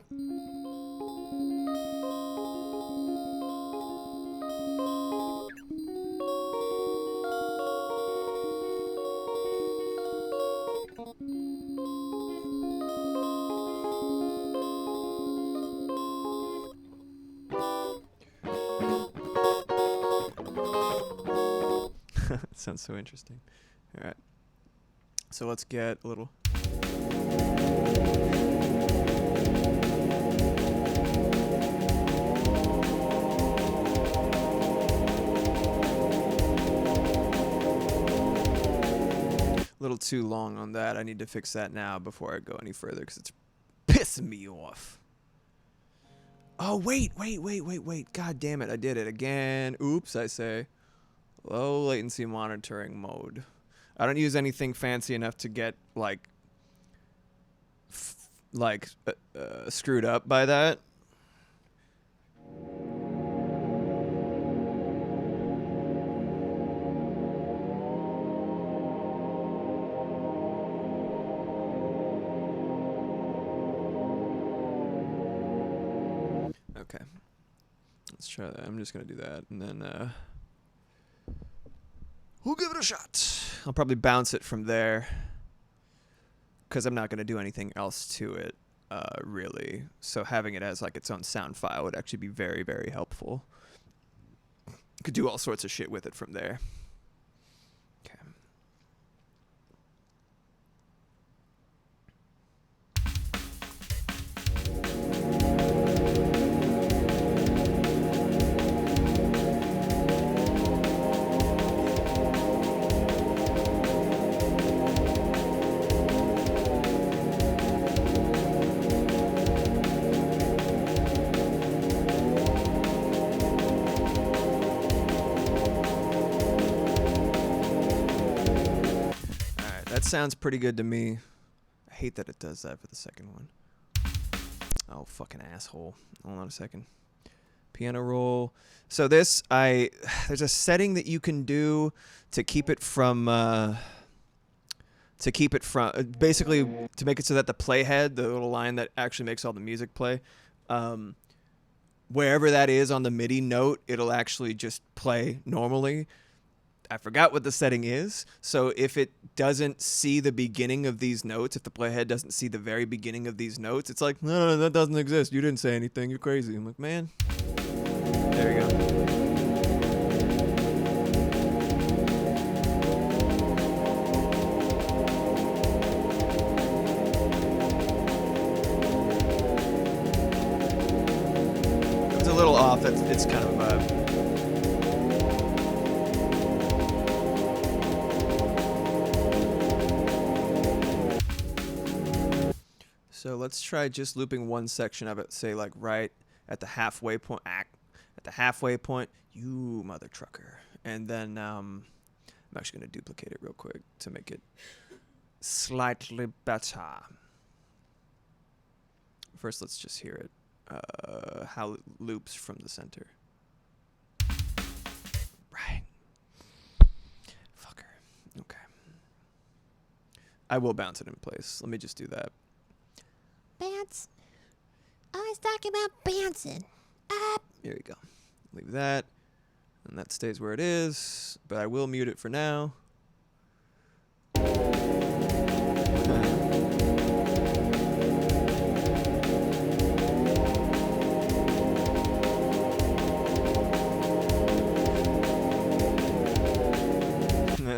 Sounds so interesting. All right. So let's get a little. A little too long on that. I need to fix that now before I go any further because it's pissing me off. Oh, wait. God damn it. I did it again. Oops, I say. Low latency monitoring mode. I don't use anything fancy enough to get screwed up by that. Okay. Let's try that. I'm just going to do that and then we'll give it a shot. I'll probably bounce it from there because I'm not going to do anything else to it, really. So having it as like its own sound file would actually be very, very helpful. Could do all sorts of shit with it from there. Okay. Sounds pretty good to me. I hate that it does that for the second one. Oh, fucking asshole. Hold on a second. Piano roll. So this, there's a setting that you can do to keep it from, basically to make it so that the playhead, the little line that actually makes all the music play, wherever that is on the MIDI note, it'll actually just play normally. I forgot what the setting is, so if it doesn't see the beginning of these notes, if the playhead doesn't see the very beginning of these notes, it's like, no, that doesn't exist. You didn't say anything. You're crazy. I'm like, man. There you go. It's a little off. It's kind of a vibe. So let's try just looping one section of it, say like right at the halfway point. At the halfway point, you mother trucker. And then I'm actually going to duplicate it real quick to make it slightly better. First, let's just hear it. How it loops from the center. Right. Fucker. Okay. I will bounce it in place. Let me just do that. Bounce. Always talking about bouncing. Up. Here we go. Leave that. And that stays where it is. But I will mute it for now.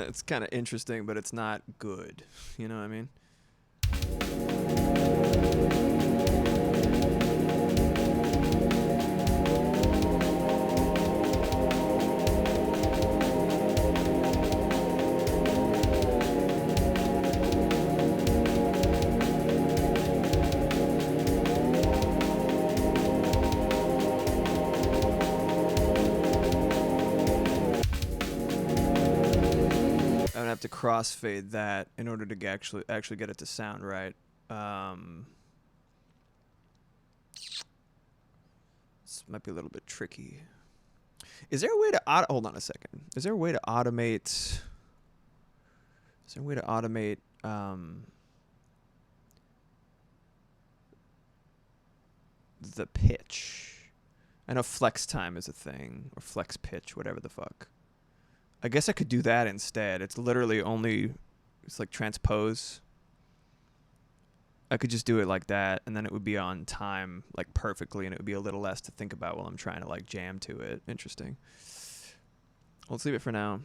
It's kind of interesting, but it's not good. You know what I mean? to crossfade that in order to actually get it to sound right. This might be a little bit tricky. Is there a way to hold on a second? Is there a way to automate? Is there a way to automate the pitch? I know flex time is a thing, or flex pitch, whatever the fuck. I guess I could do that instead. It's literally only, it's like transpose. I could just do it like that, and then it would be on time, like perfectly, and it would be a little less to think about while I'm trying to like jam to it. Interesting. Let's leave it for now.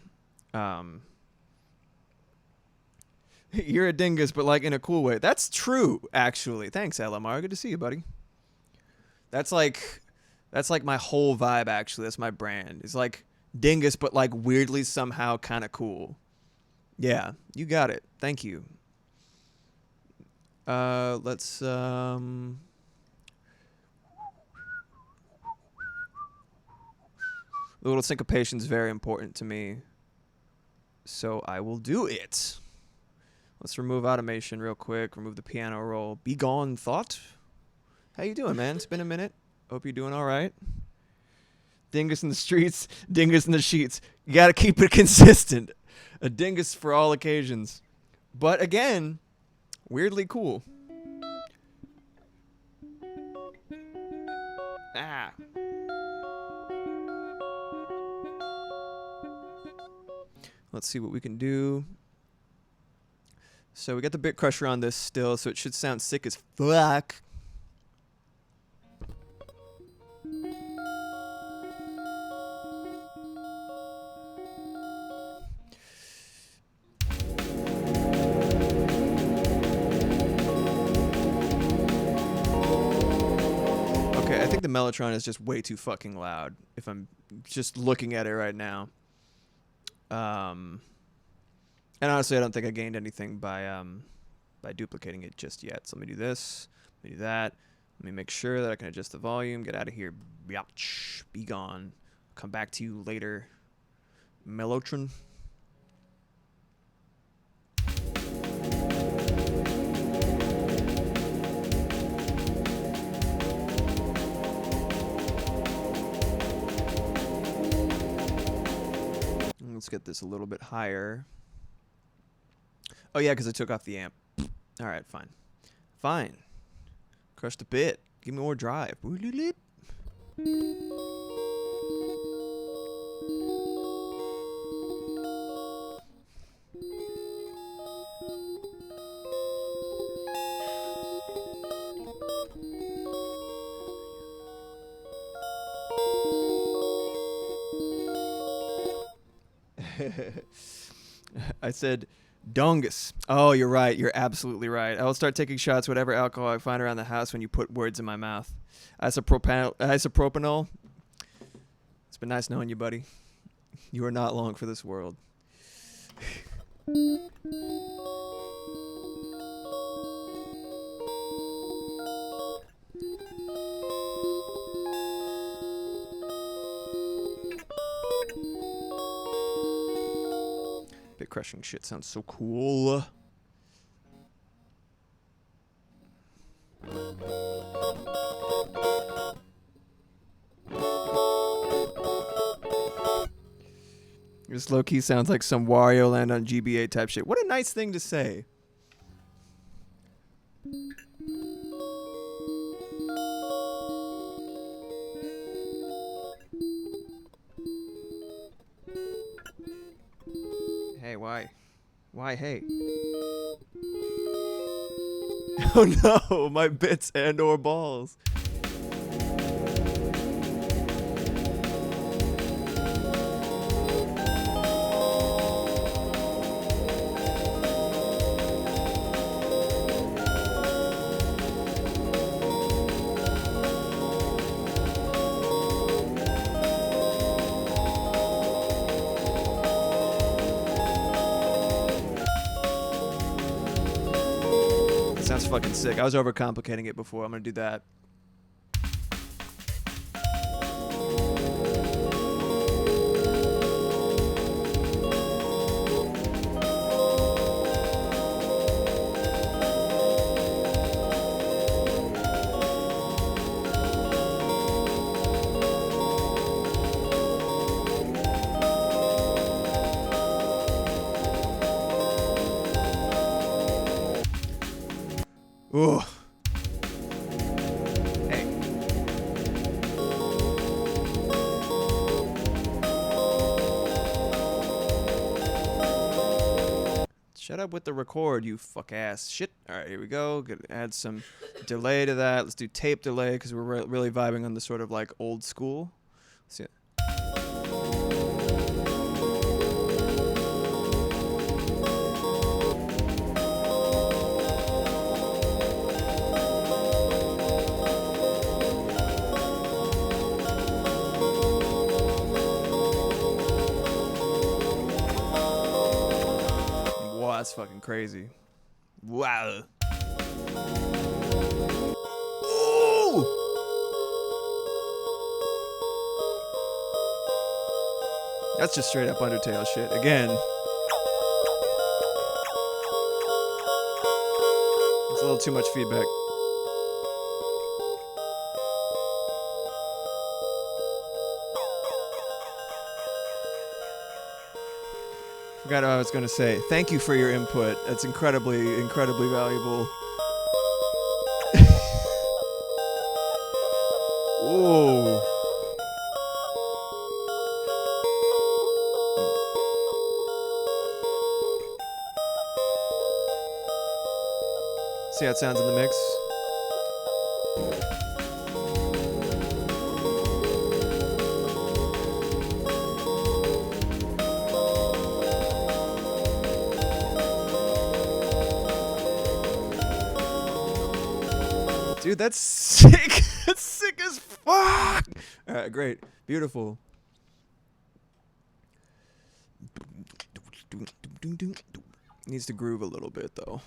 You're a dingus, but like in a cool way. That's true, actually. Thanks, LMR. Good to see you, buddy. That's like my whole vibe, actually. That's my brand. It's like dingus, but like weirdly somehow kind of cool. Yeah, you got it. Thank you. Let's the little syncopation is very important to me, so I will do it. Let's remove automation real quick. Remove the piano roll. Be gone, thought. How you doing, man? It's been a minute. Hope you're doing all right. Dingus in the streets, dingus in the sheets. You gotta keep it consistent. A dingus for all occasions. But again, weirdly cool. Ah. Let's see what we can do. So we got the bit crusher on this still, so it should sound sick as fuck. I think the Mellotron is just way too fucking loud if I'm just looking at it right now. And honestly, I don't think I gained anything by duplicating it just yet. So let me do this. Let me do that. Let me make sure that I can adjust the volume. Get out of here. Biatch. Be gone. Come back to you later. Mellotron. Let's get this a little bit higher. Oh, yeah, because I took off the amp. All right, fine. Fine. Crushed a bit. Give me more drive. I said dongus. Oh, you're right. You're absolutely right. I will start taking shots whatever alcohol I find around the house when you put words in my mouth. Isopropanol. It's been nice knowing you, buddy. You are not long for this world. Bit crushing shit sounds so cool. This low-key sounds like some Wario Land on GBA type shit. What a nice thing to say. Hey, why? Why, hey? Oh no, my bits and or balls. Sounds fucking sick. I was overcomplicating it before. I'm gonna do that. Ooh. Hey. Shut up with the record, you fuck ass shit. All right, here we go. Gonna add some delay to that. Let's do tape delay because we're really vibing on the sort of like old school. Let's see it. Wow, that's fucking crazy. Wow. Ooh! That's just straight up Undertale shit. Again. It's a little too much feedback. Forgot what I was going to say. Thank you for your input. That's incredibly, incredibly valuable. Whoa. See how it sounds in the mix? Dude, that's sick. That's sick as fuck. All right, great. Beautiful. Needs to groove a little bit though.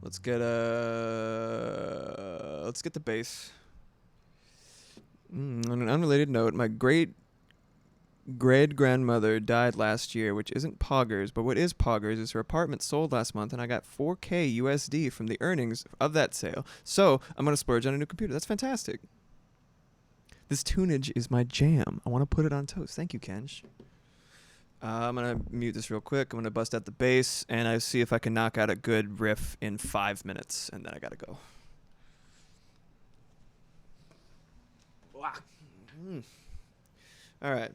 Let's get the bass. On an unrelated note, my great-grandmother died last year, which isn't poggers, but what is poggers is her apartment sold last month, and I got $4K USD from the earnings of that sale. So I'm going to splurge on a new computer. That's fantastic. This tunage is my jam. I want to put it on toast. Thank you, Kenj. I'm going to mute this real quick. I'm going to bust out the bass, and I see if I can knock out a good riff in 5 minutes, and then I got to go. All right.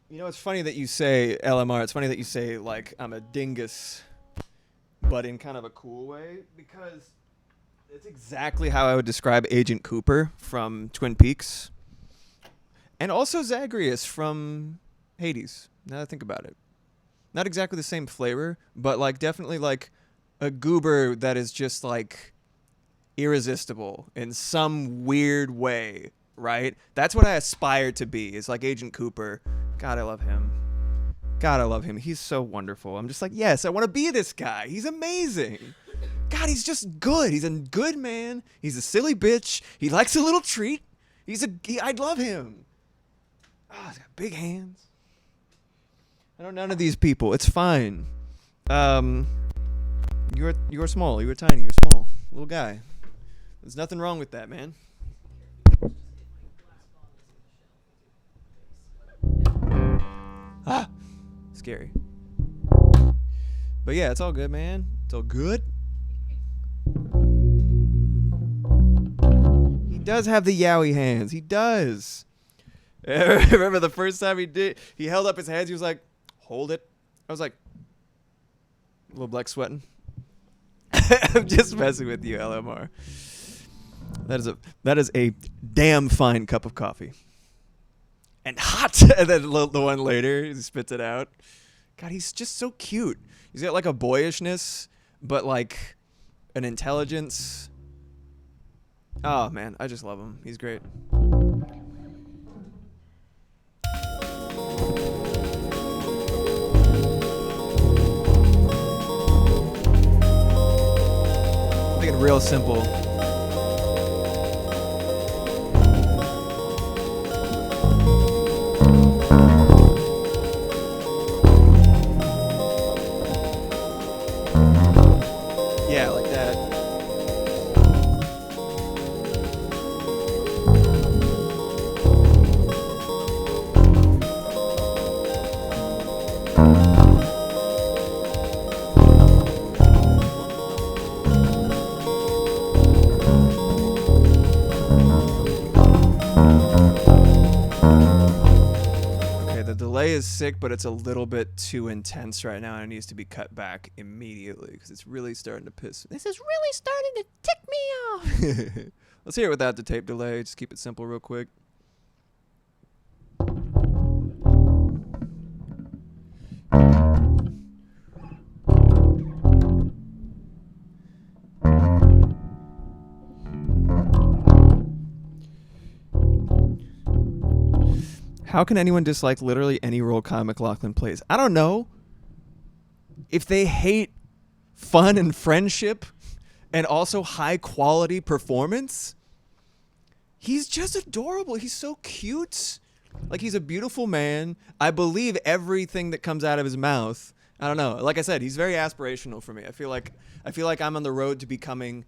You know, it's funny that you say LMR. It's funny that you say, like, I'm a dingus, but in kind of a cool way, because it's exactly how I would describe Agent Cooper from Twin Peaks. And also Zagreus from Hades, now that I think about it. Not exactly the same flavor, but, like, definitely, like, a goober that is just, like, irresistible in some weird way, right? That's what I aspire to be, is like Agent Cooper. God, I love him. God, I love him. He's so wonderful. I'm just like, yes, I want to be this guy. He's amazing. God, he's just good. He's a good man. He's a silly bitch. He likes a little treat. I'd love him. Oh, he's got big hands. I know none of these people. It's fine. You're small. You're tiny. You're small. Little guy. There's nothing wrong with that, man. Ah, scary. But yeah, it's all good, man. It's all good. He does have the yowie hands. He does. I remember the first time he held up his hands. He was like, hold it. I was like, a little black sweating. I'm just messing with you, LMR. That is a damn fine cup of coffee. And hot. And then the one later, he spits it out. God, he's just so cute. He's got like a boyishness, but like an intelligence. Oh, man, I just love him. He's great. Make it real simple. Yeah, like that. Okay, the delay is sick, but it's a little bit too intense right now, and it needs to be cut back immediately because it's really starting to piss. This is really starting to tick me off. Let's hear it without the tape delay. Just keep it simple real quick. How can anyone dislike literally any role Kyle MacLachlan plays? I don't know. If they hate fun and friendship and also high quality performance, he's just adorable. He's so cute. Like, he's a beautiful man. I believe everything that comes out of his mouth. I don't know. Like I said, he's very aspirational for me. I feel like I'm on the road to becoming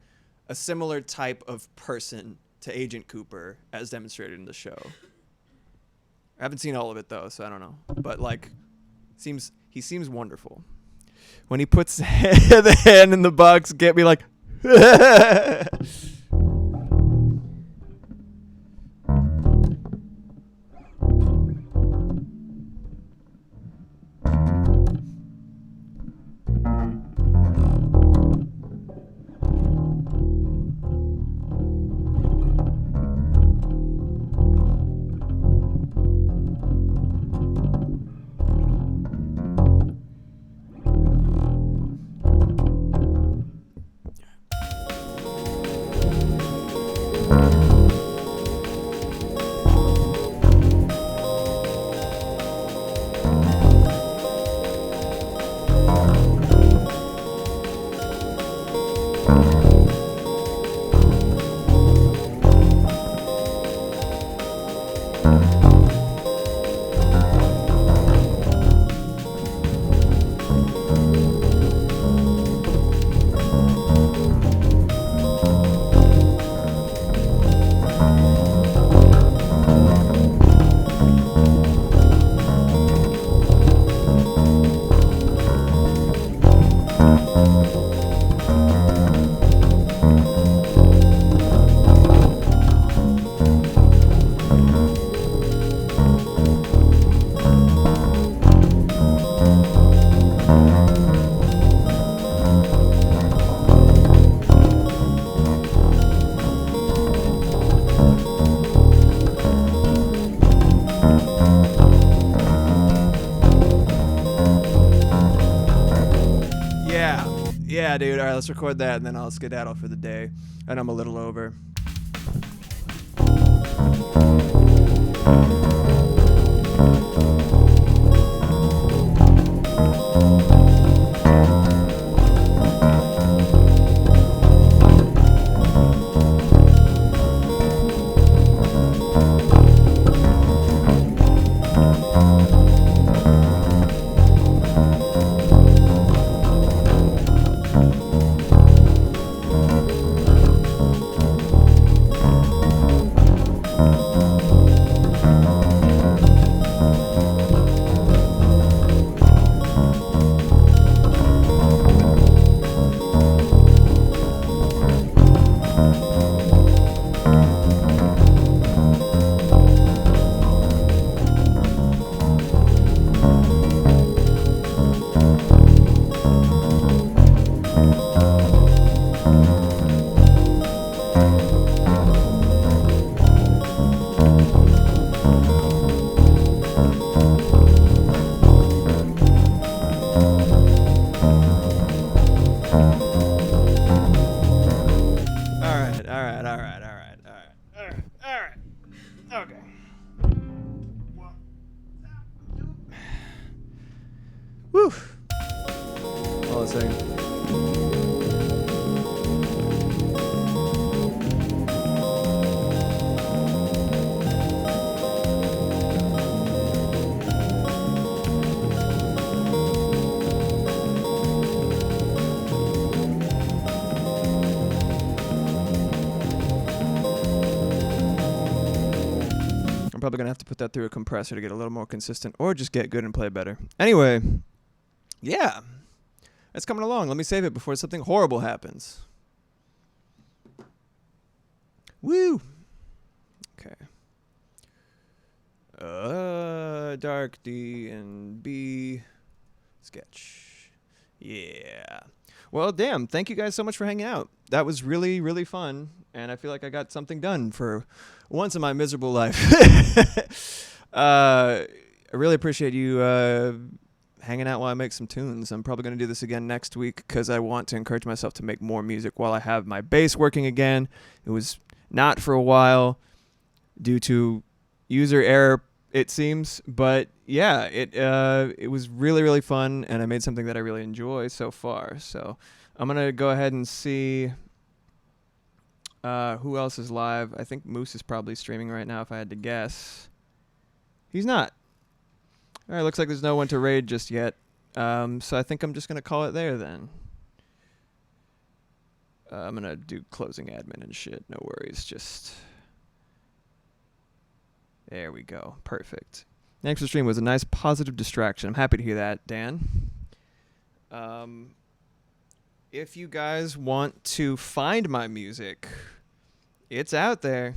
a similar type of person to Agent Cooper as demonstrated in the show. I haven't seen all of it though, so I don't know. But like, he seems wonderful. When he puts the hand in the box, get me like. Yeah, dude. All right, let's record that, and then I'll skedaddle for the day. And I'm a little over. Whew. Hold on a second. I'm probably going to have to put that through a compressor to get a little more consistent, or just get good and play better. Anyway, yeah, it's coming along. Let me save it before something horrible happens. Woo! Okay. dark DNB sketch. Yeah. Well, damn. Thank you guys so much for hanging out. That was really, really fun. And I feel like I got something done for once in my miserable life. I really appreciate you hanging out while I make some tunes. I'm probably going to do this again next week because I want to encourage myself to make more music while I have my bass working again. It was not for a while due to user error, it seems. But yeah, it was really, really fun, and I made something that I really enjoy so far. So I'm going to go ahead and see who else is live. I think Moose is probably streaming right now if I had to guess. He's not. All right, looks like there's no one to raid just yet. So I think I'm just going to call it there then. I'm going to do closing admin and shit. No worries. Just... There we go. Perfect. Next stream was a nice positive distraction. I'm happy to hear that, Dan. If you guys want to find my music, it's out there.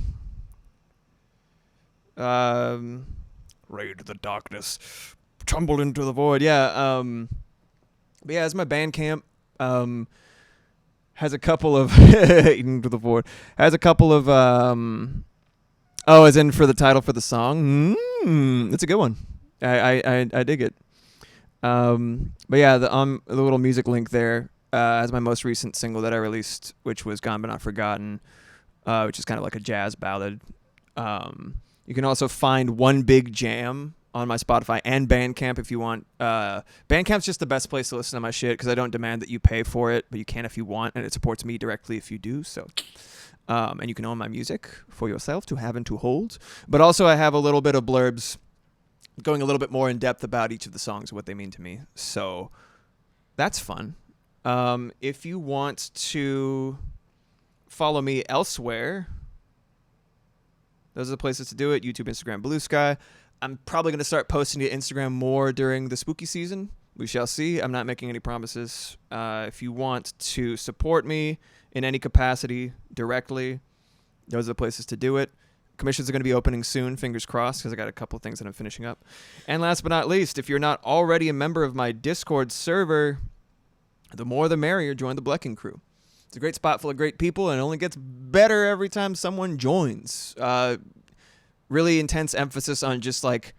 Raid the darkness, tumble into the void. Yeah. But yeah, it's my Bandcamp. Has a couple of into the void. Has a couple of oh, as in for the title for the song. It's a good one. I dig it. But yeah, the little music link there has my most recent single that I released, which was "Gone But Not Forgotten," which is kind of like a jazz ballad. You can also find One Big Jam on my Spotify and Bandcamp if you want. Bandcamp's just the best place to listen to my shit because I don't demand that you pay for it, but you can if you want, and it supports me directly if you do. So, and you can own my music for yourself to have and to hold. But also I have a little bit of blurbs going a little bit more in depth about each of the songs and what they mean to me. So that's fun. If you want to follow me elsewhere, those are the places to do it. YouTube, Instagram, Blue Sky. I'm probably going to start posting to Instagram more during the spooky season. We shall see. I'm not making any promises. If you want to support me in any capacity directly, those are the places to do it. Commissions are going to be opening soon, fingers crossed, because I got a couple things that I'm finishing up. And last but not least, if you're not already a member of my Discord server, the more the merrier, join the Blecking Crew. It's a great spot full of great people, and it only gets better every time someone joins. Really intense emphasis on just like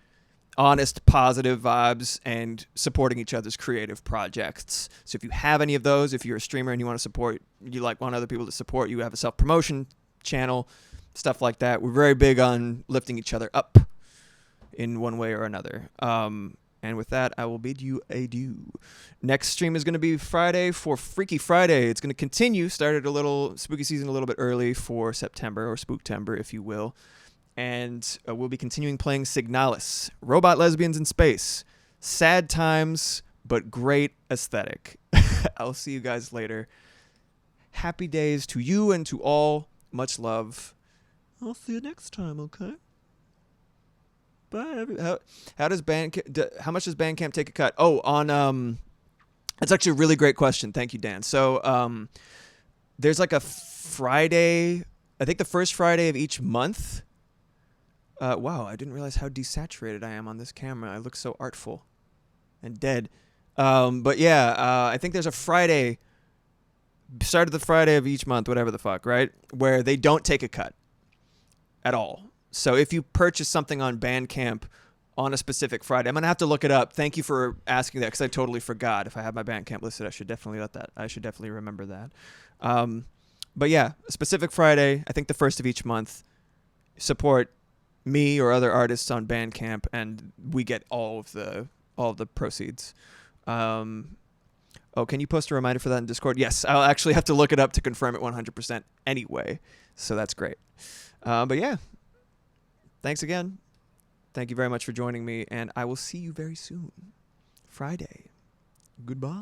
honest, positive vibes and supporting each other's creative projects. So if you have any of those, if you're a streamer and you want to support, you like want other people to support, you have a self-promotion channel, stuff like that. We're very big on lifting each other up in one way or another. And with that, I will bid you adieu. Next stream is going to be Friday for Freaky Friday. It's going to continue. Started a little spooky season a little bit early for September, or Spooktember, if you will. And we'll be continuing playing Signalis, Robot Lesbians in Space. Sad times, but great aesthetic. I'll see you guys later. Happy days to you and to all. Much love. I'll see you next time, okay? Bye. How much does Bandcamp take a cut? Oh, on that's actually a really great question. Thank you, Dan. So there's like a Friday, I think the first Friday of each month. Wow, I didn't realize how desaturated I am on this camera. I look so artful and dead. But yeah, I think there's a Friday, start of the Friday of each month, whatever the fuck, right? Where they don't take a cut at all. So if you purchase something on Bandcamp on a specific Friday, I'm going to have to look it up. Thank you for asking that because I totally forgot. If I have my Bandcamp listed, I should definitely remember that. But yeah, a specific Friday, I think the first of each month, support me or other artists on Bandcamp, and we get all of the proceeds. Oh, can you post a reminder for that in Discord? Yes, I'll actually have to look it up to confirm it 100% anyway. So that's great. But yeah, thanks again. Thank you very much for joining me, and I will see you very soon. Friday. Goodbye.